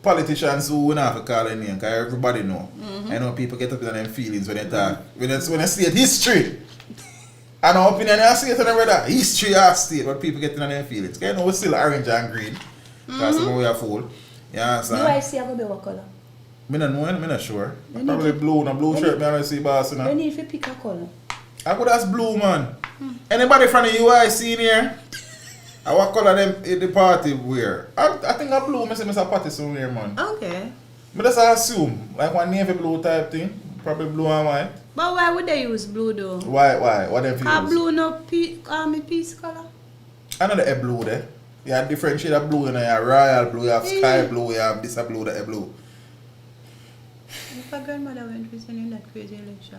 Politicians who we not have to call their name, because everybody know. I know people get up in their feelings when they talk. When they state history. And our opinion, I see it on the history of state, but people get in their feelings. You know, we're still orange and green. Because we are full. You understand? UIC have to be what color? I don't know, I'm not sure. Probably blue, no blue shirt, I don't see boss. You need to pick a color. I could ask blue, man. Anybody from the UIC in here? I what color them in the party wear? I think a blue, I say Mr. Patty somewhere, man. Okay. But that's I assume. Like one navy blue type thing. Probably blue and white. But why would they use blue though? Why? What them Are use? blue no army peace color? I know the blue there. You have different shade of blue, you know, you have royal blue, you have sky blue, you have this blue, that blue. If my grandmother went missing in that crazy election.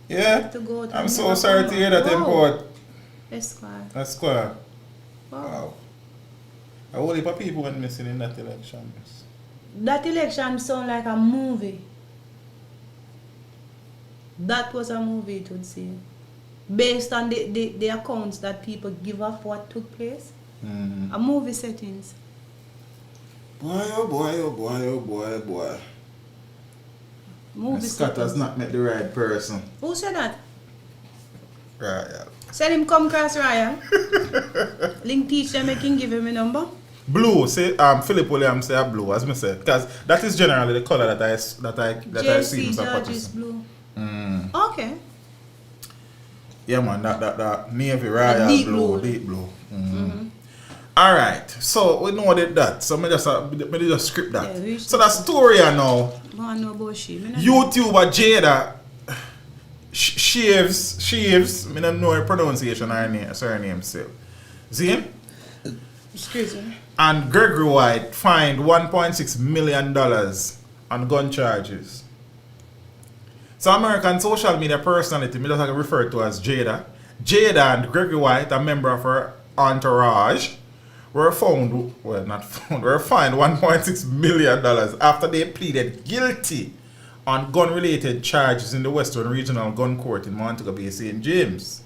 Yeah? To go out I'm and so never sorry come to hear out. that Wow. import. Esquire. That's square. Wow. Wow. A whole heap of people went missing in that election. That election sound like a movie. That was a movie, it would seem. Based on the accounts that people give of what took place. A movie settings. Boy, oh boy, oh boy, oh boy, oh boy. Movie Scott has settings. not met the right person. Who said that? Right. Said him come cross Ryan. Link teach them, I can give him a number. Blue, say Philip Williams say blue, as me said, because that is generally the color that I see JC Mr. George is Patterson. blue. Okay. Yeah, man, that navy royal Deep blue, blue. deep blue. All right, so we know that. So me just script that. Yeah, so that story I know. I know about she. YouTuber Jayda, Cheaves, I don't know her pronunciation or her surname still. See? Excuse me. And Gregory White fined $1.6 million on gun charges. So American social media personality, me just refer to as Jayda. Jayda and Gregory White, a member of her entourage, were fined $1.6 million after they pleaded guilty on gun-related charges in the Western Regional Gun Court in Montego Bay, St. James.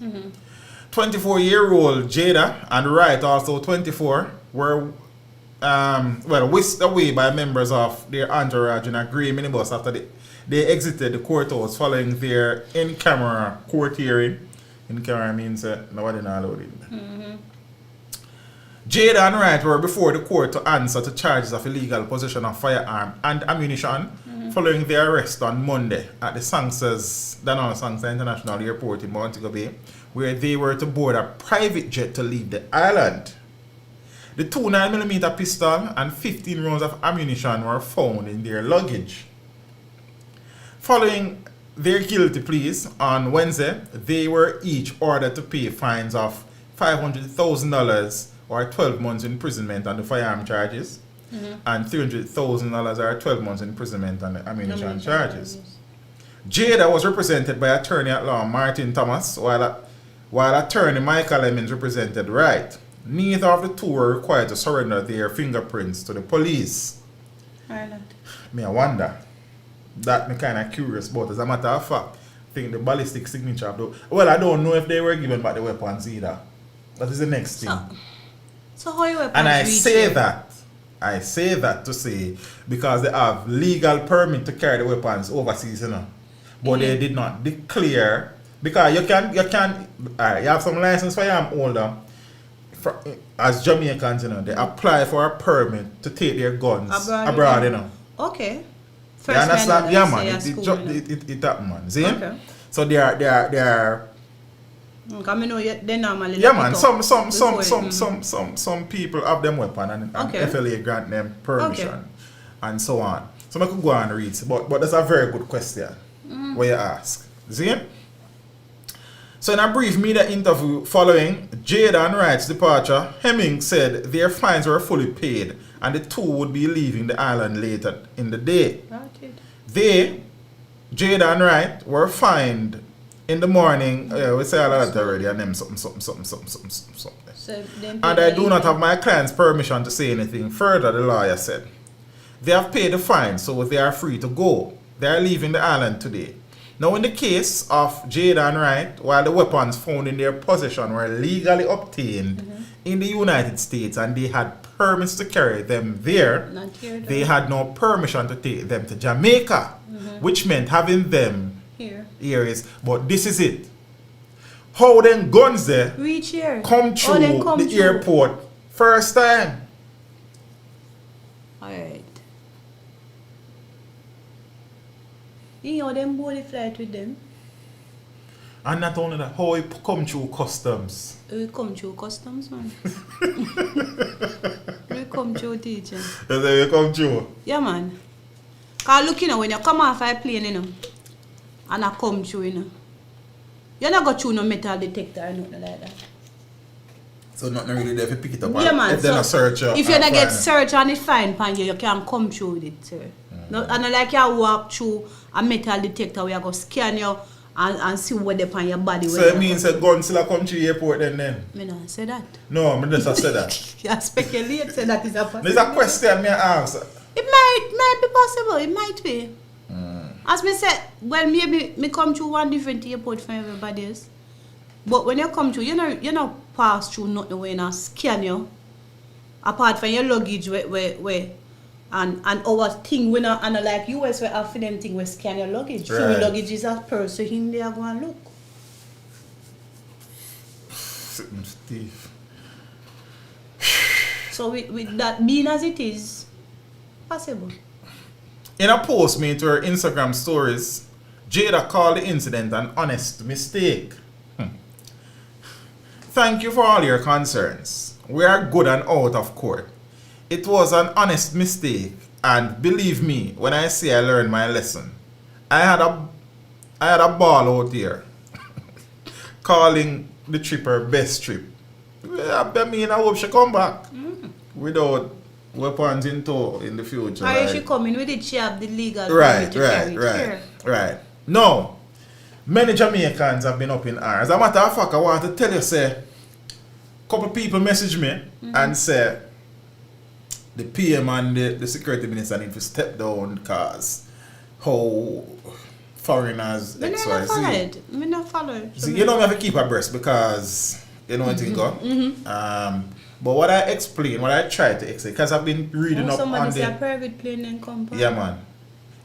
24-year-old Jayda and Wright, also 24, were whisked away by members of their entourage in a grey minibus after they exited the courthouse following their in-camera court hearing. In-camera means nobody not allowed in. Jayda and Wright were before the court to answer to charges of illegal possession of firearm and ammunition following their arrest on Monday at the Danone Sangster International Airport in Montego Bay, where they were to board a private jet to leave the island. The 2 9mm pistol and 15 rounds of ammunition were found in their luggage. Following their guilty pleas on Wednesday, they were each ordered to pay fines of $500,000 or 12 months imprisonment on the firearm charges and $300,000 or 12 months imprisonment on the ammunition charges. Jayda was represented by attorney at law Martin Thomas, while attorney Michael Emmons represented Wright. Neither of the two were required to surrender their fingerprints to the police. Ireland. Me I wonder. That me kind of curious about. As a matter of fact, I think the ballistic signature of the... Well, I don't know if they were given back the weapons either. That is the next thing. So how your weapons And I reach say you? that. I say that to say because they have legal permit to carry the weapons overseas, you know. But they did not declare, because you have some license firearm holder as Jamaicans, you know, they apply for a permit to take their guns abroad, you know. Okay. You understand? Yeah, man. It happen, man. See? Okay. So they are Because I know they normally yeah, look man. it up Some people have them weapon and Okay. FLA grant them permission Okay. and so on. So I could go and read, but that's a very good question where you ask. See? So in a brief media interview following Jayda and Wright's departure, Hemming said their fines were fully paid and the two would be leaving the island later in the day. They, Jayda and Wright, were fined In the morning, we say all of that already, and them something. So then And I do not have my client's permission to say anything further, the lawyer said. They have paid the fine, so they are free to go. They are leaving the island today. Now, in the case of Jayda and Wright, while the weapons found in their possession were legally obtained in the United States and they had permits to carry them there, Not here, though. they had no permission to take them to Jamaica, which meant having them Here. is. But this is it. How them guns there Reach here. come through then come the through. airport first time? Alright. You know them board the flight with them. And not only that, how it come through customs. We come through customs, man. We come through teaching. That's how you come through. Yeah, man. Because look, you know, when you come off a plane, you know, and I come through, you know, you're not go through no metal detector or nothing like that. So nothing really there if you pick it up. Yeah, man. If they're not search you. If you don't get search and it fine pan you can come through with it, sir. No, and not like you walk through a metal detector where you go scan you and see what they on your body. So it means a gun still come through the airport then? Me not say that. No, I just say that. You speculate say that is a possibility. There's a question me ask. It might be possible. It might be. As me said, well, maybe me come through one different airport from everybody else. But when you come through, you know pass through nothing when you scan you. Apart from your luggage where and our thing we not and like US where after them thing we scan your luggage. So your luggage is a purse, so him there go and look. Steve. So with that being as it is, possible. In a post made to her Instagram stories, Jayda called the incident an honest mistake. Thank you for all your concerns. We are good and out of court. It was an honest mistake, and believe me when I say I learned my lesson. I had a ball out here calling the trip her best trip. I mean, I hope she come back without weapons in tow in the future. Or if she come in with it, she have the legal Right. here. No, many Jamaicans have been up in arms. As a matter of fact, I want to tell you, say, couple people message me and say the PM and the security minister need to step down because how foreigners Me not follow it. See, you know me have to keep abreast because you know what thing go. But what I try to explain, because I've been reading up somebody on say a the private plane and come back. yeah man.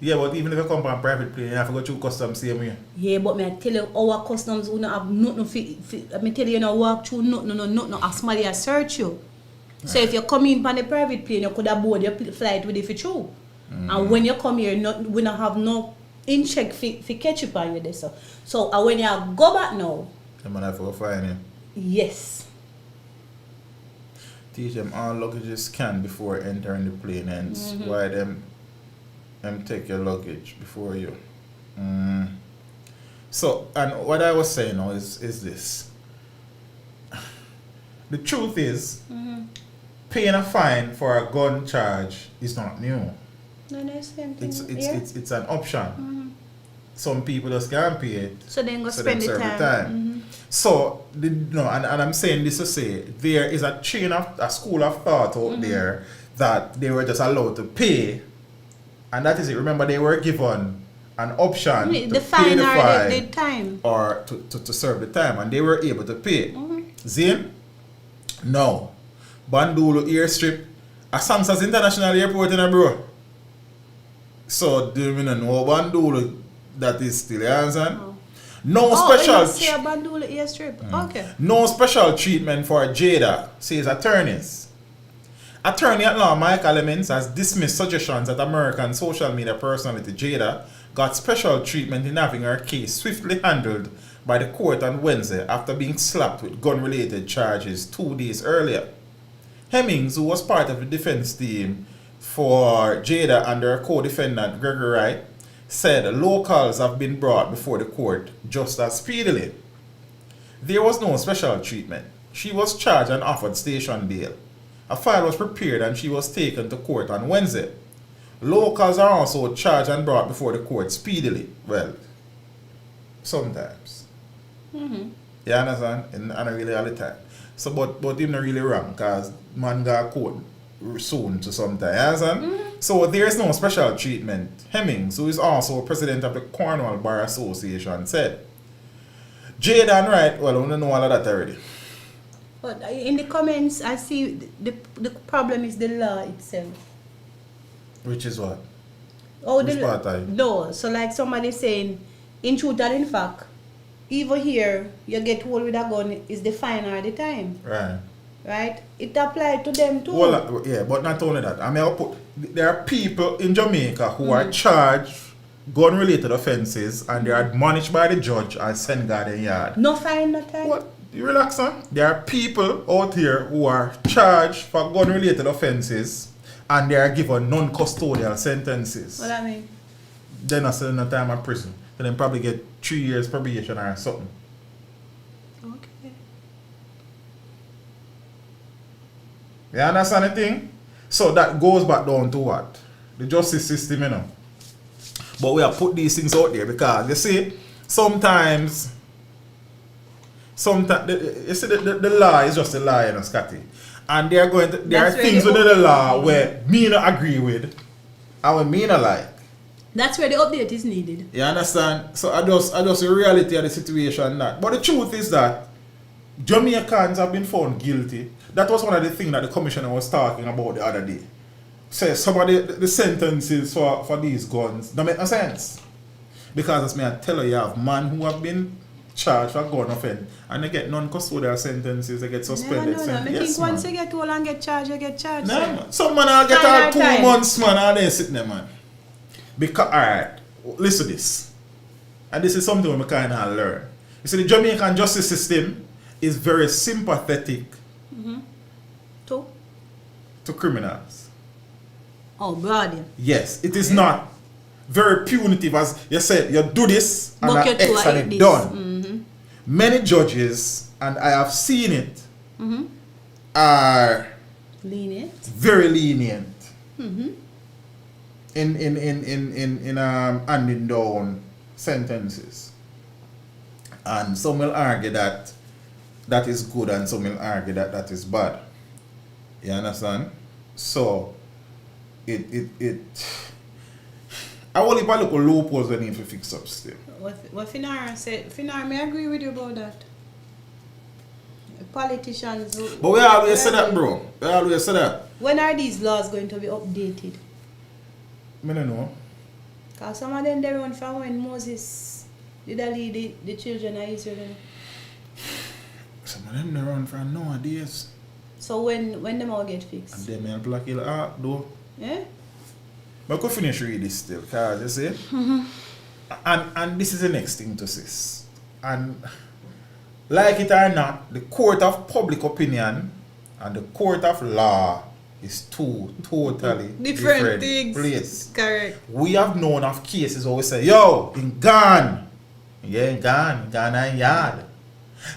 Yeah, but even if you come on private plane, you have to go through customs same way. Yeah, but me I tell you, our customs will not have nothing. Me tell you, you walk through nothing. As somebody a search you. So if you come in on the private plane, you could have board your flight with it for true. And when you come here, we don't have no in check for catch up on you there. So when you go back now, The man have to go find you. yes. Teach them all luggage scanned before entering the plane, and why them take your luggage before you. So, and what I was saying now is this. The truth is, paying a fine for a gun charge is not new. No, no, same thing. It's an option. Some people just can't pay it. So then go So spend them the serve time. So, and I'm saying this to say, there is a school of thought out there that they were just allowed to pay, and that is it. Remember, they were given an option to pay the fine the time. or to serve the time, and they were able to pay. Zane? No. Bandulu airstrip, a Samsa's International Airport in a bro. So, do you know Bandulu that is still, you understand? No special. Okay. No special treatment for Jayda, says attorneys. Attorney at law Mike Elements has dismissed suggestions that American social media personality Jayda got special treatment in having her case swiftly handled by the court on Wednesday after being slapped with gun-related charges 2 days earlier. Hemmings, who was part of the defense team for Jayda and her co-defendant Gregory Wright, said locals have been brought before the court just as speedily. There was no special treatment. She was charged and offered station bail. A file was prepared and she was taken to court on Wednesday. Locals are also charged and brought before the court speedily. Well, sometimes. You understand? And I really all the time. So, but him not really wrong, because man got court soon to some time. You understand? So there is no special treatment. Hemmings, who is also president of the Cornwall Bar Association, said, Jayda right, well, we don't know all of that already. But in the comments, I see the problem is the law itself. Which is what? Oh, Which part are you? No, so like somebody saying, in truth and in fact, even here, you get hold with a gun is the fine or the time. Right. Right? It applies to them too. Well, yeah, but not only that. I mean, there are people in Jamaica who are charged gun-related offences and they are admonished by the judge and sent garden yard. No fine, no time. What? You relax, son. There are people out here who are charged for gun-related offences and they are given non-custodial sentences. What I mean? Then I spend no time in prison. Then they probably get 3 years probation or something. Okay. You understand the thing? So that goes back down to what? The justice system, you know. But we have put these things out there because, you see, sometimes you see, the law is just a law, you know, Scotty. And there are things within the law where me not agree with and when me not like. That's where the update is needed. You understand? So I just the reality of the situation that. But the truth is that Jamaicans have been found guilty. That was one of the things that the commissioner was talking about the other day. Say some of the sentences for these guns don't make no sense. Because as me I tell you have men who have been charged for gun offense and they get non-custodial sentences, they get suspended. No. I think once you get old and get charged, you get charged. No, man. Some man will get out 2 months, man, and they sitting there, man. Because, alright, listen to this. And this is something we kind of learn. You see, the Jamaican justice system is very sympathetic to criminals. Oh, brother. Yes, it is not very punitive as you said, you do this and Buck that you X to and like it this. done. Many judges, and I have seen it, are Lenient. very lenient in handing down sentences. And some will argue that that is good and some will argue that that is bad. You understand? So I will leave a little loopholes we need to fix up still. What Finar said, Finar, may I agree with you about that? Politicians. But we always say that, bro. We always say that. When are these laws going to be updated? I don't know. Because some of them they run from when Moses did lead the children of Israel. Some of them they run from nowadays. So when them all get fixed? And them help like kill art though. Yeah? But I could finish read this still, because you see? And this is the next thing to say. And like it or not, the court of public opinion and the court of law is two totally different things. places. Correct. We have known of cases where we say, yo, in Ghana, yeah, Ghana and yard.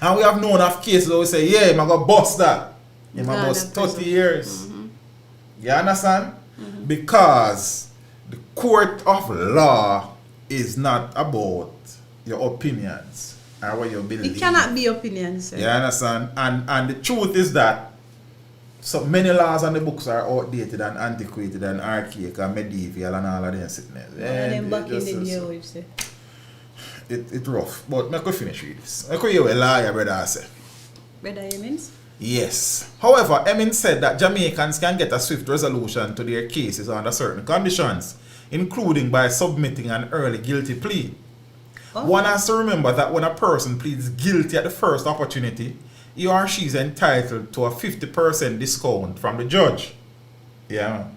And we have known of cases where we say, yeah, I'm going to bust that. I'm going to bust 30 years. You understand? Because the court of law is not about your opinions or what you believe. It cannot be opinions, sir. You understand? And the truth is that so many laws on the books are outdated and antiquated and archaic and medieval and all of them sitting there. And then back in the day, we say. It's rough. But I could finish with this. I could hear a lawyer, brother, I say. Brother Emmons? Yes. However, Emmons said that Jamaicans can get a swift resolution to their cases under certain conditions, including by submitting an early guilty plea. Oh. One has to remember that when a person pleads guilty at the first opportunity, he or she is entitled to a 50% discount from the judge. Yeah.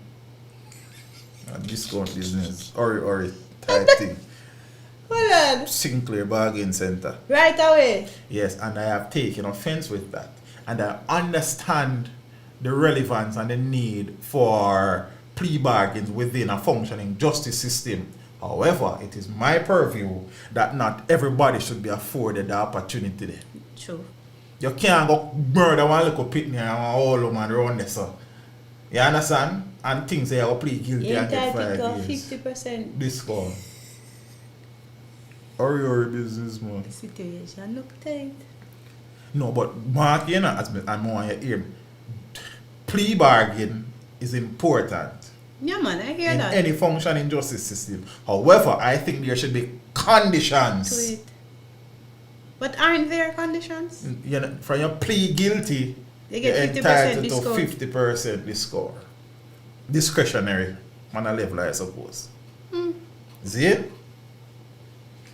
A discount business or type thing. Hold on. Sinclair Bargain Center. Right away. Yes, and I have taken offense with that. And I understand the relevance and the need for plea bargains within a functioning justice system. However, it is my purview that not everybody should be afforded the opportunity there. True. You can't go murder one little pitney and one old man around there, so. You understand? And things they will plead guilty and get 5 years. 50%. Discount. Or your business, man. The situation look tight. No, but Mark, you know, as I'm more here, plea bargain is important Yeah, man, I hear in that. any functioning justice system. However, I think there should be conditions. To it. But aren't there conditions? You know, from your plea guilty, They get you're 50% entitled discount. to 50% discount. Discretionary on a level, I suppose. See it?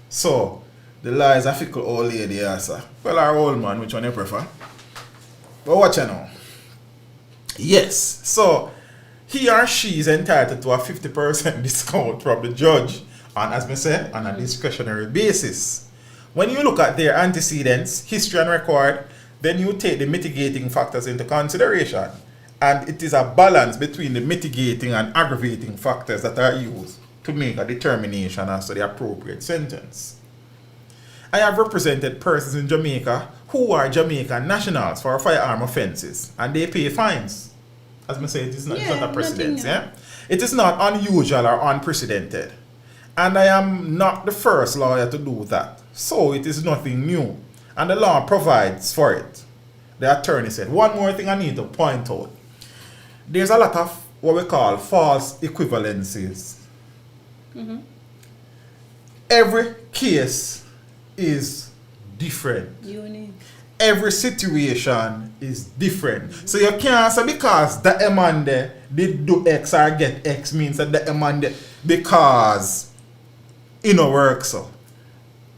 So, the law is a fickle old lady answer. Well, our old man, which one you prefer? But watch you now. Yes, so he or she is entitled to a 50% discount from the judge, and as I said, on a discretionary basis. When you look at their antecedents, history and record, then you take the mitigating factors into consideration. And it is a balance between the mitigating and aggravating factors that are used to make a determination as to the appropriate sentence. I have represented persons in Jamaica who are Jamaican nationals for firearm offences, and they pay fines. As I say, it's not a precedent. Yeah? It is not unusual or unprecedented. And I am not the first lawyer to do that. So it is nothing new. And the law provides for it. The attorney said, one more thing I need to point out. There's a lot of what we call false equivalencies. Every case is different. Unique. Every situation is different. So you can't say because the Amanda did do X or get X means that the Amanda because it no work so.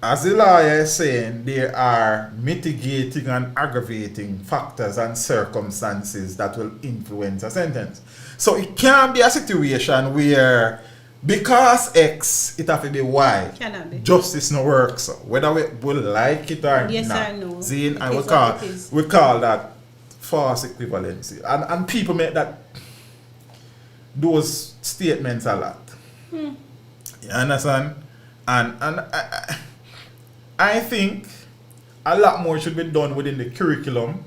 As the lawyer is saying, there are mitigating and aggravating factors and circumstances that will influence a sentence. So it can't be a situation where because X, it have to be Y. Cannot be. Justice no works. So whether we like it or Yes not. or no. Zine, It and is what it is. we call that false equivalency. And people make that those statements a lot. You understand? And I think a lot more should be done within the curriculum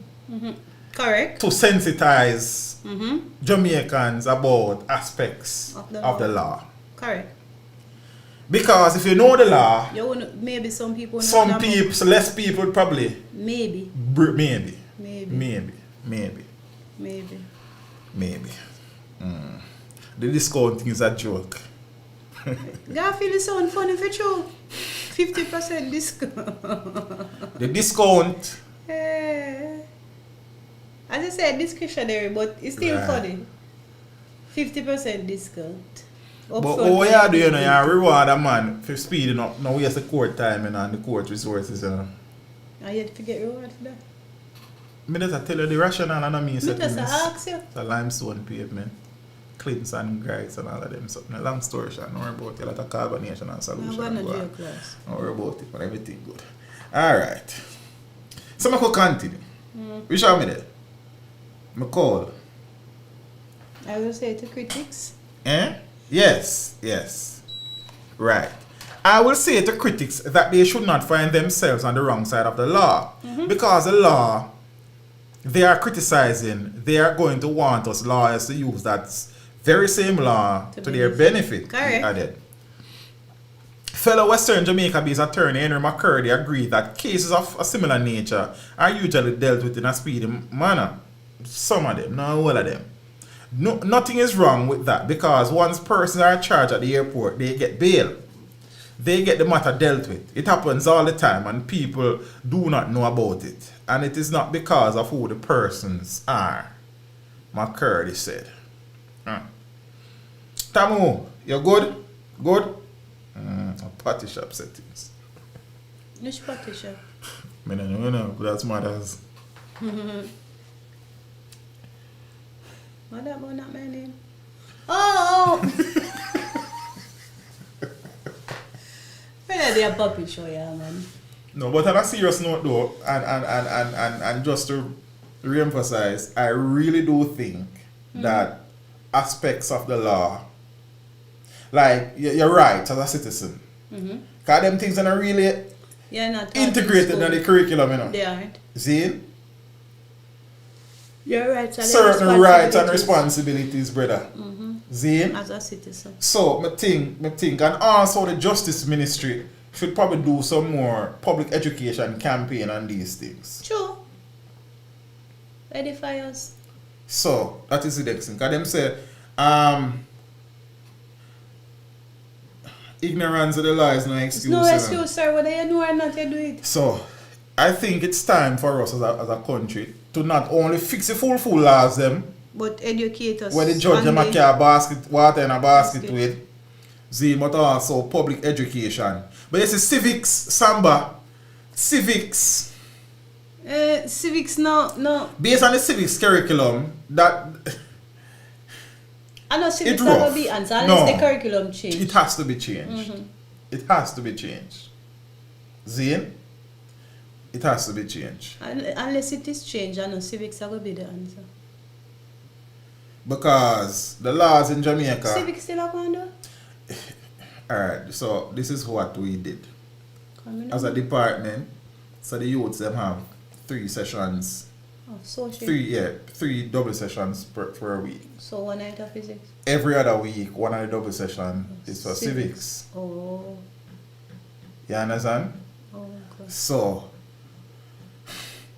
Correct. to sensitize Jamaicans about aspects Of of the the law. Correct. Because if you know the law, You wouldn't, maybe some people. some people, so less people would probably, Maybe. maybe. The discounting is a joke. God feel it sound funny for true. 50% discount. The discount, Eh. As I said, discretionary, but it's still Right. funny. 50% discount. but what you do, you know, you reward a man for speeding up, now waste the court time and the court resources, you know. I yet to get reward for that. Me just tell you the rationale and I mean Me certain just things. ask you. It's a limestone pavement, clips and grides and all of them. Something a long story short, don't worry about it, a lot of carbonation and solution. I'm going to and go jail on. class. Don't worry about it, but everything good. Alright. So I could continue. Which one me there? I call. I will say to critics. Yes. Right. I will say to critics that they should not find themselves on the wrong side of the law. Because the law, they are criticizing, they are going to want us lawyers to use that very same law to their benefit. Correct. Fellow Western Jamaica-based attorney Henry McCurdy agreed that cases of a similar nature are usually dealt with in a speedy manner. Some of them, not all of them. No, nothing is wrong with that because once persons are charged at the airport, they get bail. They get the matter dealt with. It happens all the time and people do not know about it. And it is not because of who the persons are, McCurdy said. Tamu, you good? Good? A party shop settings. Which party shop? I don't know, that's matters. What about not my name? Oh! When are they a puppy show, yeah, man? No, but on a serious note though, and just to re-emphasize, I really do think that aspects of the law, like you're right as a citizen, because them things are not really Not integrated in the curriculum, you know. They aren't. See? You're right. So Certain rights and responsibilities, brother. See? As a citizen. So, I think, and also the Justice Ministry should probably do some more public education campaign on these things. Sure. Edify us. So, that is the next thing. Because them say, ignorance of the law is no excuse. No excuse, sir. Whether you know or not, you do it. So, I think it's time for us as a country to not only fix the full laws them, but educate us. where the judge them a carry basket, water in a basket with, see, but also public education. But it's civics, Samba. Civics. Civics, no. Based on the civics curriculum, that I know civics it are rough. going to be answered unless No. the curriculum change. it has to be changed. It has to be changed. Zane? It has to be changed. Unless it is changed, I know civics are going to be the answer. Because the laws in Jamaica... Civics still are going to? Alright, so this is what we did. As a department, so the youths them have 3 sessions. Oh, social. 3 double sessions per week. So 1 night of physics? Every other week, 1 of the double session is for civics. Oh. You understand? Oh, okay. So,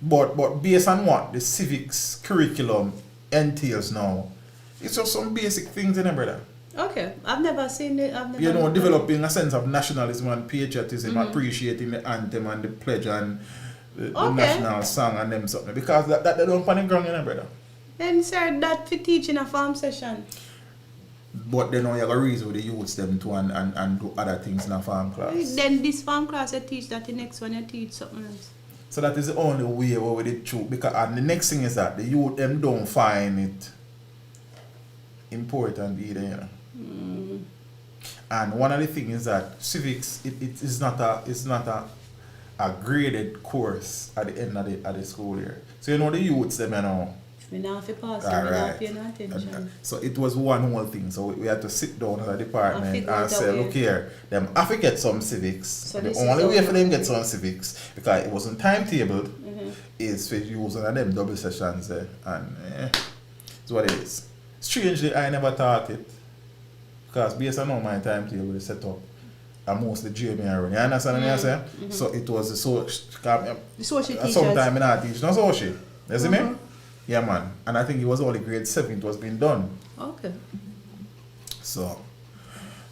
but based on what the civics curriculum entails now, it's just some basic things in it, brother. Okay, I've never seen it. Developing a sense of nationalism and patriotism, appreciating the anthem and the pledge and the national song and them something. Because that they don't panic ground, you know, brother. Then, sir, that for teaching a farm session. But then now you have a reason with the youths them to and do other things in a farm class. Then this farm class you teach that, the next one you teach something else. So that is the only way where we did true. Because and the next thing is that the youth them don't find it important either, you know. And one of the things is that civics it is not a graded course at the end of the school year. So you know the youths them you know. We now have to pass, All we right. not pay no attention. So it was one whole thing. So we had to sit down as a department figure and out say, a way. look here, them have to get some civics. So The this is only way how for them get some civics, because it wasn't timetabled, Mm-hmm. is for use one of them double sessions there. And it's what it is. Strangely, I never taught it. Because based on how my timetable is set up, I'm mostly Jamie around. You understand what I'm saying? Mm-hmm. So it was the social teachers. Sometimes I not teach, no social. You see me? Yeah, man. And I think it was only grade 7 it was being done. Okay. So,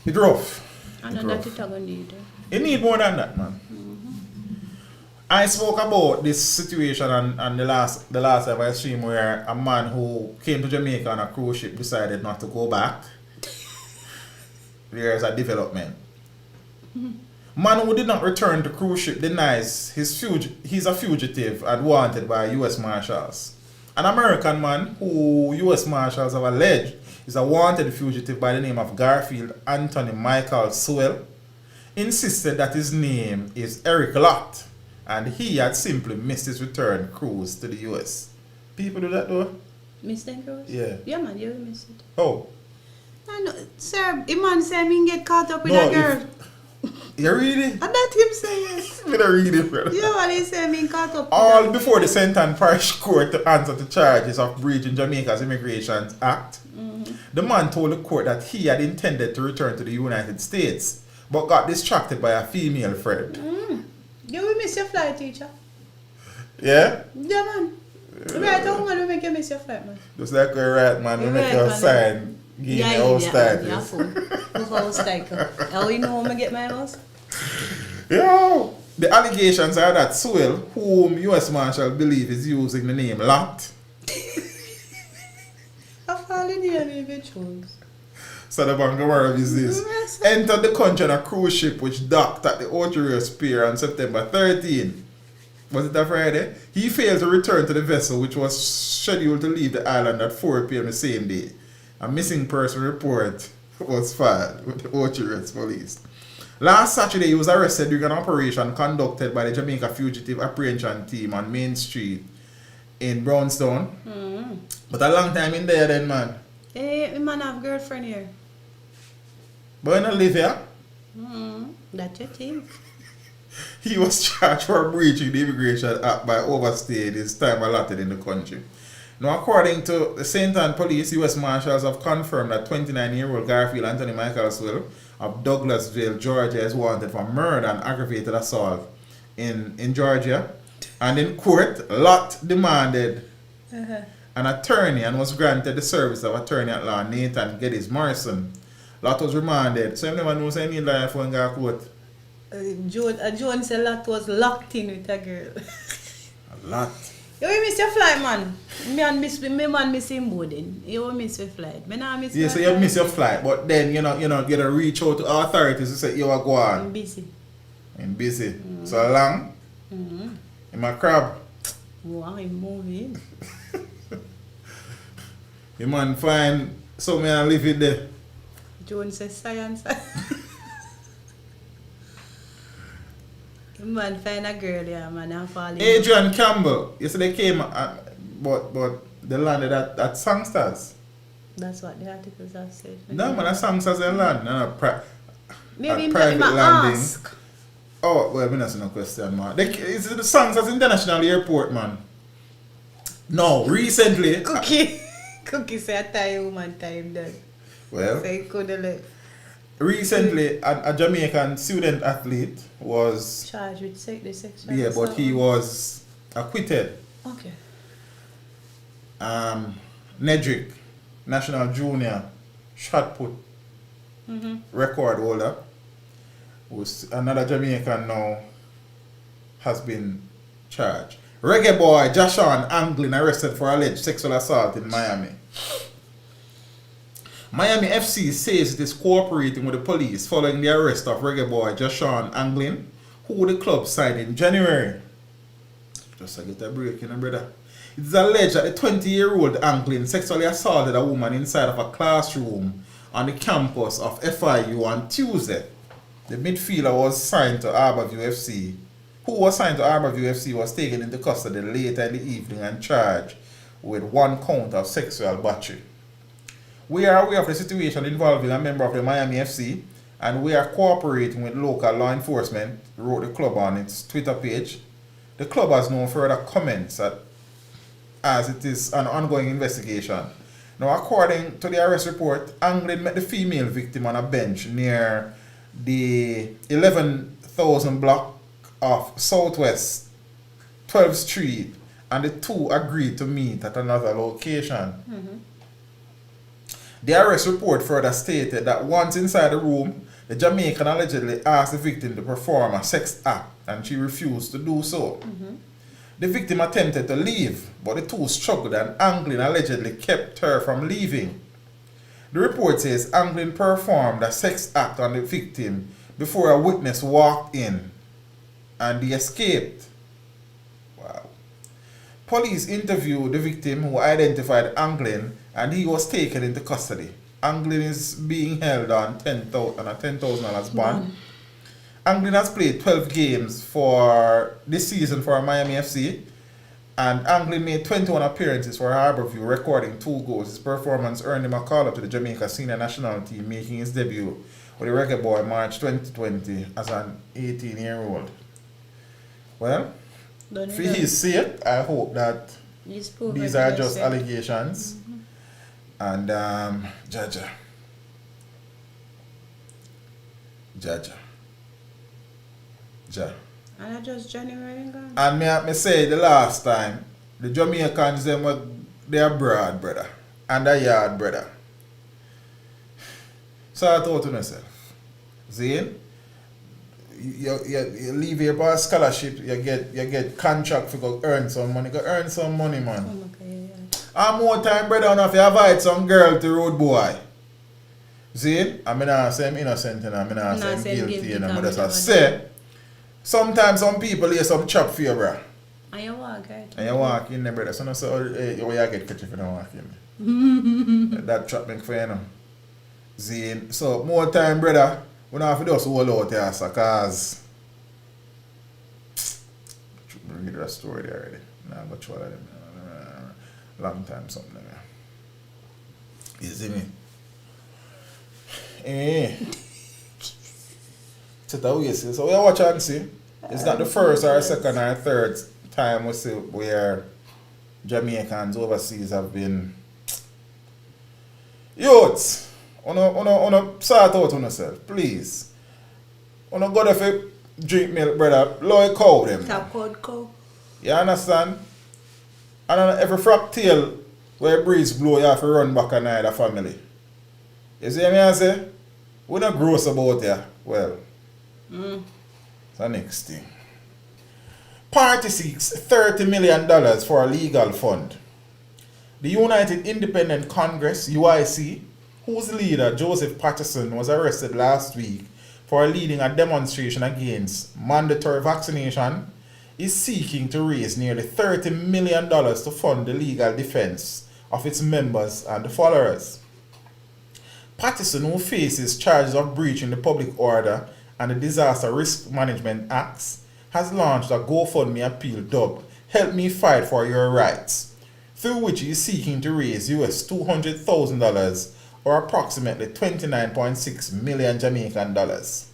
it's rough. I know that it are going to need. It need more than that, man. I spoke about this situation and the last time I streamed where a man who came to Jamaica on a cruise ship decided not to go back. There's a development. Man who did not return to cruise ship denies he's a fugitive and wanted by U.S. Marshals. An American man who U.S. Marshals have alleged is a wanted fugitive by the name of Garfield Anthony Michael Sewell insisted that his name is Eric Lott and he had simply missed his return cruise to the U.S. People do that though? Miss them cruise? Yeah. Yeah, man, you will miss it. Oh. I know, sir, the man said me get caught up with a girl. You read it? And that him say yes. Me don't read it, brother. Yeah, man, he said me caught up with All a before the Senton Parish Court to answer the charges of breaching Jamaica's Immigration Act, the man told the court that he had intended to return to the United States, but got distracted by a female friend. You will miss your flight, teacher. Yeah? Yeah, man. Right, how man will make you miss your flight, man? Just like a right man, we make a sign, give me house status. House status. How you know how I get my house? Yo! The allegations are that Sewell, whom U.S. Marshal believe is using the name Lott, I fall in here and even chose. so the Bangamara business, entered the country on a cruise ship which docked at the Ocho Pier on September 13. Was it a Friday? He failed to return to the vessel which was scheduled to leave the island at 4 p.m. the same day. A missing person report was filed with the Ocho police. Last Saturday, he was arrested during an operation conducted by the Jamaica Fugitive Apprehension Team on Main Street in Brownstown. But a long time in there then, man. Hey, my man have girlfriend here. But when I live here, That's your thing. he was charged for breaching the Immigration Act by overstaying his time allotted in the country. Now, according to the St. Ann Police, U.S. Marshals have confirmed that 29-year-old Garfield Anthony Michael Sewell of Douglasville, Georgia, is wanted for murder and aggravated assault in Georgia. And in court, Lott demanded an attorney and was granted the service of attorney at law Nathan Geddes Morrison. Lott was remanded. So everyone knows I need lawyer for go to court. Joan said Lott was locked in with a girl. A lot. You will miss your flight, man. Me man miss him boarding. You will miss your flight. Me not miss Yeah, my so you flight. miss your flight, but then you gotta reach out to authorities to say you are going. I'm busy. I'm busy. So long. In my crab. Wow, I'm moving. You man find something and live it there. Joan says science. Man find a girl, yeah, man, and fall in. Adrian Campbell. Yesterday came but they landed at Songsters. That's what the articles have said. No man, at Songsters they land. Maybe a private him landing. ask. Oh, well, that's no question, man. It's the Songsters International Airport, man. No, recently. Cookie say a tie woman time then. Well, So he could have left. recently a Jamaican student athlete was Charged with the sexual but assault. he was acquitted. Okay. Nedrick, national junior shot put record holder, who's another Jamaican now, has been charged. Reggae boy Joshon Anglin arrested for alleged sexual assault in Miami. Miami FC says it is cooperating with the police following the arrest of reggae boy Joshon Anglin, who the club signed in January. Just to get a break, brother. It is alleged that the 20-year-old Anglin sexually assaulted a woman inside of a classroom on the campus of FIU on Tuesday. The midfielder was signed to Harborview FC. Who was signed to Harborview FC was taken into custody later in the evening and charged with 1 count of sexual battery. We are aware of the situation involving a member of the Miami FC, and we are cooperating with local law enforcement, wrote the club on its Twitter page. The club has no further comments as it is an ongoing investigation. Now, according to the arrest report, Anglin met the female victim on a bench near the 11,000 block of Southwest 12th Street, and the two agreed to meet at another location. The arrest report further stated that once inside the room, the Jamaican allegedly asked the victim to perform a sex act, and she refused to do so. The victim attempted to leave, but the two struggled and Anglin allegedly kept her from leaving. The report says Anglin performed a sex act on the victim before a witness walked in and he escaped. Wow. Police interviewed the victim, who identified Anglin, and he was taken into custody. Anglin is being held on a $10,000 bond. Anglin has played 12 games for this season for Miami FC, and Anglin made 21 appearances for Harborview, recording 2 goals. His performance earned him a call-up to the Jamaica senior national team, making his debut with the Reggae Boy March 2020 as an 18-year-old. Well, for his sake, I hope that these are just allegations. And Jaja. And I just January gone. And me say the last time, the Jamaicans they are broad, brother. And a yard, brother. So I thought to myself, Zane, you leave here for a scholarship, you get contract for go earn some money. Go earn some money, man. Oh, okay, yeah. And more time, brother, enough you invite some girl to road boy. See? I mean, not say I'm innocent and I mean, not say I'm guilty and I'm just say sometimes some people hear some chop for you, bro. And you walk, right? And you walk in there, brother. So no say, hey, you get catch if you don't walk in. That trap make for you know. See? So more time, brother, we don't have to just hold out here, so cause bring you that story there already. Nah, go through all of them. Long time something there. You see me? So we watch and see. It's not the first or second or third time we see where Jamaicans overseas have been youths Uno sort out on yourself, please. Uno go there for drink milk, brother. Loy cow them. Top code cow. You understand? And on every frack tail where breeze blow, you have to run back and the family. You see what I say? We're not gross about ya. Well, it's the next thing. Party seeks $30 million for a legal fund. The United Independent Congress, UIC, whose leader, Joseph Patron, was arrested last week for leading a demonstration against mandatory vaccination, is seeking to raise nearly $30 million to fund the legal defense of its members and the followers. Patron, who faces charges of breaching the public order and the Disaster Risk Management Acts, has launched a GoFundMe appeal dubbed Help Me Fight for Your Rights, through which he is seeking to raise US $200,000 or approximately 29.6 million Jamaican dollars.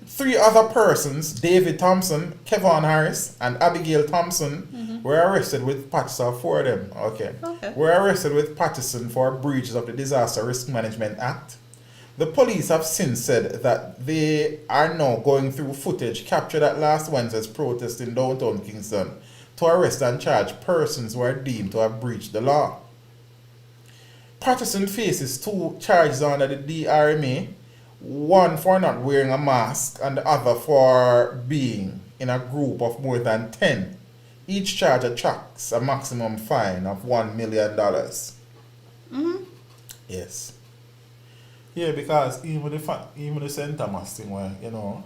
Three other persons, David Thompson, Kevon Harris, and Abigail Thompson, were arrested with Patterson for them. Were arrested with Patterson for breaches of the Disaster Risk Management Act. The police have since said that they are now going through footage captured at last Wednesday's protest in downtown Kingston to arrest and charge persons who are deemed to have breached the law. Patterson faces 2 charges under the DRMA, one for not wearing a mask and the other for being in a group of more than 10. Each charge attracts a maximum fine of $1 million. Yes. Yeah, because even the St. Thomas thing where, you know,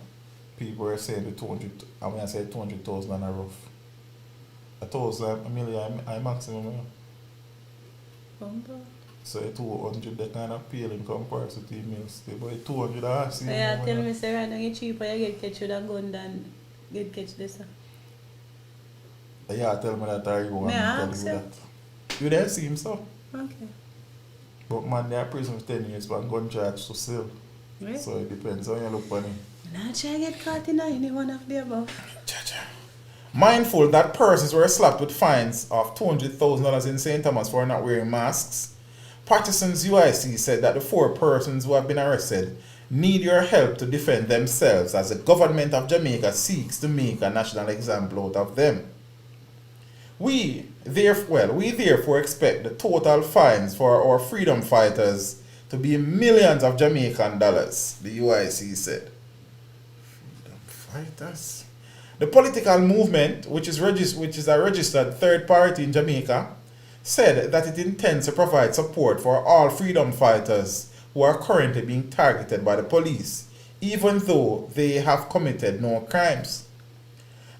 people are saying the 200, I mean I said 200,000 on a rough. $1 million, I maximum. So 200 they kind of pale in comparison to emails. But 200 I see. Yeah, tell me say right now you cheaper you get catch with a gun than get catch this. Yeah, tell me that I go and tell you that. You don't seem so. Okay. But man, they are prison for 10 years for gun charge to sell. Right. So it depends how you look on it. Not try to get caught in any one of the above. Mindful that persons were slapped with fines of $200,000 in St. Thomas for not wearing masks, Patterson's UIC said that the 4 persons who have been arrested need your help to defend themselves as the government of Jamaica seeks to make a national example out of them. We therefore expect the total fines for our freedom fighters to be millions of Jamaican dollars, the UIC said. Freedom fighters? The political movement, which is a registered third party in Jamaica, said that it intends to provide support for all freedom fighters who are currently being targeted by the police, even though they have committed no crimes.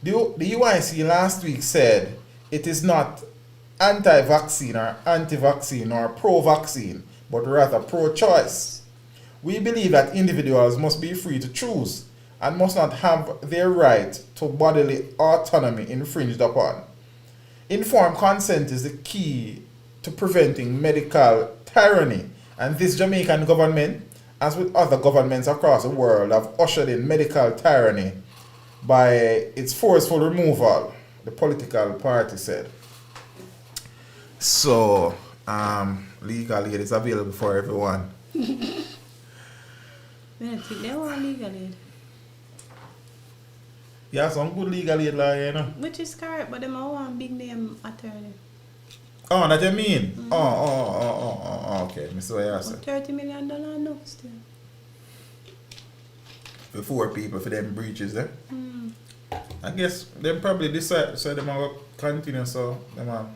The UIC last week said it is not anti-vaccine or anti-vaccine or pro-vaccine, but rather pro-choice. We believe that individuals must be free to choose and must not have their right to bodily autonomy infringed upon. Informed consent is the key to preventing medical tyranny, and this Jamaican government, as with other governments across the world, have ushered in medical tyranny by its forceful removal, the political party said. So, legal aid is available for everyone. I think they want legal aid. Yeah, some good legal aid law, you know. Which is correct, but them all want big name attorney. Oh, that you mean? Okay. I see what you say. $30 million enough still. For 4 people for them breaches, eh? I guess them probably decide so them will continue, so them are,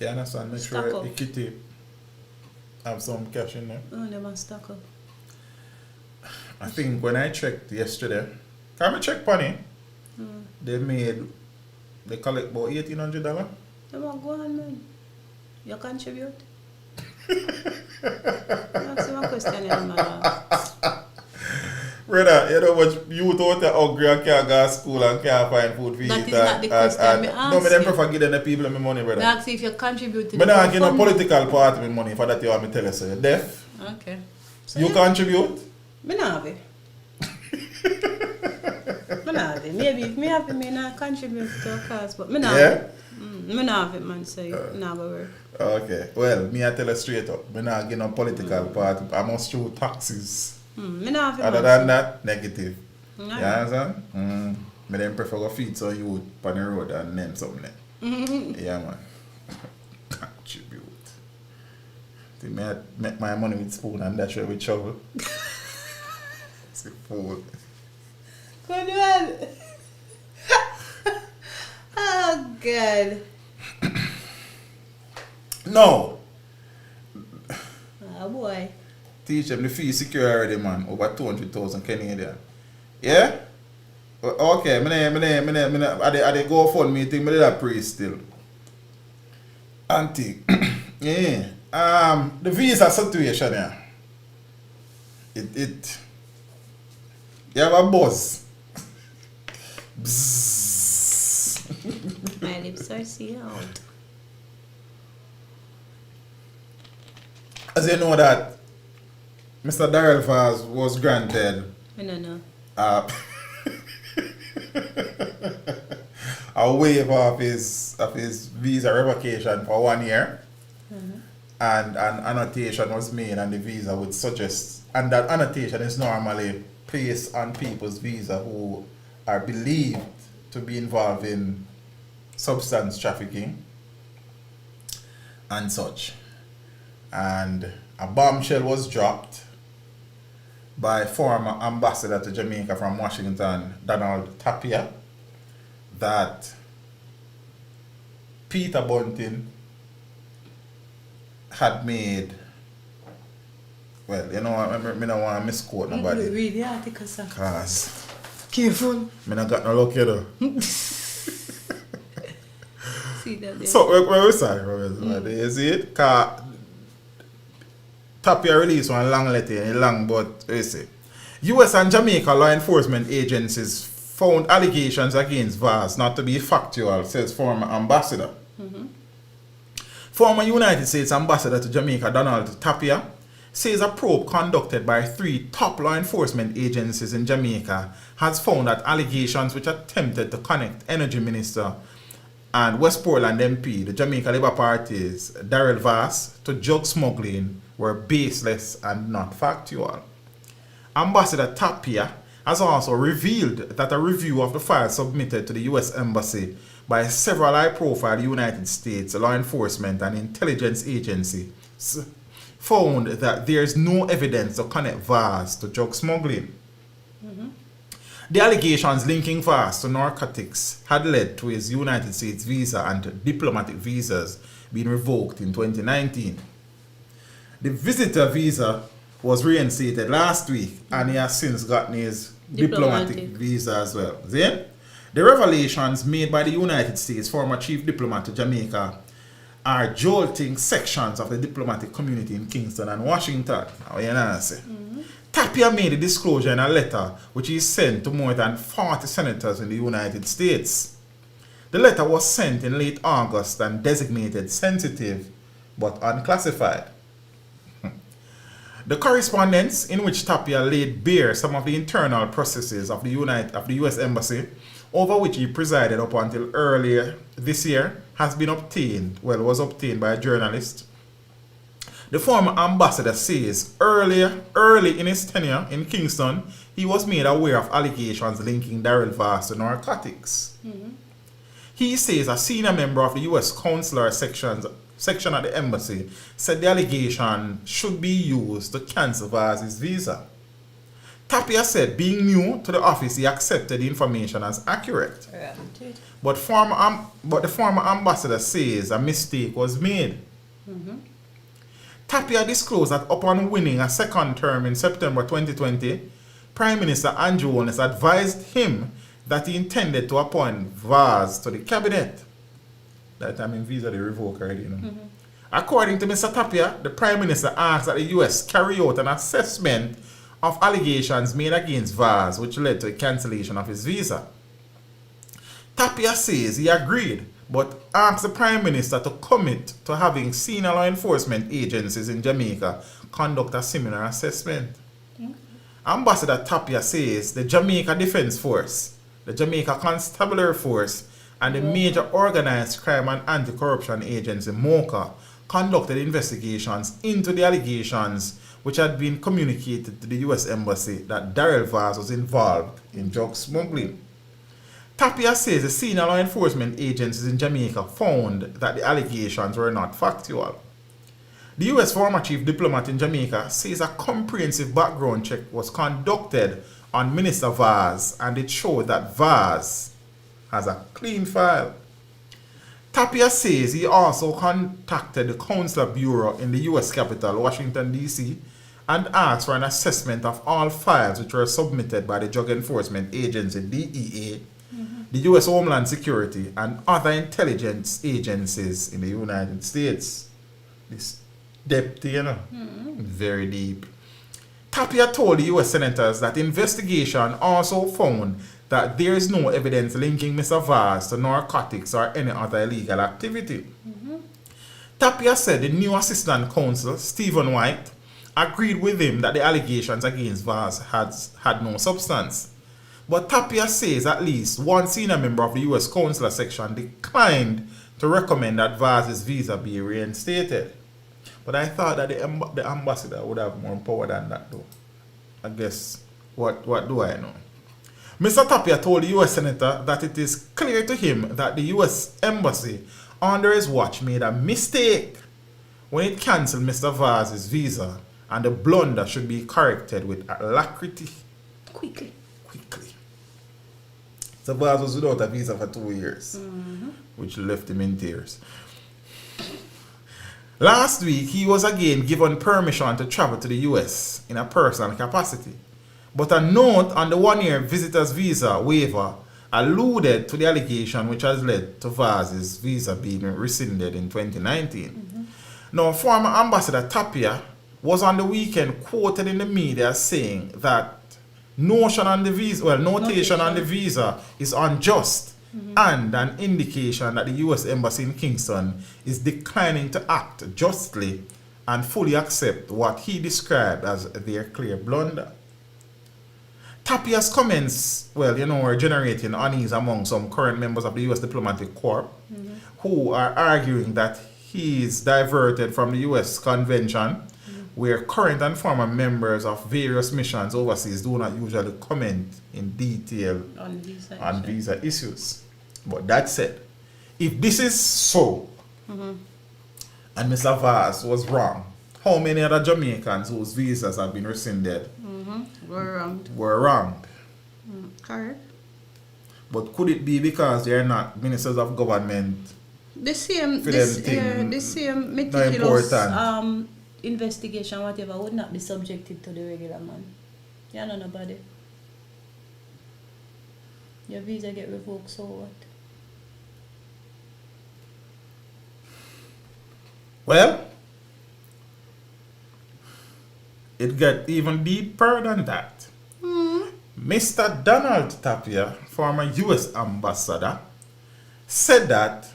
you understand, make Stock sure up. equity have some cash in there. Oh, they must stock up. I think when I checked yesterday, can I check money? They collect about $1,800. They want go on, man. You contribute? That's one question, man. Brother, you know what youth out there hungry and can't go to school and can't find food for eat. That is not the question me ask no, me them you. prefer give them the people my money, brother. Ask if you contribute to Me the not give no GoFundMe. political party my money for that you want me tell you so. You deaf? Okay. So You contribute? me not have it. I not have it. Maybe if me have it, me not contribute to a cause, but me not Yeah? have it. Me not have it, man, so not go work. Okay. Well, me I tell you straight up. Me not get no political part. I must show taxes. Me not have it, Other man, than that, negative. so. You understand? Me then prefer go feed some youth on the road and name something. Yeah, man. Contribute. Think me I make my money with spoon and that's where we travel. It's a fool. Good one. Oh, God. No. Oh, boy. Teach them the fee secure already, man. Over 200,000 Canadian. Yeah? Okay, I they go fund me thing, I did a pray still. Auntie. Yeah. The visa situation, yeah. It you have a buzz. Bzzz. My lips are sealed. As you know that Mr. Darrell Vaz was granted I don't know. a waiver of his visa revocation for 1 year. And an annotation was made on the visa would suggest, and that annotation is normally placed on people's visa who are believed to be involved in substance trafficking and such. And a bombshell was dropped by former ambassador to Jamaica from Washington, Donald Tapia, that Peter Bunting had made, well, you know, I don't want to misquote nobody. Read the article, sir. Cause Careful. I don't got no luck here though. See that there. So, where we say, you see it? Cause Tapia released one long letter, long, but you see. US and Jamaica law enforcement agencies found allegations against Vaz not to be factual, says former ambassador. Former United States Ambassador to Jamaica, Donald Tapia, says a probe conducted by 3 top law enforcement agencies in Jamaica has found that allegations which attempted to connect Energy Minister and West Portland MP, the Jamaica Labour Party's Darrell Vaz, to drug smuggling were baseless and not factual. Ambassador Tapia has also revealed that a review of the file submitted to the US Embassy by several high-profile United States law enforcement and intelligence agencies found that there is no evidence to connect Vaz to drug smuggling. The allegations linking Vaz to narcotics had led to his United States visa and diplomatic visas being revoked in 2019. The visitor visa was reinstated last week and he has since gotten his diplomatic visa as well. See? The revelations made by the United States former chief diplomat to Jamaica are jolting sections of the diplomatic community in Kingston and Washington. Tapia made a disclosure in a letter which he sent to more than 40 senators in the United States. The letter was sent in late August and designated sensitive but unclassified. The correspondence, in which Tapia laid bare some of the internal processes of the US Embassy, over which he presided up until earlier this year, was obtained by a journalist. The former ambassador says early in his tenure in Kingston, he was made aware of allegations linking Darrell Vaz to narcotics. He says a senior member of the US Councillor section at the embassy said the allegation should be used to cancel Vaz's visa. Tapia said being new to the office, he accepted the information as accurate. But the former ambassador says a mistake was made. Tapia disclosed that upon winning a second term in September 2020, Prime Minister Andrew Holness advised him that he intended to appoint Vaz to the cabinet. That time in visa they revoke already, you know. According to Mr. Tapia, the Prime Minister asked that the US carry out an assessment of allegations made against Vaz, which led to a cancellation of his visa. Tapia says he agreed, but asked the Prime Minister to commit to having senior law enforcement agencies in Jamaica conduct a similar assessment. Ambassador Tapia says the Jamaica Defense Force, the the Jamaica Constabulary Force, and the major organized crime and anti-corruption agency, MOCA, conducted investigations into the allegations which had been communicated to the US Embassy that Darrell Vaz was involved in drug smuggling. Tapia says the senior law enforcement agencies in Jamaica found that the allegations were not factual. The US former chief diplomat in Jamaica says a comprehensive background check was conducted on Minister Vaz and it showed that Vaz has a clean file. Tapia says he also contacted the Consular Bureau in the US capital, Washington, D.C., and asked for an assessment of all files which were submitted by the Drug Enforcement Agency, DEA, the US Homeland Security, and other intelligence agencies in the United States. This depth, you know, very deep. Tapia told the US senators that investigation also found that there is no evidence linking Mr. Vaz to narcotics or any other illegal activity. Tapia said the new assistant counsel, Stephen White, agreed with him that the allegations against Vaz had no substance. But Tapia says at least one senior member of the US Consular section declined to recommend that Vaz's visa be reinstated. But I thought that the ambassador would have more power than that, though. I guess, what do I know? Mr. Tapia told the US Senator that it is clear to him that the US Embassy under his watch made a mistake when it cancelled Mr. Vaz's visa, and the blunder should be corrected with alacrity. Quickly. So Vaz was without a visa for 2 years, which left him in tears. Last week, he was again given permission to travel to the US in a personal capacity. But a note on the 1-year visitor's visa waiver alluded to the allegation which has led to Vaz's visa being rescinded in 2019. Now, former Ambassador Tapia was on the weekend quoted in the media saying that notation on the visa is unjust and an indication that the US Embassy in Kingston is declining to act justly and fully accept what he described as their clear blunder. Tapia's comments, were generating unease among some current members of the US Diplomatic Corps who are arguing that he is diverted from the US Convention, where current and former members of various missions overseas do not usually comment in detail on visa issues. But that said, if this is so, and Mr. Vaz was wrong, how many other Jamaicans whose visas have been rescinded were wronged? Correct. But could it be because they are not ministers of government? The same meticulous investigation, whatever, would not be subjected to the regular man. You know nobody. Your visa get revoked, so what? Well, it got even deeper than that. Mr. Donald Tapia, former US ambassador, said that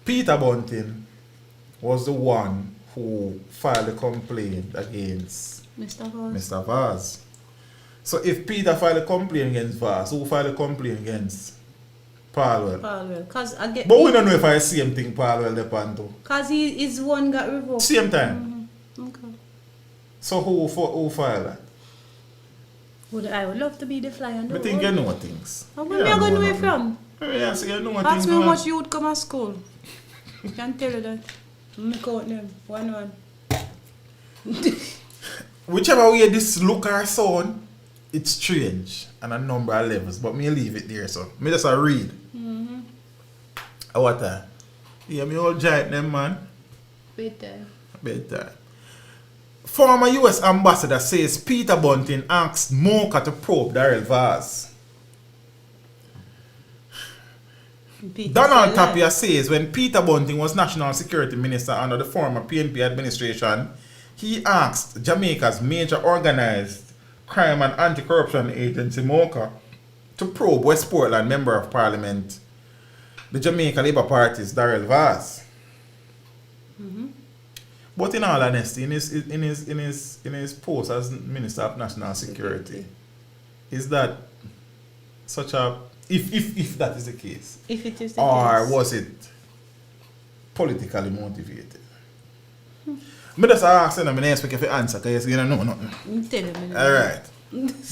Peter Bunting was the one who filed a complaint against Mr. Vaz. So if Peter filed a complaint against Vaz, who filed a complaint against Palwell? But we don't know if I see same thing Palwell depend to. Because his one got revoked. Same time? Okay. So who filed that? I would love to be the fly on the wall. I think you know things. Where are you going to know it from? Yes, you know things. Ask me how much you would come to school. I can tell you that. I count them. One. Whichever way this look or sound, it's strange and a number of levels. But me leave it there, so me just read. What time? Yeah, me all giant them, man. Bedtime. Former US ambassador says Peter Bunting asked Mocha to probe Darrell Vaz. Donald Tapia says when Peter Bunting was National Security Minister under the former PNP administration, he asked Jamaica's major organized crime and anti-corruption agency, MOCA, to probe West Portland Member of Parliament, the Jamaica Labour Party's Darrell Vaz. But in all honesty, in his post as Minister of National Security, is that such a if that is the case? If it is the Or case. was it politically motivated? Me just ask and I'm expect if you answer because you don't know nothing. I'm telling you. Alright.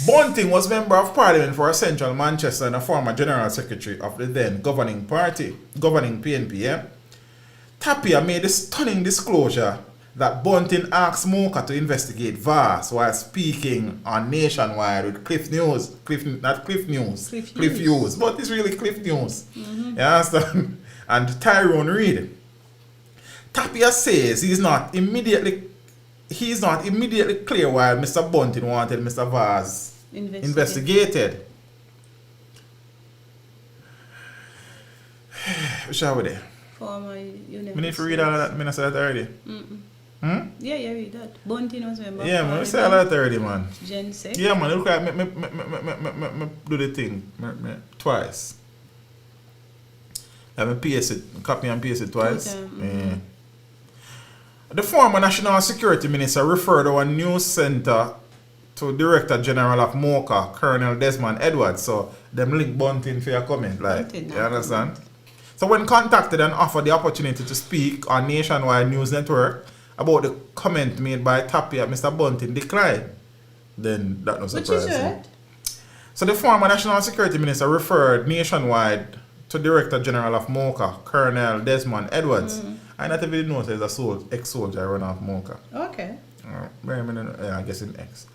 Bunting was Member of Parliament for Central Manchester and a former General Secretary of the then governing party, governing PNP. Yeah? Tapia made a stunning disclosure that Bunting asked Mocha to investigate VAS while speaking on Nationwide with Cliff News. Not Cliff News. Cliff News. But it's really Cliff News. You understand? And Tyrone Reid. Tapia says he's not immediately clear why Mr. Bunting wanted Mr. Vaz investigated. Shall we there? Former We need to read all of that. I said that already. Yeah, read that. Bunting was member. Yeah, man. I said all that already, man. Jen said. Yeah, man. Look like me do the thing twice. Let me paste it, copy and paste it twice. Yeah. The former National Security Minister referred our news centre to Director General of MOCA, Colonel Desmond Edwards. So, them link Bunting for your comment, like, you understand? So, when contacted and offered the opportunity to speak on Nationwide News Network about the comment made by Tapia, Mr. Bunting declined. Then, that was surprising. Which is right. So, the former National Security Minister referred Nationwide to Director General of MOCA, Colonel Desmond Edwards. I not even know there's a ex-soldier run off MOCA. Okay. I guess in X.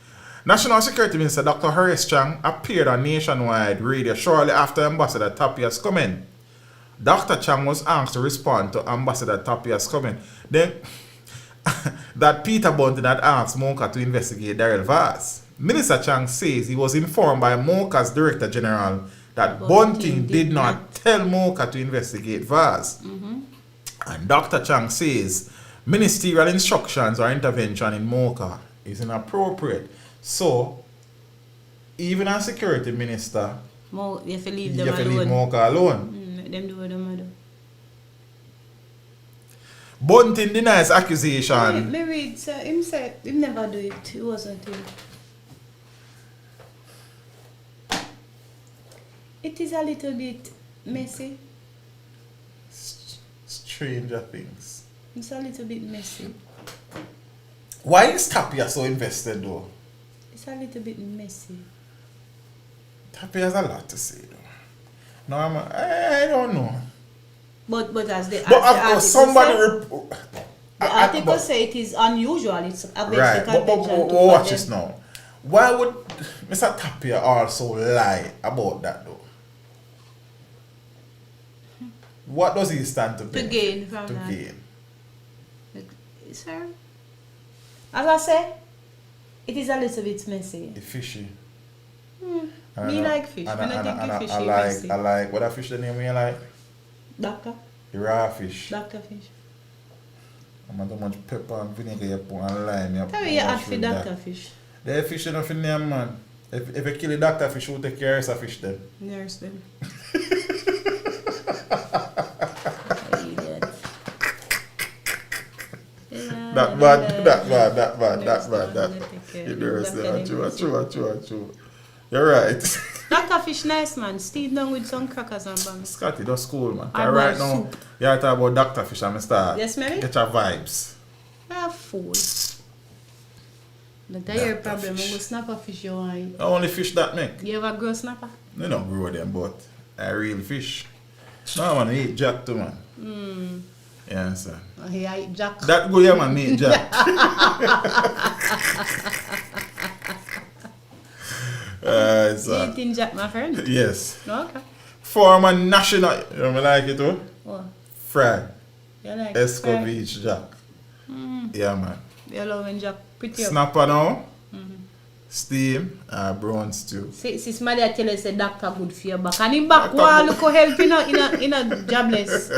National Security Minister Dr. Horace Chang appeared on Nationwide radio shortly after Ambassador Tapia's comment. Dr. Chang was asked to respond to Ambassador Tapia's comment. Then, that Peter Bunting had asked MOCA to investigate Daryl Vaz. Minister Chang says he was informed by MOCA's Director General that Bunting did not tell MOCA to investigate Vaz. And Dr. Chang says ministerial instructions or intervention in MOCA is inappropriate. So, even as security minister, You have to leave you them have to alone. leave MOCA alone. Let them do what them do. Bunting denies accusation. Me read, sir. Him said he never do it. It wasn't him. It is a little bit messy. Stranger things. It's a little bit messy. Why is Tapia so invested though? It's a little bit messy. Tapia has a lot to say though. No, I don't know. But as the But of course, somebody. The article say it is unusual. It's against Right, the but convention to watch condemn. this now. Why would Mr. Tapia also lie about that though? What does he stand to To gain? gain from To that. gain. Sir, as I say, it is a little bit messy. The fishy. Me like fish. I don't think the fish is messy. I like what a fish the name you like? Doctor? The raw fish. Doctor fish. I'm not too much pepper and vinegar you put and lime. Tell me you add for doctor fish. The fish enough for name man. If you kill the doctor fish, who take care of the fish then? Nurse them. That bad. You know, true. You're right. Doctor fish nice man. Steam down with some crackers and bangs. Scotty, that's cool, man. I Right want now, soup. you're talking about Dr. Fish and I start. Yes, maybe? Get your vibes. Ah, fool. But that's your Doctor problem. fish. You go snapper fish you want. I only fish that make. You ever grow snapper? You don't grow them, but I real fish. No, man, I eat jack too, man. Yeah, sir. Oh, he eat jack. That good, yeah, man, me eat jack. You eating jack, my friend? Yes. Okay. Former national, you know me like it too? What? Fried. You like Escovitch jack. Yeah, man. You love when jack pretty up. Snapper now. Steam, brown stew. Sis Maria tell us the doctor good for your back. And him back wall look how help in a jobless.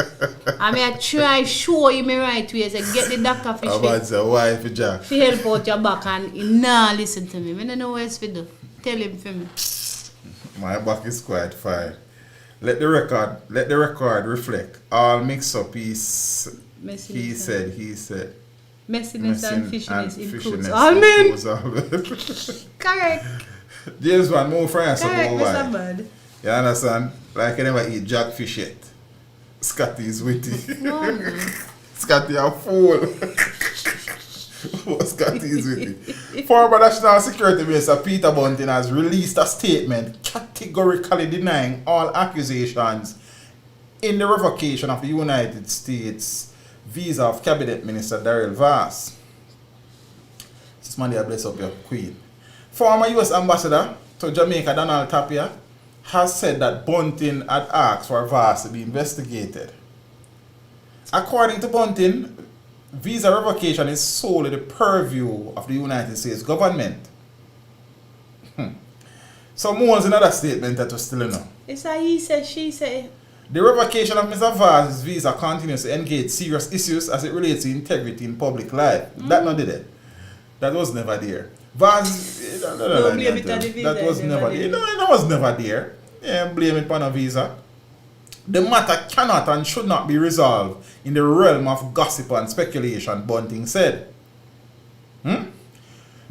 I mean I try show him the right way. Say get the doctor fish About the wife jack. to help out your back and he nah listen to me. I don't know what else to do. Tell him for me. My back is quite fine. Let the record reflect. All mix up he said. Messiness and fishiness includes fishiness all men. includes all men. Correct. James one more France Correct, about Mr. why. Bad. You understand? Like I never eat jackfish yet. Scotty is witty. No, no. Scotty a fool. Scotty is witty. Former National Security Minister Peter Bunting has released a statement categorically denying all accusations in the revocation of the United States visa of Cabinet Minister Daryl Vaz. This man, they bless up your queen. Former US Ambassador to Jamaica Donald Tapia has said that Bunting had asked for Vaz to be investigated. According to Bunting, visa revocation is solely the purview of the United States government. So more was another statement that was still enough. It's a he said, she said. The revocation of Mr. Vaz's visa continues to engage serious issues as it relates to integrity in public life. That not did it. That was never there. Vaz, Don't blame it on the visa, that was it's never never there. there. No, that was never there. Yeah, blame it on a visa. The matter cannot and should not be resolved in the realm of gossip and speculation, Bunting said.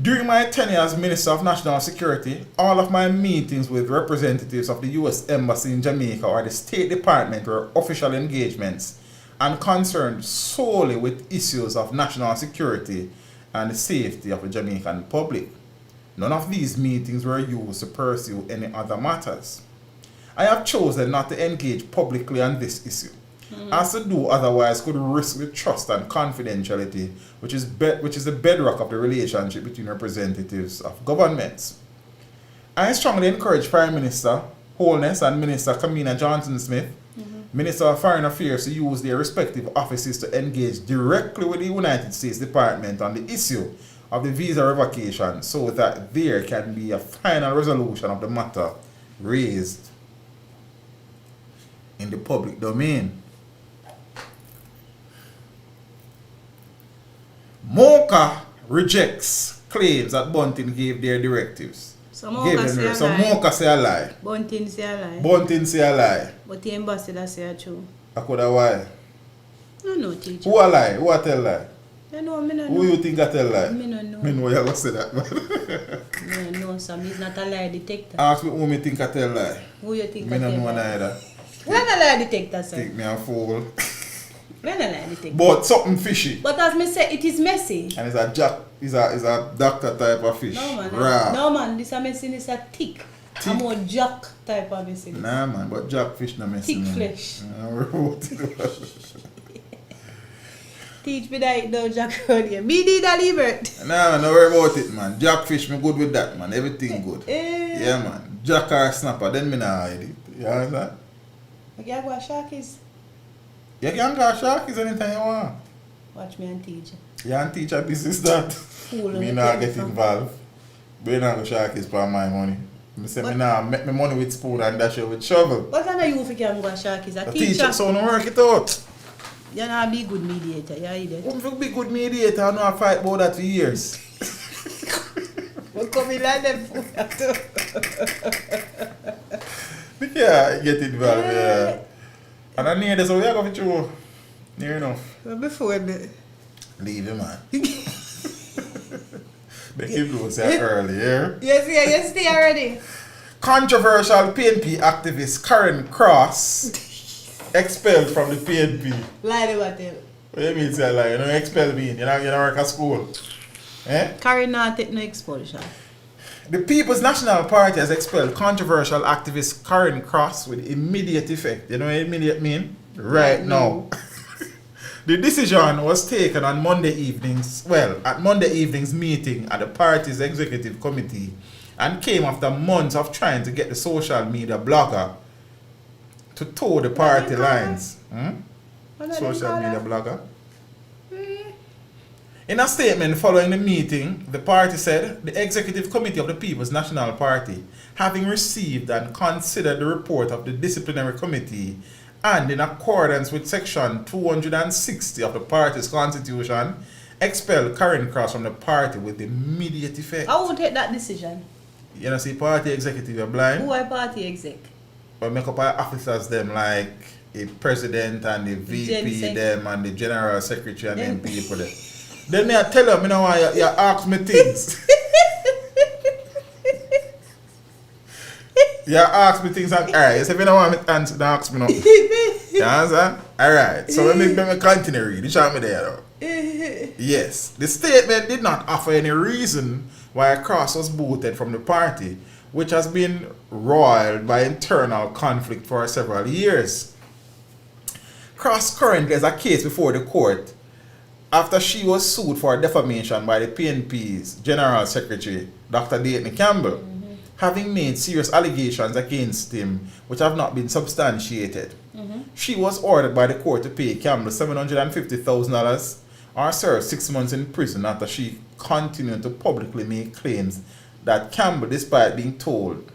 During my tenure as Minister of National Security, all of my meetings with representatives of the U.S. Embassy in Jamaica or the State Department were official engagements and concerned solely with issues of national security and the safety of the Jamaican public. None of these meetings were used to pursue any other matters. I have chosen not to engage publicly on this issue, as to do otherwise could risk the trust and confidentiality which is the bedrock of the relationship between representatives of governments. I strongly encourage Prime Minister Holness and Minister Kamina Johnson-Smith, Minister of Foreign Affairs, to use their respective offices to engage directly with the United States Department on the issue of the visa revocation so that there can be a final resolution of the matter raised in the public domain. Mocha rejects claims that Bunting gave their directives. So Mocha say a lie. Bunting say a lie. Bunting say a lie. But the ambassador say a true. I could have why. No, teacher. Who a lie? Who a tell lie? I know, me no know. Who you think I tell lie? Me no know. Me know you gonna say that, man. No, Sam, he's not a lie detector. Ask me who me think I tell lie. Who you think Me I no tell know lie? neither. We're not a lie detector, sir. Think me a fool. We're not a lie detector. But something fishy. But as me say, it is messy. And it's a doctor type of fish. No man, Raw. no man, this a messy is a thick. A more jack type of messy. Nah man, but jackfish no messy. Thick man. flesh. Nah, Teach me that no jack around here. Me need a libert. man, no worry about it, man. Jackfish, me good with that, man. Everything good. Eh. Yeah, man. Jack or snapper, then me nah hide it. You understand? Okay, I go a sharkies. You can go sharkies anytime you want. Watch me and teach. You can teach her this is that. Fool Me on nah the get telephone. involved. But you nah go sharkies for my money. Me say me nah make me money with spoon and dash it with shovel. But I know you if you can go a sharkies. A The teacher. teacher so no work it out. You're not be good mediator. You hear that? Who be good mediator? I know I fight about that for years. We come in like them fool. Yeah, get involved, yeah. And I need this, so we are going to near enough. Before me. Leave him, man. Make him know say early, yeah? Yes, stay already. Controversial PNP activist Karen Cross expelled from the PNP. Lie about them. What do you mean say like? You don't expel me, you don't work at school. Eh? Carry not take no expulsion. The People's National Party has expelled controversial activist Karen Cross with immediate effect. You know what immediate mean? Right now. The decision was taken on Monday evening's meeting at the party's executive committee and came after months of trying to get the social media blogger to toe the party lines. Social media blogger. In a statement following the meeting, the party said the executive committee of the People's National Party, having received and considered the report of the disciplinary committee and in accordance with section 260 of the party's constitution, expelled Karen Cross from the party with immediate effect. I won't take that decision. You know, see, party executive, you're blind. Who are party exec? But make up our officers them like the president and the VP them and the general secretary and them people there. Then me I tell them, you know why you ask me things. You ask me things like, alright, so if you don't want me to answer, don't ask me nothing. You understand? Alright, so let me continue read. You show me there though. Yes, the statement did not offer any reason why Cross was booted from the party, which has been roiled by internal conflict for several years. Cross currently has a case before the court after she was sued for defamation by the PNP's General Secretary, Dr. Dayton Campbell, having made serious allegations against him which have not been substantiated. She was ordered by the court to pay Campbell $750,000 or serve 6 months in prison after she continued to publicly make claims that Campbell, despite being told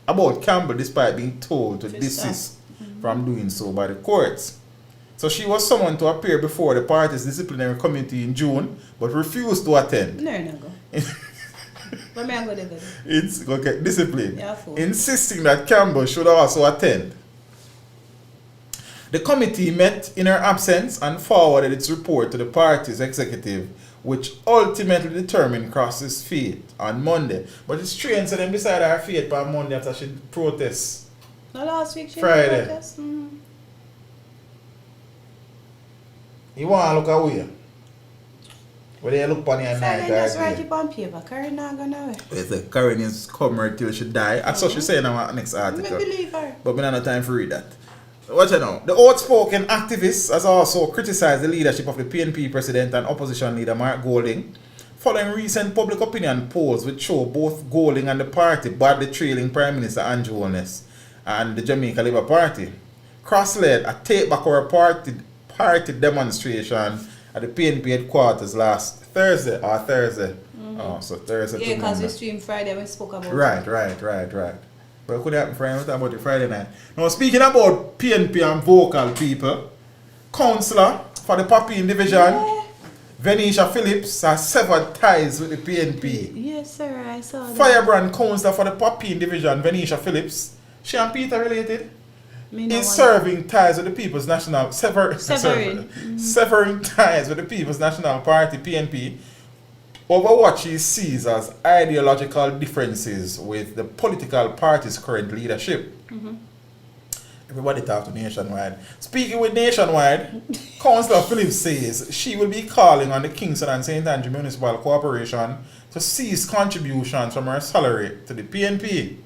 to desist from doing so by the courts. So she was summoned to appear before the party's disciplinary committee in June, but refused to attend. No go. Where may I go there? It's okay, discipline. Yeah, insisting that Campbell should also attend. The committee met in her absence and forwarded its report to the party's executive, which ultimately determined Cross's fate on Monday. But it's strange that them decided her fate on Monday after she protests. No, last week she Friday. protest. You want to look away? Where they look on your night? Just write it on paper. Karen not gonna away. It's like Karen is come here till she die. That's what she say in our next article. I believe her. But we don't have time to read that. Watch it now. The outspoken activist has also criticized the leadership of the PNP president and opposition leader Mark Golding, following recent public opinion polls which show both Golding and the party badly trailing Prime Minister Andrew Holness and the Jamaica Labour Party. Cross led a take back our party demonstration at the PNP headquarters last Thursday. Oh, so Thursday. Yeah, because we streamed Friday we spoke about Right. But it could happen Friday, we talk about it Friday night. Now, speaking about PNP and vocal people, Councillor for the Papine Division, Venetia Phillips, has severed ties with the PNP. Yes, sir, I saw that. Firebrand Councillor for the Papine Division, Venetia Phillips, she and Peter related, is severing ties with the People's National severing ties with the People's National Party, PNP, over what she sees as ideological differences with the political party's current leadership. Everybody talk to Nationwide. Speaking with Nationwide, Councillor Phillips says she will be calling on the Kingston and St. Andrew Municipal Corporation to cease contributions from her salary to the PNP.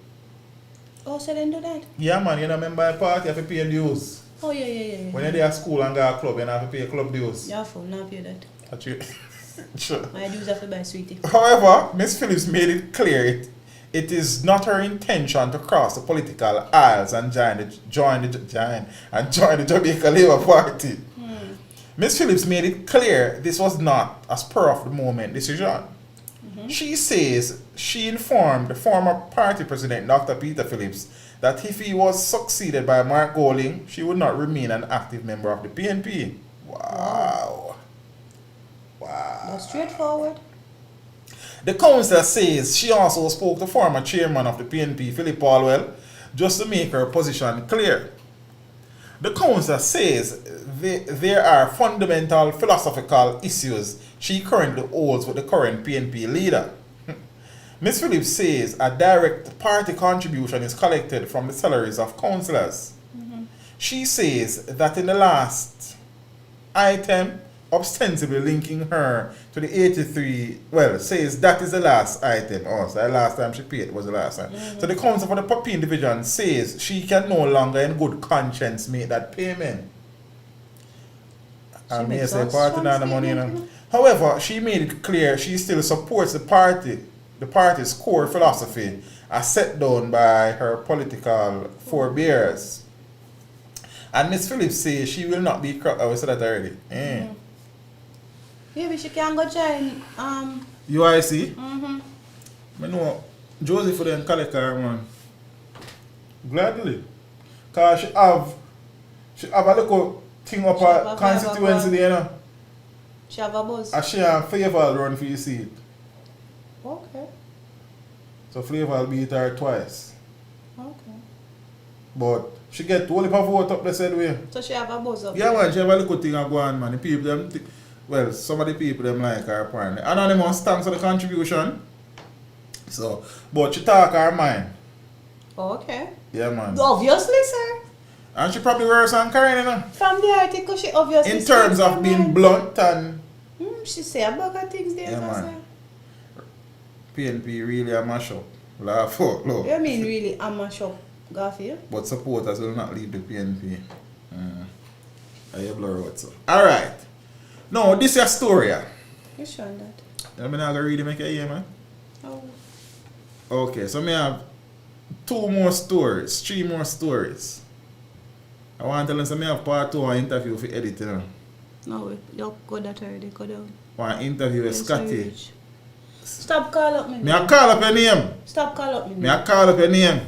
Oh, so then do that? Yeah, man, you know, member the party, you have to pay dues. Oh, yeah. When you're there at school and go to club, you have to pay club dues. Yeah, full, not pay that. Sure. My dues have to buy sweetie. However, Ms. Phillips made it clear it is not her intention to cross the political aisles and join the Jamaica Labour Party. Ms. Phillips made it clear this was not a spur of the moment decision. She says she informed the former party president, Dr. Peter Phillips, that if he was succeeded by Mark Golding, she would not remain an active member of the PNP. Wow. That's straightforward. The councillor says she also spoke to former chairman of the PNP, Philip Palwell, just to make her position clear. The councillor says there are fundamental philosophical issues she currently holds with the current PNP leader. Ms. Phillips says a direct party contribution is collected from the salaries of councillors. She says that in the last item, ostensibly linking her to the 83, says that is the last item. Oh, so the last time she paid was the last time. So the council for the Papine Division says she can no longer in good conscience make that payment. And may say party not the money, you know. However, she made it clear she still supports the party's core philosophy as set down by her political forebears. And Ms. Phillips says she will not be I said that already. Maybe she can go join UIC? I know Josie for them collect her, man. Gladly. Because she have a little thing up her constituency there, you know. She have a buzz. And she and Flavor run for your seat. Okay. So Flavor beat her twice. Okay. But she get only per vote up the said way. So she have a buzz up Yeah, there. man, she have a little thing going on, man. The people them some of the people them like her apparently. Anonymous, thanks for the contribution. So, but she talk her mind. Oh, okay. Yeah, man. Obviously, sir. And she probably worse than Karen, you know. From the article, she obviously. In terms of being blunt and. She say a bag of things there, Yeah, sir. man. PNP really a mash up. Laugh out loud. You mean really a mash up, Garfield? But supporters will not leave the PNP. I have blur out, so. Alright. Now, this is a story. You sure on that? I'm not going to read it, make it hear, man. Oh. Okay, so I have 3 more stories. I want to tell them I have part 2 of an interview for editing. No, you got that already, go down. One interview with Scotty. Stop call up me. Me I call up your name. Stop call up me. Me I call up your name.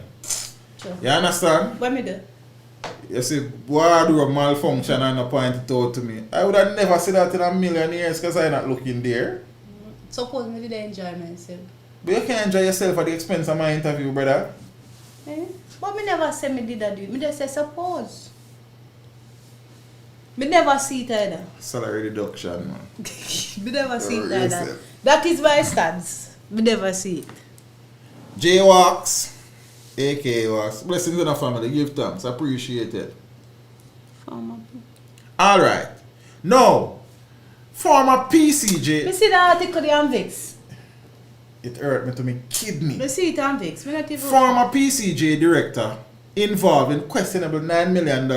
Sure. You understand? What me do? You see, wardrobe malfunction and not point it out to me. I would have never said that in a million years because I'm not looking there. Suppose me did enjoy myself. But you can't enjoy yourself at the expense of my interview, brother. Eh? But me never say me did that do it. Me just say suppose. Me never see it either. Salary reduction, man. Me never see it Yes, either. sir. That is my stance. Me never see it. J-Walks, aka Walks. Blessings in the family. Give thanks. Appreciate it. Alright. Now, former Me PCJ. see the article there on Vix. It hurt me to me kidney. Me see it on Vix. Me not even. Former PCJ director involved in questionable $9 million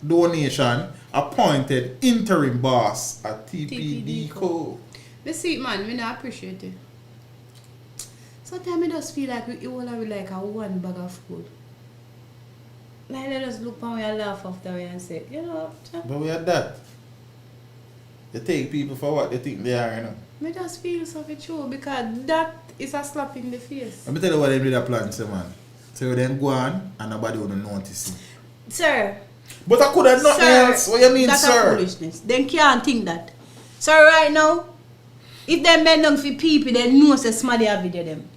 donation appointed interim boss at TPD Co. Me see it, man. Me not appreciate it. Sometimes I just feel like we all have like a one bag of food. Like they just look and we laugh after we and say, you know. But we had that. You take people for what they think they are, you know. Me just feel so true because that is a slap in the face. Let me tell you what they did a plan, say, man. So then go on and nobody will notice it. Sir. But I could have nothing else. What you mean, that's sir? A foolishness. They can't think that. So right now, if they bend down for people, they know say somebody have video them.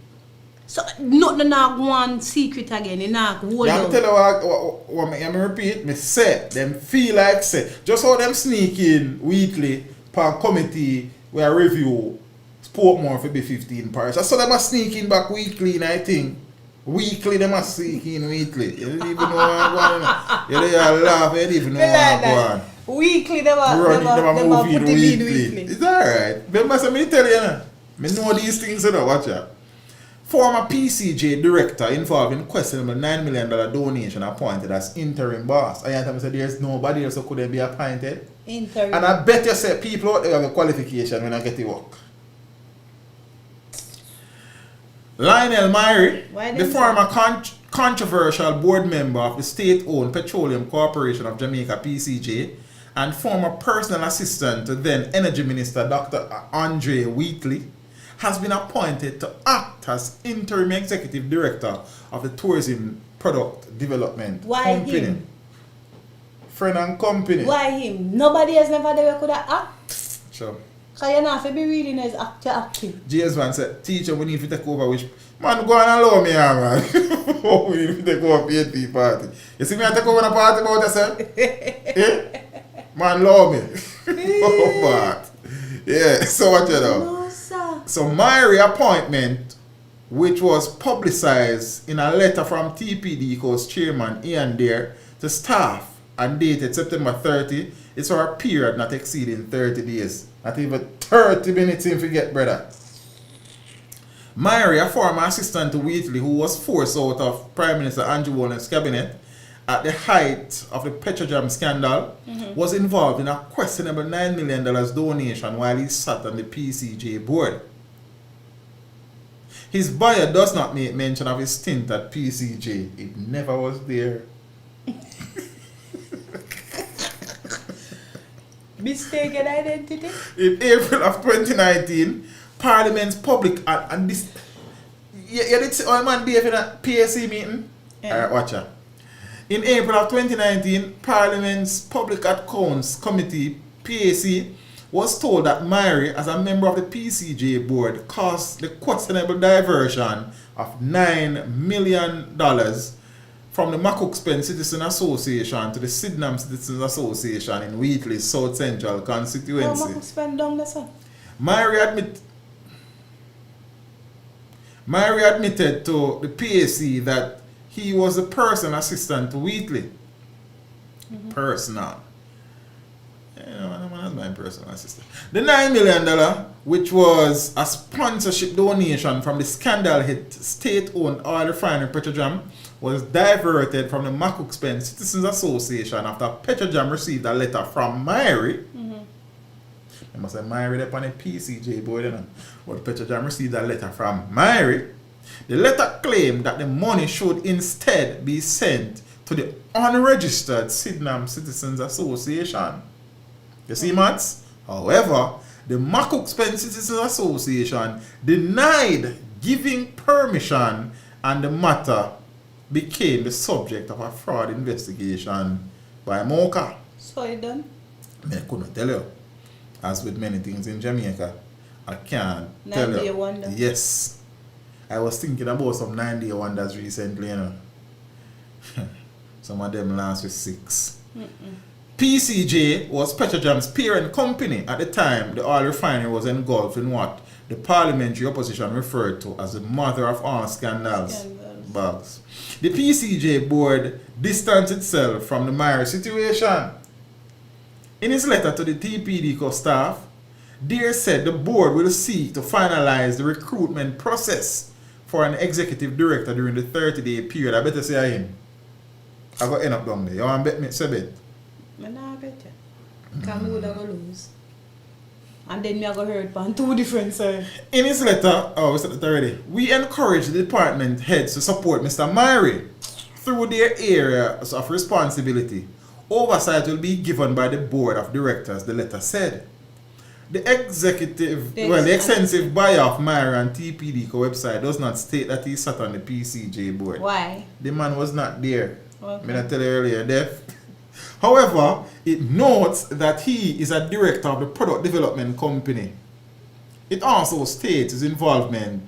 So nothing not go on secret again. They not hold Yeah, on. I'm telling you what me repeat. Me say them feel like say just how them sneak in weekly per committee where review sport more for be 15 Paris. I saw them a sneak in back weekly and I think weekly them a sneak in weekly. You don't even know what I'm going on. You don't laugh, you don't even know what I'm going on. Weekly they were move in put it in weekly. It's alright. Remember me tell you now. Me know these things, you know, watch out. Former PCJ director involved in questionable $9 million donation appointed as interim boss. I tell me say there's nobody else who could be appointed. Interim. And I bet you say people out there have a qualification when I get to work. Lionel Myrie, the former controversial board member of the state-owned Petroleum Corporation of Jamaica, PCJ, and former personal assistant to then Energy Minister Dr. Andre Wheatley, has been appointed to act as interim executive director of the tourism product development company. Him? Friend and company. Why him? Nobody has never there could have act. Sure. Because you're not to be reading as acting. James Van said, teacher, we need to take over which man go and allow me here, man. We need to take over PNP party. You see me I take over the party about yourself? Eh? Man allow me. Oh man. Yeah, so what you know? No, sir. So Myrie appointment, which was publicized in a letter from TPD Co's chairman Ian Dare to staff and dated September 30, is for a period not exceeding 30 days. Not even 30 minutes in forget, brother. Myrie, a former assistant to Wheatley, who was forced out of Prime Minister Andrew Wallen's cabinet at the height of the Petrojam scandal, was involved in a questionable $9 million donation while he sat on the PCJ board. His bio does not make mention of his stint at PCJ. It never was there. Mistaken identity? In April of 2019, Parliament's public and this. You did see old man Dave in a PAC meeting? Yeah. Alright, watch out. In April of 2019, Parliament's Public Accounts Committee, PAC, was told that Myrie, as a member of the PCJ board, caused the questionable diversion of $9 million from the Macookspend Citizen Association to the Sydenham Citizens Association in Wheatley's South Central constituency. Macookspend down there, sir. Myrie admitted to the PAC that he was the personal assistant to Wheatley. Personal. That's my personal assistant. The $9 million, which was a sponsorship donation from the scandal hit state-owned oil refinery Petrojam, was diverted from the Macook Citizens Association after Petrojam received a letter from Myrie. I must say Myrie up on a PCJ board, you know. But Petrojam received a letter from Myrie. The letter claimed that the money should instead be sent to the unregistered Sydenham Citizens Association. You see, Mats? However, the Macook Citizens Association denied giving permission, and the matter became the subject of a fraud investigation by Mocha. So you done? I couldn't tell you. As with many things in Jamaica, I can't tell 9 day you. wonder. Yes. I was thinking about some 9-day wonders recently, you know. Some of them last with 6. PCJ was Petrojam's parent company at the time the oil refinery was engulfed in what the parliamentary opposition referred to as the mother of all scandals. Bugs. The PCJ board distanced itself from the Myrie situation. In his letter to the TPD staff, Deere said the board will seek to finalize the recruitment process for an executive director during the 30-day period. I better say him. I got end up down there. You want to bet me? Say bet. I don't bet you. Because I would have lose. And then I go heard on 2 different sides. In his letter, we said it already, we encourage the department heads to support Mr. Myrie through their areas of responsibility. Oversight will be given by the board of directors, the letter said. The the extensive bio of Myrie and TPD website does not state that he sat on the PCJ board. Why? The man was not there. Okay. I tell you earlier, Def. However, it notes that he is a director of the product development company. It also states his involvement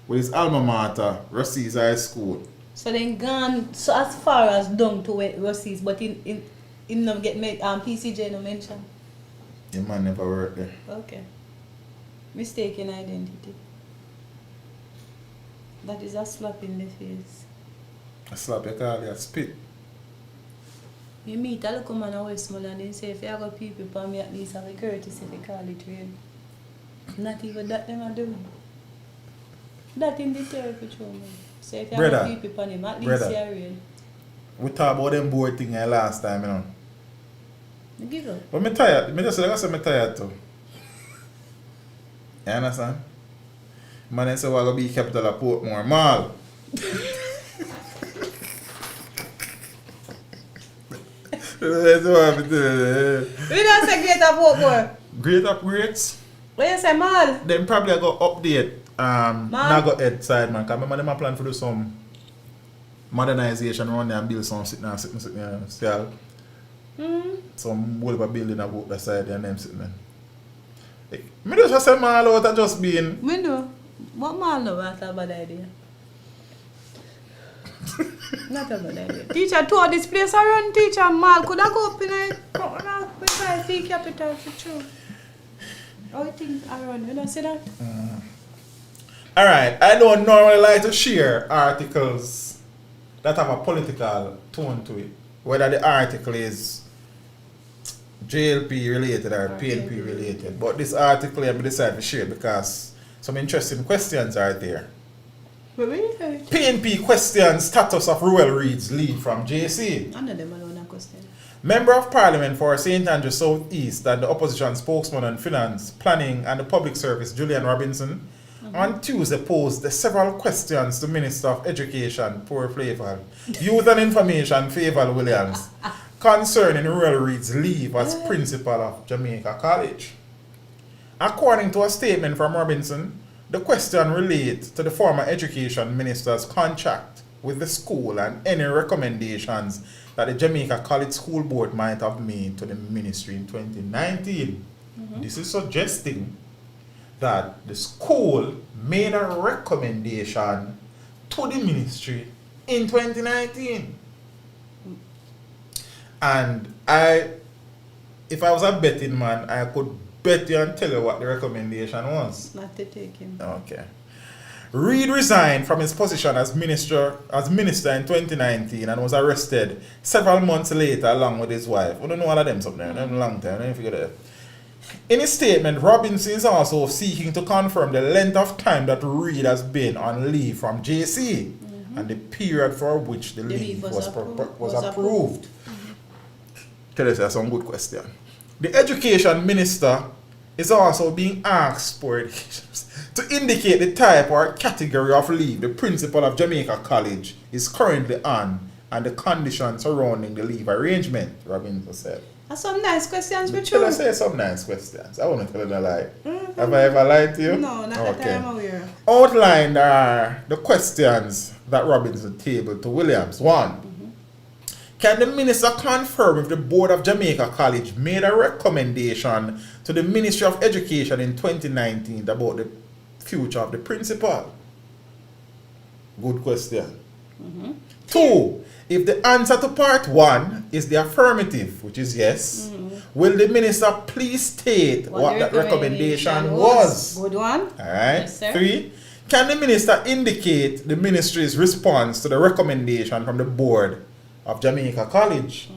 with his alma mater, Rossies High School. So then gone so as far as down to Rossies, but in no get made PCJ no mention. The man never worked there. Okay. Mistaken identity. That is a slap in the face. A slap, you call it a spit. You meet a little man in Westmoreland and say, if you got people for me, at least have a courtesy if you call it rain. Not even that them are doing. That in the territory, man. So if you got people for him, at least you are rain. We talked about them board thing last time, you know. You give up. But I'm tired. I just say I'm tired too. You understand? Man, say we're going to be capital of Portmore Mall. That's what I'm doing. We don't say great Portmore. Great upgrades. What you say, mall? Then probably I go update Nago Ed side, man. Because remember them a plan for do some modernization around there and build some sitting there. Some whole of a building about the side and them sitting there. Me just say mall out and just being. Me know. What mall know that's a bad idea? Not a bad idea. Teacher tour this place around teacher mall. Could I go up in a fee capital for true? How you think around? You don't see that? Alright, I don't normally like to share articles that have a political tone to it. Whether the article is JLP related or PNP related. But this article I decided to share because some interesting questions are there. PNP questions status of Ruel Reid's lead from JC. I know them alone a question. Member of Parliament for St. Andrew South East and the opposition spokesman on finance, planning and the public service, Julian Robinson, on Tuesday posed several questions to Minister of Education, Poor Flavor, Youth and Information, Favour Williams, concerning Ruel Reid's leave as principal of Jamaica College. According to a statement from Robinson, the question relates to the former Education Minister's contract with the school and any recommendations that the Jamaica College School Board might have made to the ministry in 2019. This is suggesting that the school made a recommendation to the ministry in 2019. And if I was a betting man, I could bet you and tell you what the recommendation was. Not to take him. Okay. Reid resigned from his position as minister in 2019 and was arrested several months later along with his wife. We don't know all of them something. Them long time. I figure that. In his statement, Robinson is also seeking to confirm the length of time that Reid has been on leave from JC and the period for which the leave was approved. Tell us that's some good question. The education minister is also being asked to indicate the type or category of leave the principal of Jamaica College is currently on and the conditions surrounding the leave arrangement, Robinson said. That's some nice questions for Tell you. us say some nice questions. I want to tell you a lie. Have I ever lied to you? No, not that I'm aware. Outlined are the questions that Robinson tabled to Williams. 1. Can the minister confirm if the board of Jamaica College made a recommendation to the Ministry of Education in 2019 about the future of the principal? Good question. 2. If the answer to part 1 is the affirmative, which is yes, will the minister please state what that recommendation was? Good one. Alright. Yes, sir. 3. Can the minister indicate the ministry's response to the recommendation from the board of Jamaica College?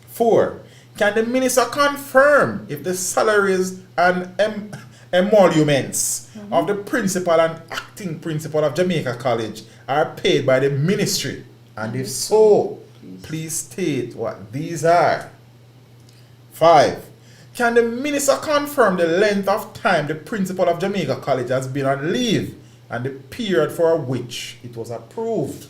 4. Can the minister confirm if the salaries and emoluments of the principal and acting principal of Jamaica College are paid by the ministry? And if so, please state what these are. 5. Can the minister confirm the length of time the principal of Jamaica College has been on leave and the period for which it was approved?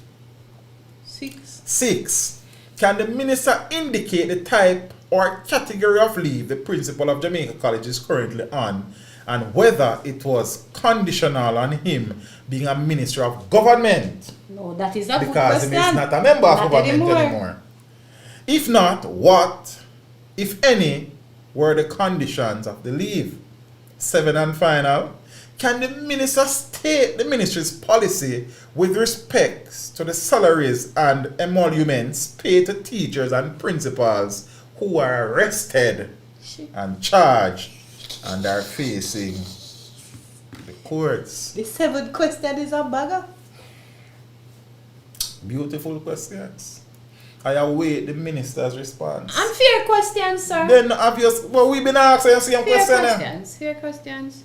6. Can the minister indicate the type or category of leave the principal of Jamaica College is currently on and whether it was conditional on him being a minister of government? No, that is a good Because question. he is not a member of Not government anymore. If not, what, if any, were the conditions of the leave? 7 and final. Can the minister state the ministry's policy with respect to the salaries and emoluments paid to teachers and principals who are arrested and charged and are facing the courts? The 7th question is a bagger. Beautiful questions. I await the minister's response. Unfair questions, sir. Then obvious. Well, we've been asking the same question. Fair questions.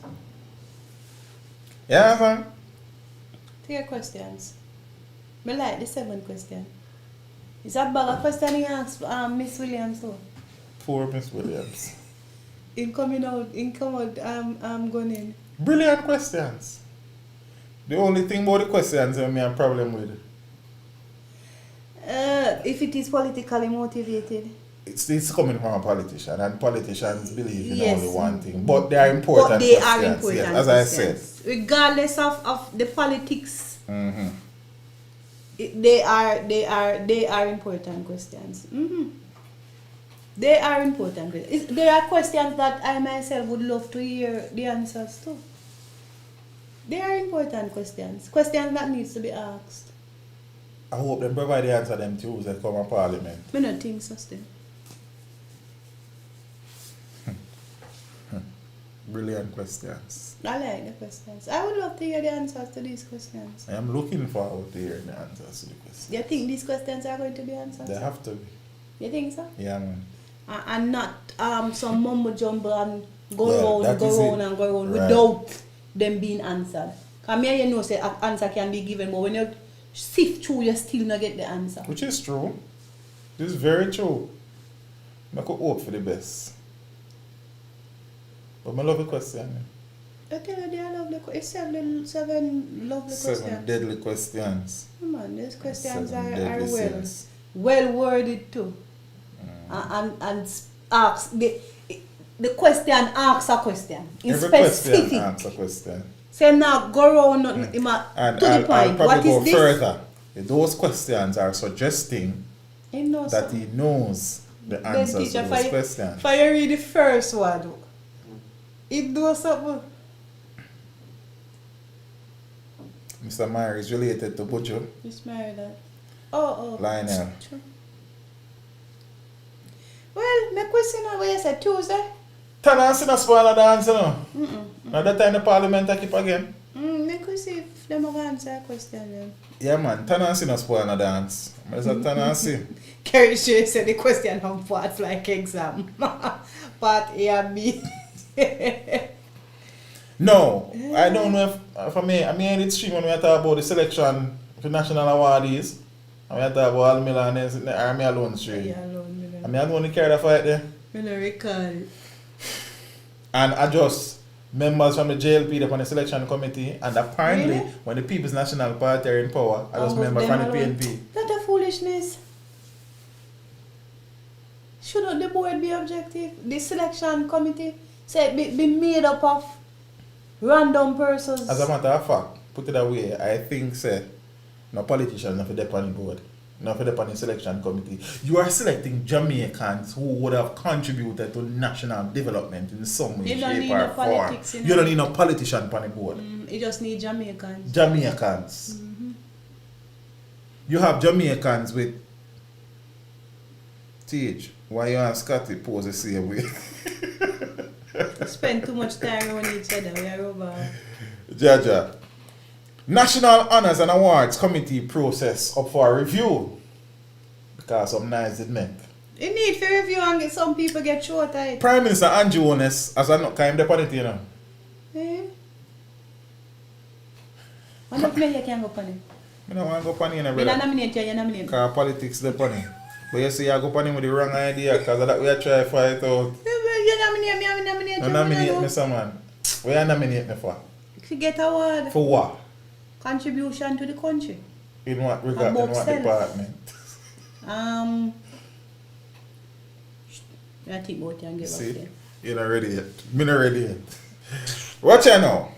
Yeah, man. Fair questions. I like the 7th question. It's a bag of question he asked Miss Williams though. Poor Miss Williams. Going in. Brilliant questions. The only thing about the questions I have a problem with. If it is politically motivated. It's coming from a politician, and politicians believe in Yes. only one thing. But they are important But they questions. are important Yes, as I said. questions. Regardless of the politics, they are important questions. They are important questions. There are questions that I myself would love to hear the answers to. They are important questions. Questions that needs to be asked. I hope they provide the answer them Tuesday come to Parliament. I don't think so still. Brilliant questions. I like the questions. I would love to hear the answers to these questions. I am looking forward to hearing the answers to the questions. You think these questions are going to be answered? They have to be. You think so? Yeah, man. And not some mumbo jumbo and go Well, round, that is it. right. Without them being answered. Because me, you know, say an answer can be given, but when you sift through, you still not get the answer. Which is true. This is very true. I could hope for the best. But I love the question. I tell you, they are lovely. It's seven lovely 7 questions. deadly questions. Come on, these questions 7 are deadly well, sins. well worded too. And ask the question asks a question. In Every specific. question asks a question. Say now go around nothing, And to the I'll point. probably What go is this? further. Those questions are suggesting He knows that something. he knows the Then answers teacher, to those questions. if I read the first one, it knows something. Mr. Meyer is related to Buju. Just marry that. Oh. Lionel. True. Well, my question is what you said Tuesday. Tana and Sinna spoil the dance, you know. Now that time the parliament I keep again. Me could see if them have answer a question then. Yeah, man. Tenancy no spoil no dance. There's a tenancy. Kerry Shay said the question on parts like exam. Part A and B. No, I don't know if for me, I mean it's stream when we talk about the selection for national awardees. And we talk about Al Miller and then Army alone stream. Yeah, alone. I mean I don't want to carry the fight there. I don't recall. And I just members from the JLP upon the selection committee, and apparently Really? when the People's National Party are in power, I just member from the PNP. That a foolishness. Shouldn't the board be objective? The selection committee say be made up of random persons. As a matter of fact, put it away, I think say no politicians not for the on the board, not for the on the selection committee. You are selecting Jamaicans who would have contributed to national development in some way, You don't shape need or no form. politics, you know. You don't need no politician on the board. You just need Jamaicans. Jamaicans. You have Jamaicans with TH. Why you and Scotty pose the same way? Spend too much time on each other. We are over. Jaja. National Honours and Awards Committee process up for review. Because some nice did make. You need to review and get some people get short of it. Prime Minister Andrew Honest as I'm not kind of on it, you know. Eh? One of me you can go on it. I don't want to go on it, you know, Me brother. not nominate you, you nominate me. Because politics the funny. But you see, I go on it with the wrong idea because of that we are trying to fight out. You nominate me, I nominate you. No nominate me, someone. What you nominate me for? To get award. For what? Contribution to the country. In what regard? In About what self. department? I think about it and get back See? there. You're not ready yet. Me not ready yet. Watch out now.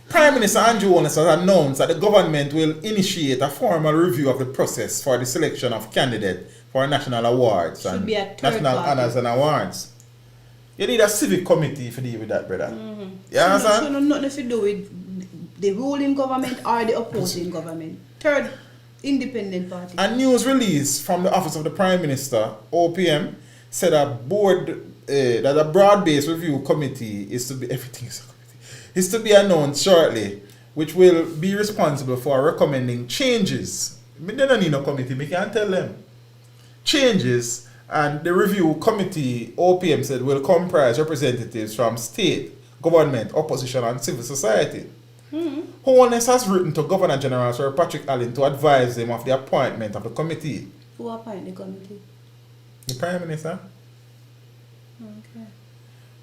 Prime Minister Andrew Honest has announced that the government will initiate a formal review of the process for the selection of candidates for national awards Should and be a third national party. honours and awards. You need a civic committee to deal with that, brother. You So understand? no, nothing to do with the ruling government or the opposing government. Third, independent party. A news release from the Office of the Prime Minister, OPM, said that a broad-based review committee is to be announced shortly, which will be responsible for recommending changes. They don't need no committee, we can't tell them. Changes, and the review committee, OPM said, will comprise representatives from state, government, opposition, and civil society. Holness has written to Governor General Sir Patrick Allen to advise him of the appointment of the committee. Who appoint the committee? The Prime Minister? Okay.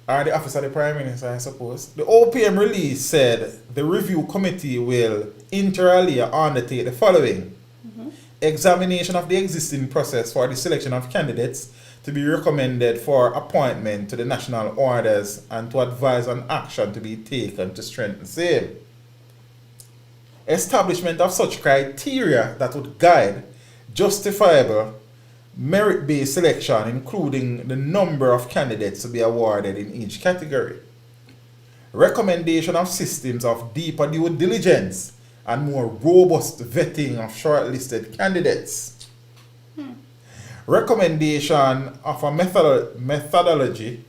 Or the Office of the Prime Minister, I suppose. The OPM release said the review committee will inter alia undertake the following. Examination of the existing process for the selection of candidates to be recommended for appointment to the national orders and to advise on action to be taken to strengthen same. Establishment of such criteria that would guide justifiable merit-based selection, including the number of candidates to be awarded in each category. Recommendation of systems of deeper due diligence and more robust vetting of shortlisted candidates. Recommendation of a methodology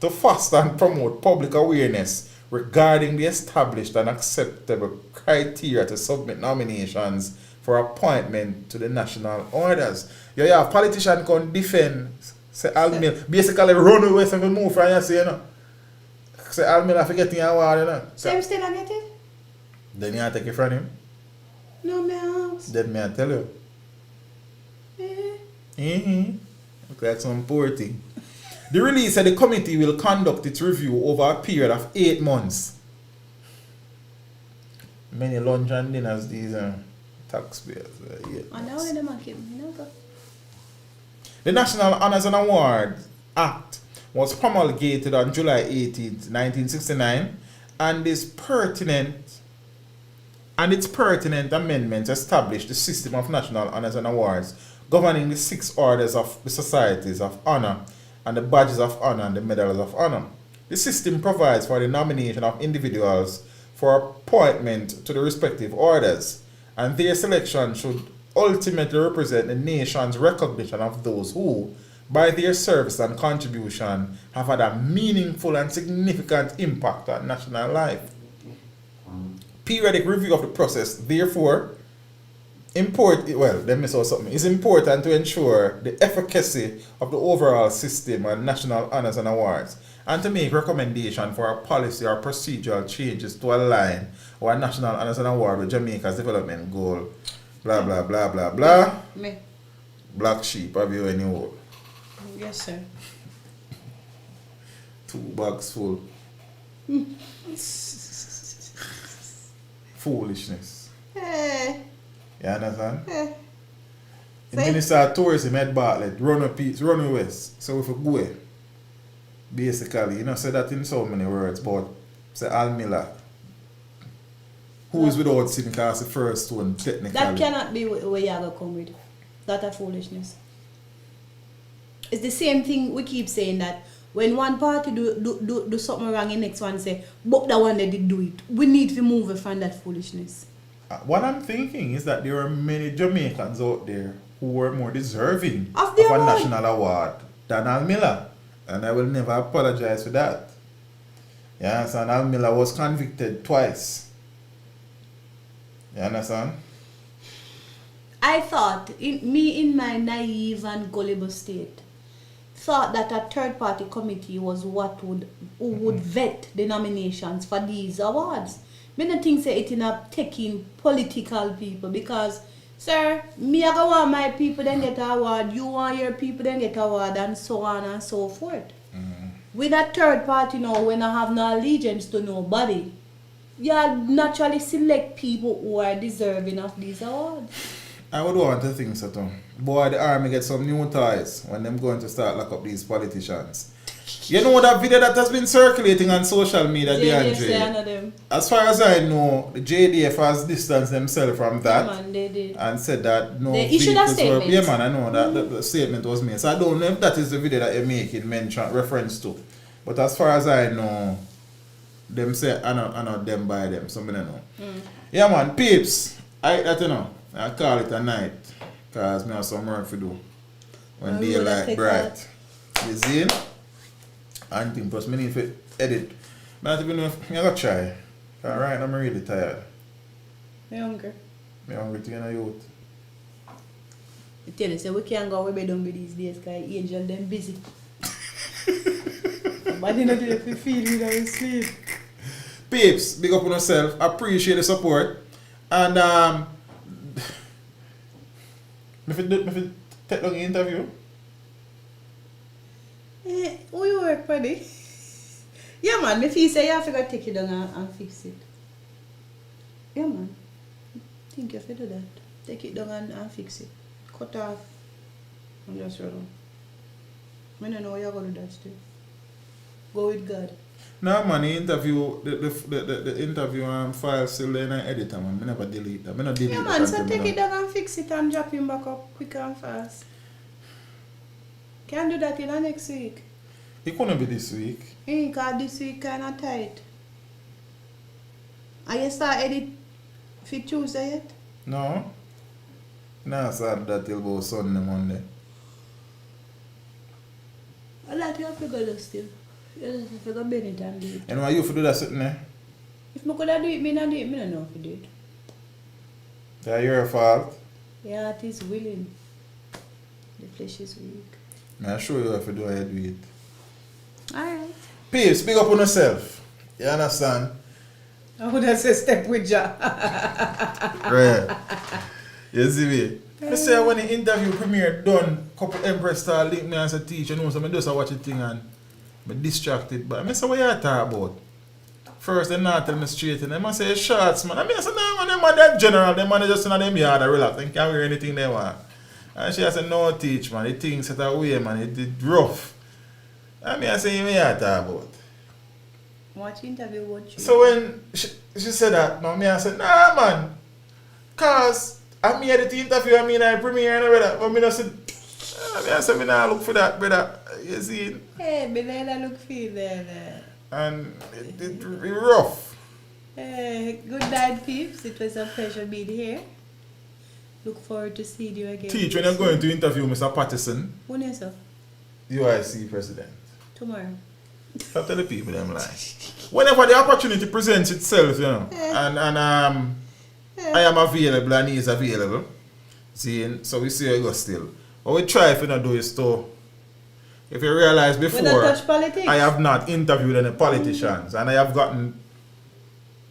to foster and promote public awareness regarding the established and acceptable criteria to submit nominations for appointment to the national orders. You have politicians can defend, say Almil, basically run away from the move from you, say, you know. Say Almil have to get in your award, you know. Same still I get it? Then you have to take it from him. No, me house. Then me I tell you. Look like some poor thing. The release said the committee will conduct its review over a period of 8 months. Many lunch and dinners these taxpayers. And now them are keep me go. The National Honours and Awards Act was promulgated on July 18, 1969, and its pertinent amendments established the system of national honours and awards governing the 6 orders of the societies of honour and the badges of honour and the medals of honour. The system provides for the nomination of individuals for appointment to the respective orders, and their selection should ultimately represent the nation's recognition of those who, by their service and contribution, have had a meaningful and significant impact on national life. periodic review of the process, therefore, let me say something. It's important to ensure the efficacy of the overall system and national honors and awards, and to make recommendation for a policy or procedural changes to align our national honors and award with Jamaica's development goal. Blah blah blah blah blah. Me. Black sheep, have you any whole? Yes, sir. 2 bags full. Foolishness. Hey. You understand? Hey. The Minister of Tourism, Ed Bartlett, run west. So if we go, basically, you know, say that in so many words, but say Al Miller, who is without sin, because the first one, technically. That cannot be where you are going to come with. That a foolishness. It's the same thing we keep saying, that when one party do something wrong, the next one say, but that one they did do it. We need to move away from that foolishness. What I'm thinking is that there are many Jamaicans out there who were more deserving of a national award than Al Miller. And I will never apologize for that. You understand? Al Miller was convicted twice. You understand? I thought, in my naive and gullible state, thought that a third party committee was who would vet the nominations for these awards. I don't think say it in a taking political people, because, sir, me I go want my people then get an award, you want your people then get an award, and so on and so forth. With a third party now, when I have no allegiance to nobody, you naturally select people who are deserving of these awards. I would want to think so too. Boy, the army get some new toys when them going to start lock up these politicians. You know that video that has been circulating on social media, DeAndre? I know them. As far as I know, the JDF has distanced themselves from that. Yeah, man, they did. And said that no they issued a statement. Yeah, man, I know that the statement was made. So I don't know if that is the video that you're making reference to. But as far as I know, them say I know them by them, so I don't know. Yeah, man, peeps. I call it a night, because I have some work to do when daylight bright. You see? And thing plus me need to edit. I don't even know if I got to try. Alright, I'm really tired. I'm hungry. I'm hungry to get a youth. I tell you, so we can't go away down with these days, because angel them busy. Somebody not there to feel without sleep. Peeps, big up on yourself. Appreciate the support. And if you take down the interview. Who you work for this? Yeah, man. If you say you have to go take it down and fix it. Yeah, man. I think you have to do that. Take it down and fix it. Cut off and just run on. I don't know how you're going to do that still. Go with God. No, man, the interview, the interview file still there in an editor, man. I never delete that. I not delete yeah, man. So take it down and fix it and drop him back up quick and fast. Can do that in the next week. It couldn't be this week. Because this week kind of tight. Are you start edit for Tuesday yet? No. No, I start that till about Sunday, Monday. I like you have to go there still. You have to go bend it and do it. And why you have to do that sitting there? If I could do it, I don't do it. I don't know if I do it. That's your fault. Yeah, it is willing. The flesh is weak. I'm sure you have to do it, do it. Alright. Peace, big up on yourself. You understand? I would have said step with ya. Right. You see me? I say when the interview premiere done, couple Empress start link me as a teacher, you know, so I just watch the thing and I'm distracted. But I say, what you talk about? First, they not tell me straight, and they say, shots, man. I say, no, man, them are that general, them man just in them yard, relax, and can't wear anything they want. And she said, no, teach, man, the thing set away, man, it did rough. I say, what you talk about? Watch interview, watch you. So when she said that, I said, nah, man, cause I made the interview, I premiere and everything, but I said, I said, I nah look for that, brother. You see? Hey, I look for you there. And it rough. Hey, good night, peeps. It was a pleasure being here. Look forward to seeing you again. Teach, when you're going to interview Mr. Patterson, When is it? UIC president. Tomorrow. I tell the people them lie. Whenever the opportunity presents itself, you know, and I am available and he is available. See, so we see how it goes still. What we try if we not do is to, if you realize before, I have not interviewed any politicians and I have gotten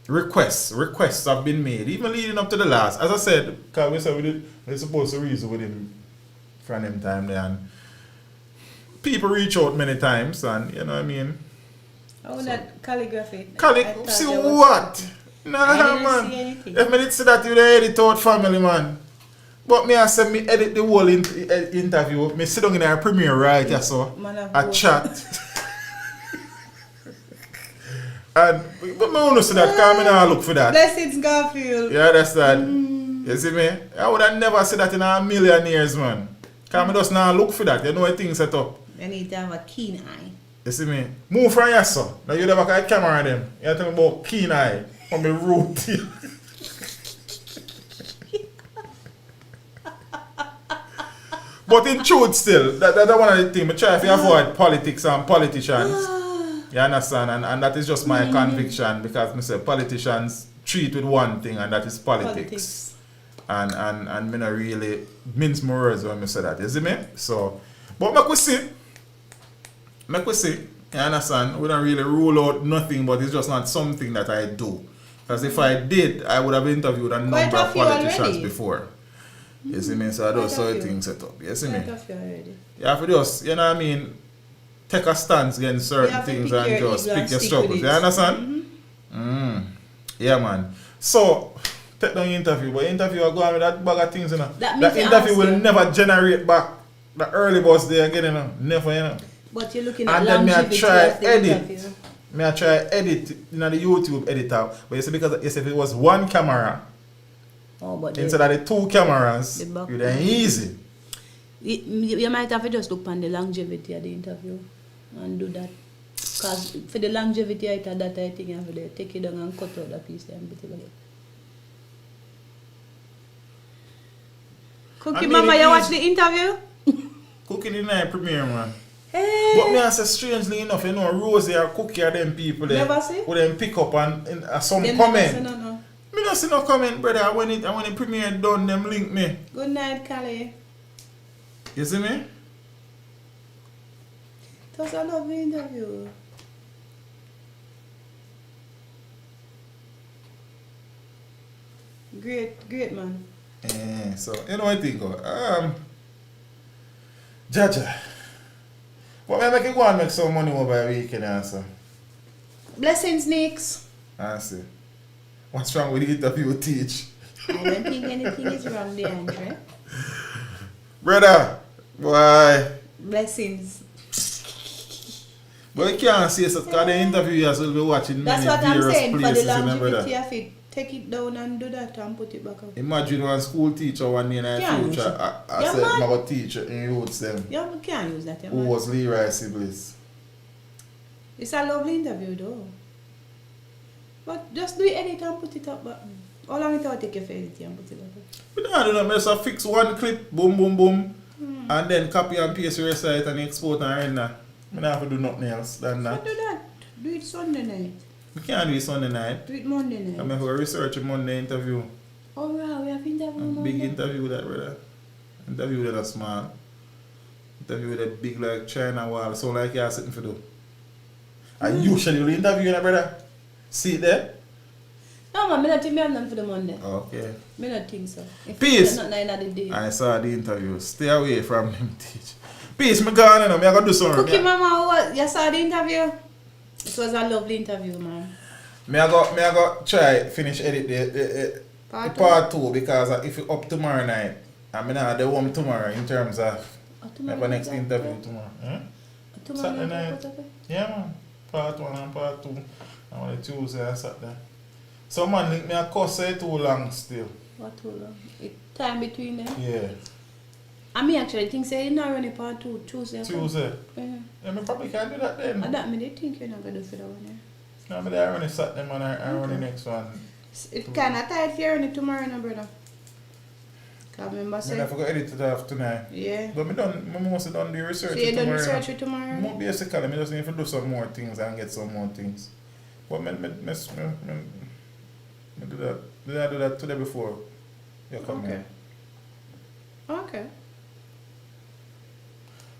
requests have been made, even leading up to the last. As I said, because we said we're supposed to reason with him from them time there, and people reach out many times, and you know what I mean. Oh, so, that calligraphy. See what? Nah, man. If me did see that, you would edit out family, man. But me, I said me edit the whole interview. Me sit down in our premiere right, yeah, so I chat. And but me want to see that, because I not look for that. Blessings, Garfield. You understand? You see me? I would have never see that in a million years, man. Because I just not look for that. You know how things set up. You need to have a keen eye. You see me? Move from here, sir. Now you never got a camera them. You tell me about keen eye. On me root. But in truth still, that's one of the things. I try to avoid politics and politicians. You understand? And that is just my conviction, because I say politicians treat with one thing, and that is politics. And me not really mince my words when I say that. You see me? So, but make we see. You understand? We don't really rule out nothing, but it's just not something that I do. Because if I did, I would have interviewed a number of politicians before. You see me? So I don't saw things set up. You see me? You have to just, you know what I mean, take a stance against certain things and just pick your struggles. You understand? Yeah, man. So, take down your interview. But interview are going with that bag of things, you know. That interview will never generate back the early bus there again, you know. Never, you know. But you're looking at longevity of the interview. I try edit in the YouTube editor, but you see, because you see, if it was one camera instead of the two cameras, it would be easy. You might have to just look on the longevity of the interview and do that. Because for the longevity of that, I think you have to take it down and cut out the piece and put it again. Cookie Mama, you watch the interview? Cookie in the premiere, man. But me I say, strangely enough, you know, Rosie or Cookie are them people there who them pick up and some comment. Me not see no comment, brother. When the premiere done, them link me. Good night, Callie. You see me? It was a lovely interview. Great man. So you know what I think of? Jaja. But I make you go and make some money over a weekend, answer. Blessings, Nicks. I see. What's wrong with the interview you teach? I don't think anything is wrong there, Andre. Brother, boy. Blessings. But you can't say so, because the interview you will be watching that's many what I'm saying, places, for the longevity of it. Take it down and do that and put it back up. Imagine one school teacher one day in the future, I said, I'm going to teach in youths them. Yeah, we can't use that. Who was Leroy Sibley's. It's a lovely interview though. But just do it edit and put it up back. How long it will take you for edit and put it back up? We don't do that. Just fix one clip, boom, boom, boom, and then copy and paste your site and export and render. We don't have to do nothing else than that. Do that. Do it Sunday night. We can't do it Sunday night. Do it Monday night. I'm going to research a Monday interview. Oh, right. We have interview Monday. Big interview that, brother. Interview that small. Interview that big like China wall. So like you're sitting for do. And usually you interview that, brother. See it there? No, man. I don't think I have none for the Monday. Okay. I don't think so. If Peace. Not the day. I saw the interview. Stay away from them teach. Peace, me gone and I'm going to do something. Cookie Mama, you saw the interview? It was a lovely interview, man. Me I go try finish edit the part 2 because if you up tomorrow night, I mean the home tomorrow in terms of my next interview tomorrow. Saturday night. Yeah, man. Part 1 and part 2. I'm on the Tuesday and Saturday. So man, link me a course say too long still. What too long? Time between them? Yeah. I mean actually think say you're not running part 2 Tuesday. Tuesday? Yeah. Yeah, me probably can't do that then. And that me they think you're not going to do for that one, yeah? No, but I run it Saturday man, I run the next one. It kind of tight if you run it tomorrow, no brother. Can't remember, I say. forgot edit it off tonight. Yeah. But I must have done the research. So you done tomorrow. research it tomorrow? More basically, I just need to do some more things and get some more things. But I do that. Did I do that today before you come Okay. here? Okay.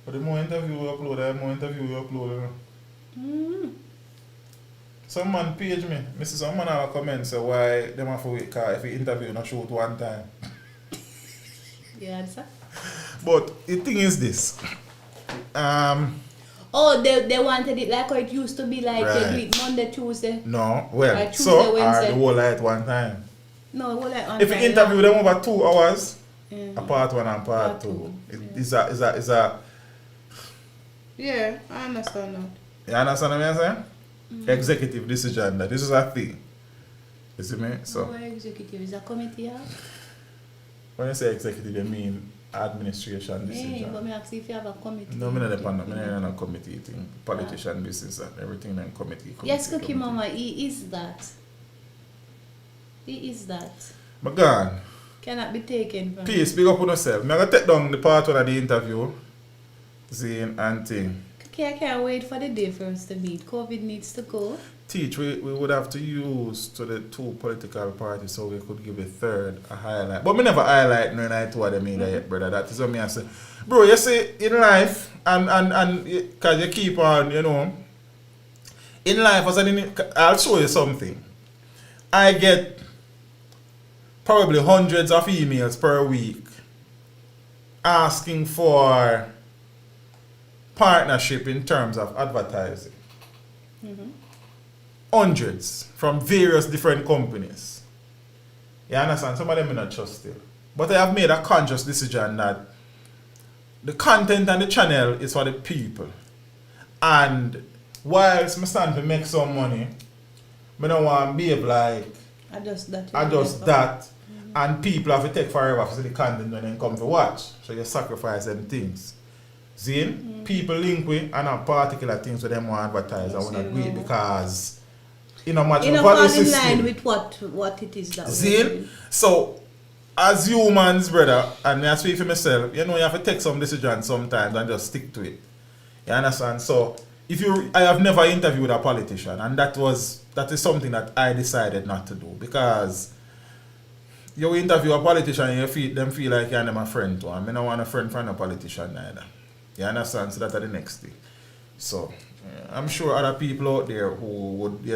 But the more interview we upload, the more interview we upload. Mm. Some man page me. Some man have a comment say why them have to wait car if you interview not shoot one time. Yeah, answer. But the thing is this. Oh, they wanted it like how it used to be, like Right. they do it Monday, Tuesday. No, well, Like Tuesday, so Wednesday. the whole night one time. No, well, like on If you time, interview them over 2 hours, yeah. a part 1 and part Part 2, two, it's a Yeah, I understand that. you understand what I'm saying? Executive decision that this is a thing. You see me? So Our executive is a committee, yeah? when you say executive, you mean administration Yeah, decision. but me ask if you have a committee. No, I'm not in a committee thing. Politician business and everything in committee. Yes, Cookie Mama, he is that. He is that. But gone. Cannot be taken from Peace, big up on yourself. I'm going to take down the part 1 of the interview. Zine and thing. Okay, I can't wait for the day for us to meet. COVID needs to go. Teach, we would have to use to the 2 political parties so we could give a third a highlight. But me never highlight none of 2 of them either yet, brother. That is what me I say. Bro, you see, in life, and because you keep on, you know, in life, I'll show you something. I get probably hundreds of emails per week asking for partnership in terms of advertising. Hundreds from various different companies. You understand? Some of them I not trust still. But I have made a conscious decision that the content on the channel is for the people. And whilst I stand to make some money, I don't want to behave like Adjust that. And people have to take forever to see the content when they come to watch. So you sacrifice them things. See? People link with and have particular things with them want to advertise. I want to do it because much in value in system. line with what it is that we're See? doing. So as humans, brother, and I speak for myself, you have to take some decisions sometimes and just stick to it. You understand? So I have never interviewed a politician, and that is something that I decided not to do, because you interview a politician and them feel like you're them a friend to them. I don't want a friend from a politician neither. You understand? So that's the next thing. So I'm sure other people out there who would,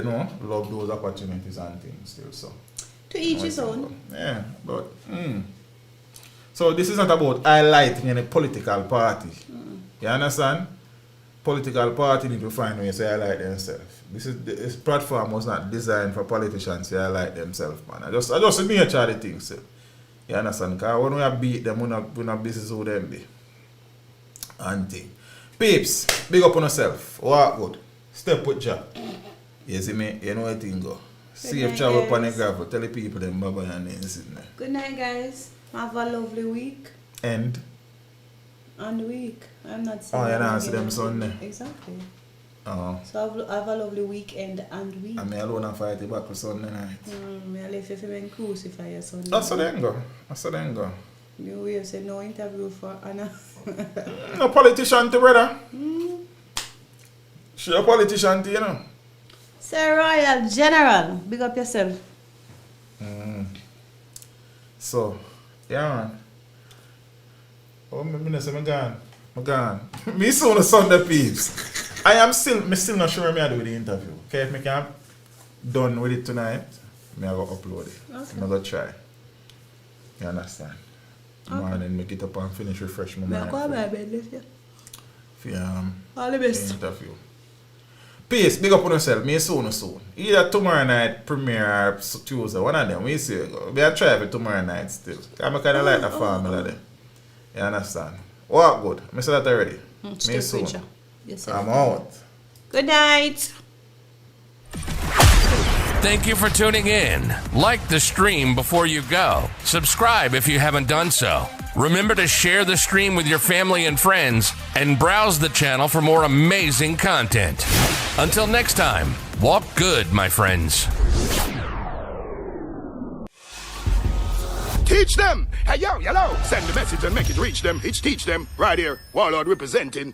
love those opportunities and things still. So To each his own. yeah, but so this is not about highlighting any political party. You understand? Political party need to find ways to highlight themselves. This platform was not designed for politicians to highlight themselves, man. I just the nature of the thing, so. You understand? Because when we beat them, we're not business who them be. And thing. Peeps, big up on yourself. Walk good. Step with Jah. You see me? You know what thing go. Safe travel upon the gravel. Tell the people them bye and then sitting there. Good night, guys. Have a lovely week. And Week. I'm not saying. oh, you I'm don't not see them getting Sunday. Exactly. Oh. So have a lovely weekend and week. And me alone and fight the battle Sunday night. I left if you crucify your Sunday. That's how them go. That's how them go. You will say no interview for Anna. No politician to brother. She a politician to, you know. Sir Royal General, big up yourself. So, yeah, man. Oh, me say me gone. Me soon a Sunday peeps. I'm still not sure me I do with the interview. Okay, if me can done with it tonight, me I go upload it. Okay. Me go try. You understand? Morning me get up and finish refresh my mind. Go my bed, left you. For All the best. interview. Peace, big up on yourself. Me soon. Either tomorrow night premiere or Tuesday. One of them. We see. We are trying it tomorrow night still. I'm kind of like the formula there. You understand? Walk good. I said that already. Me soon. I'm out. Good night. Thank you for tuning in. Like the stream before you go. Subscribe if you haven't done so. Remember to share the stream with your family and friends, and browse the channel for more amazing content. Until next time, walk good, my friends. Teach them. Hey, yo, hello. Send the message and make it reach them. It's teach them. Right here. Warlord representing.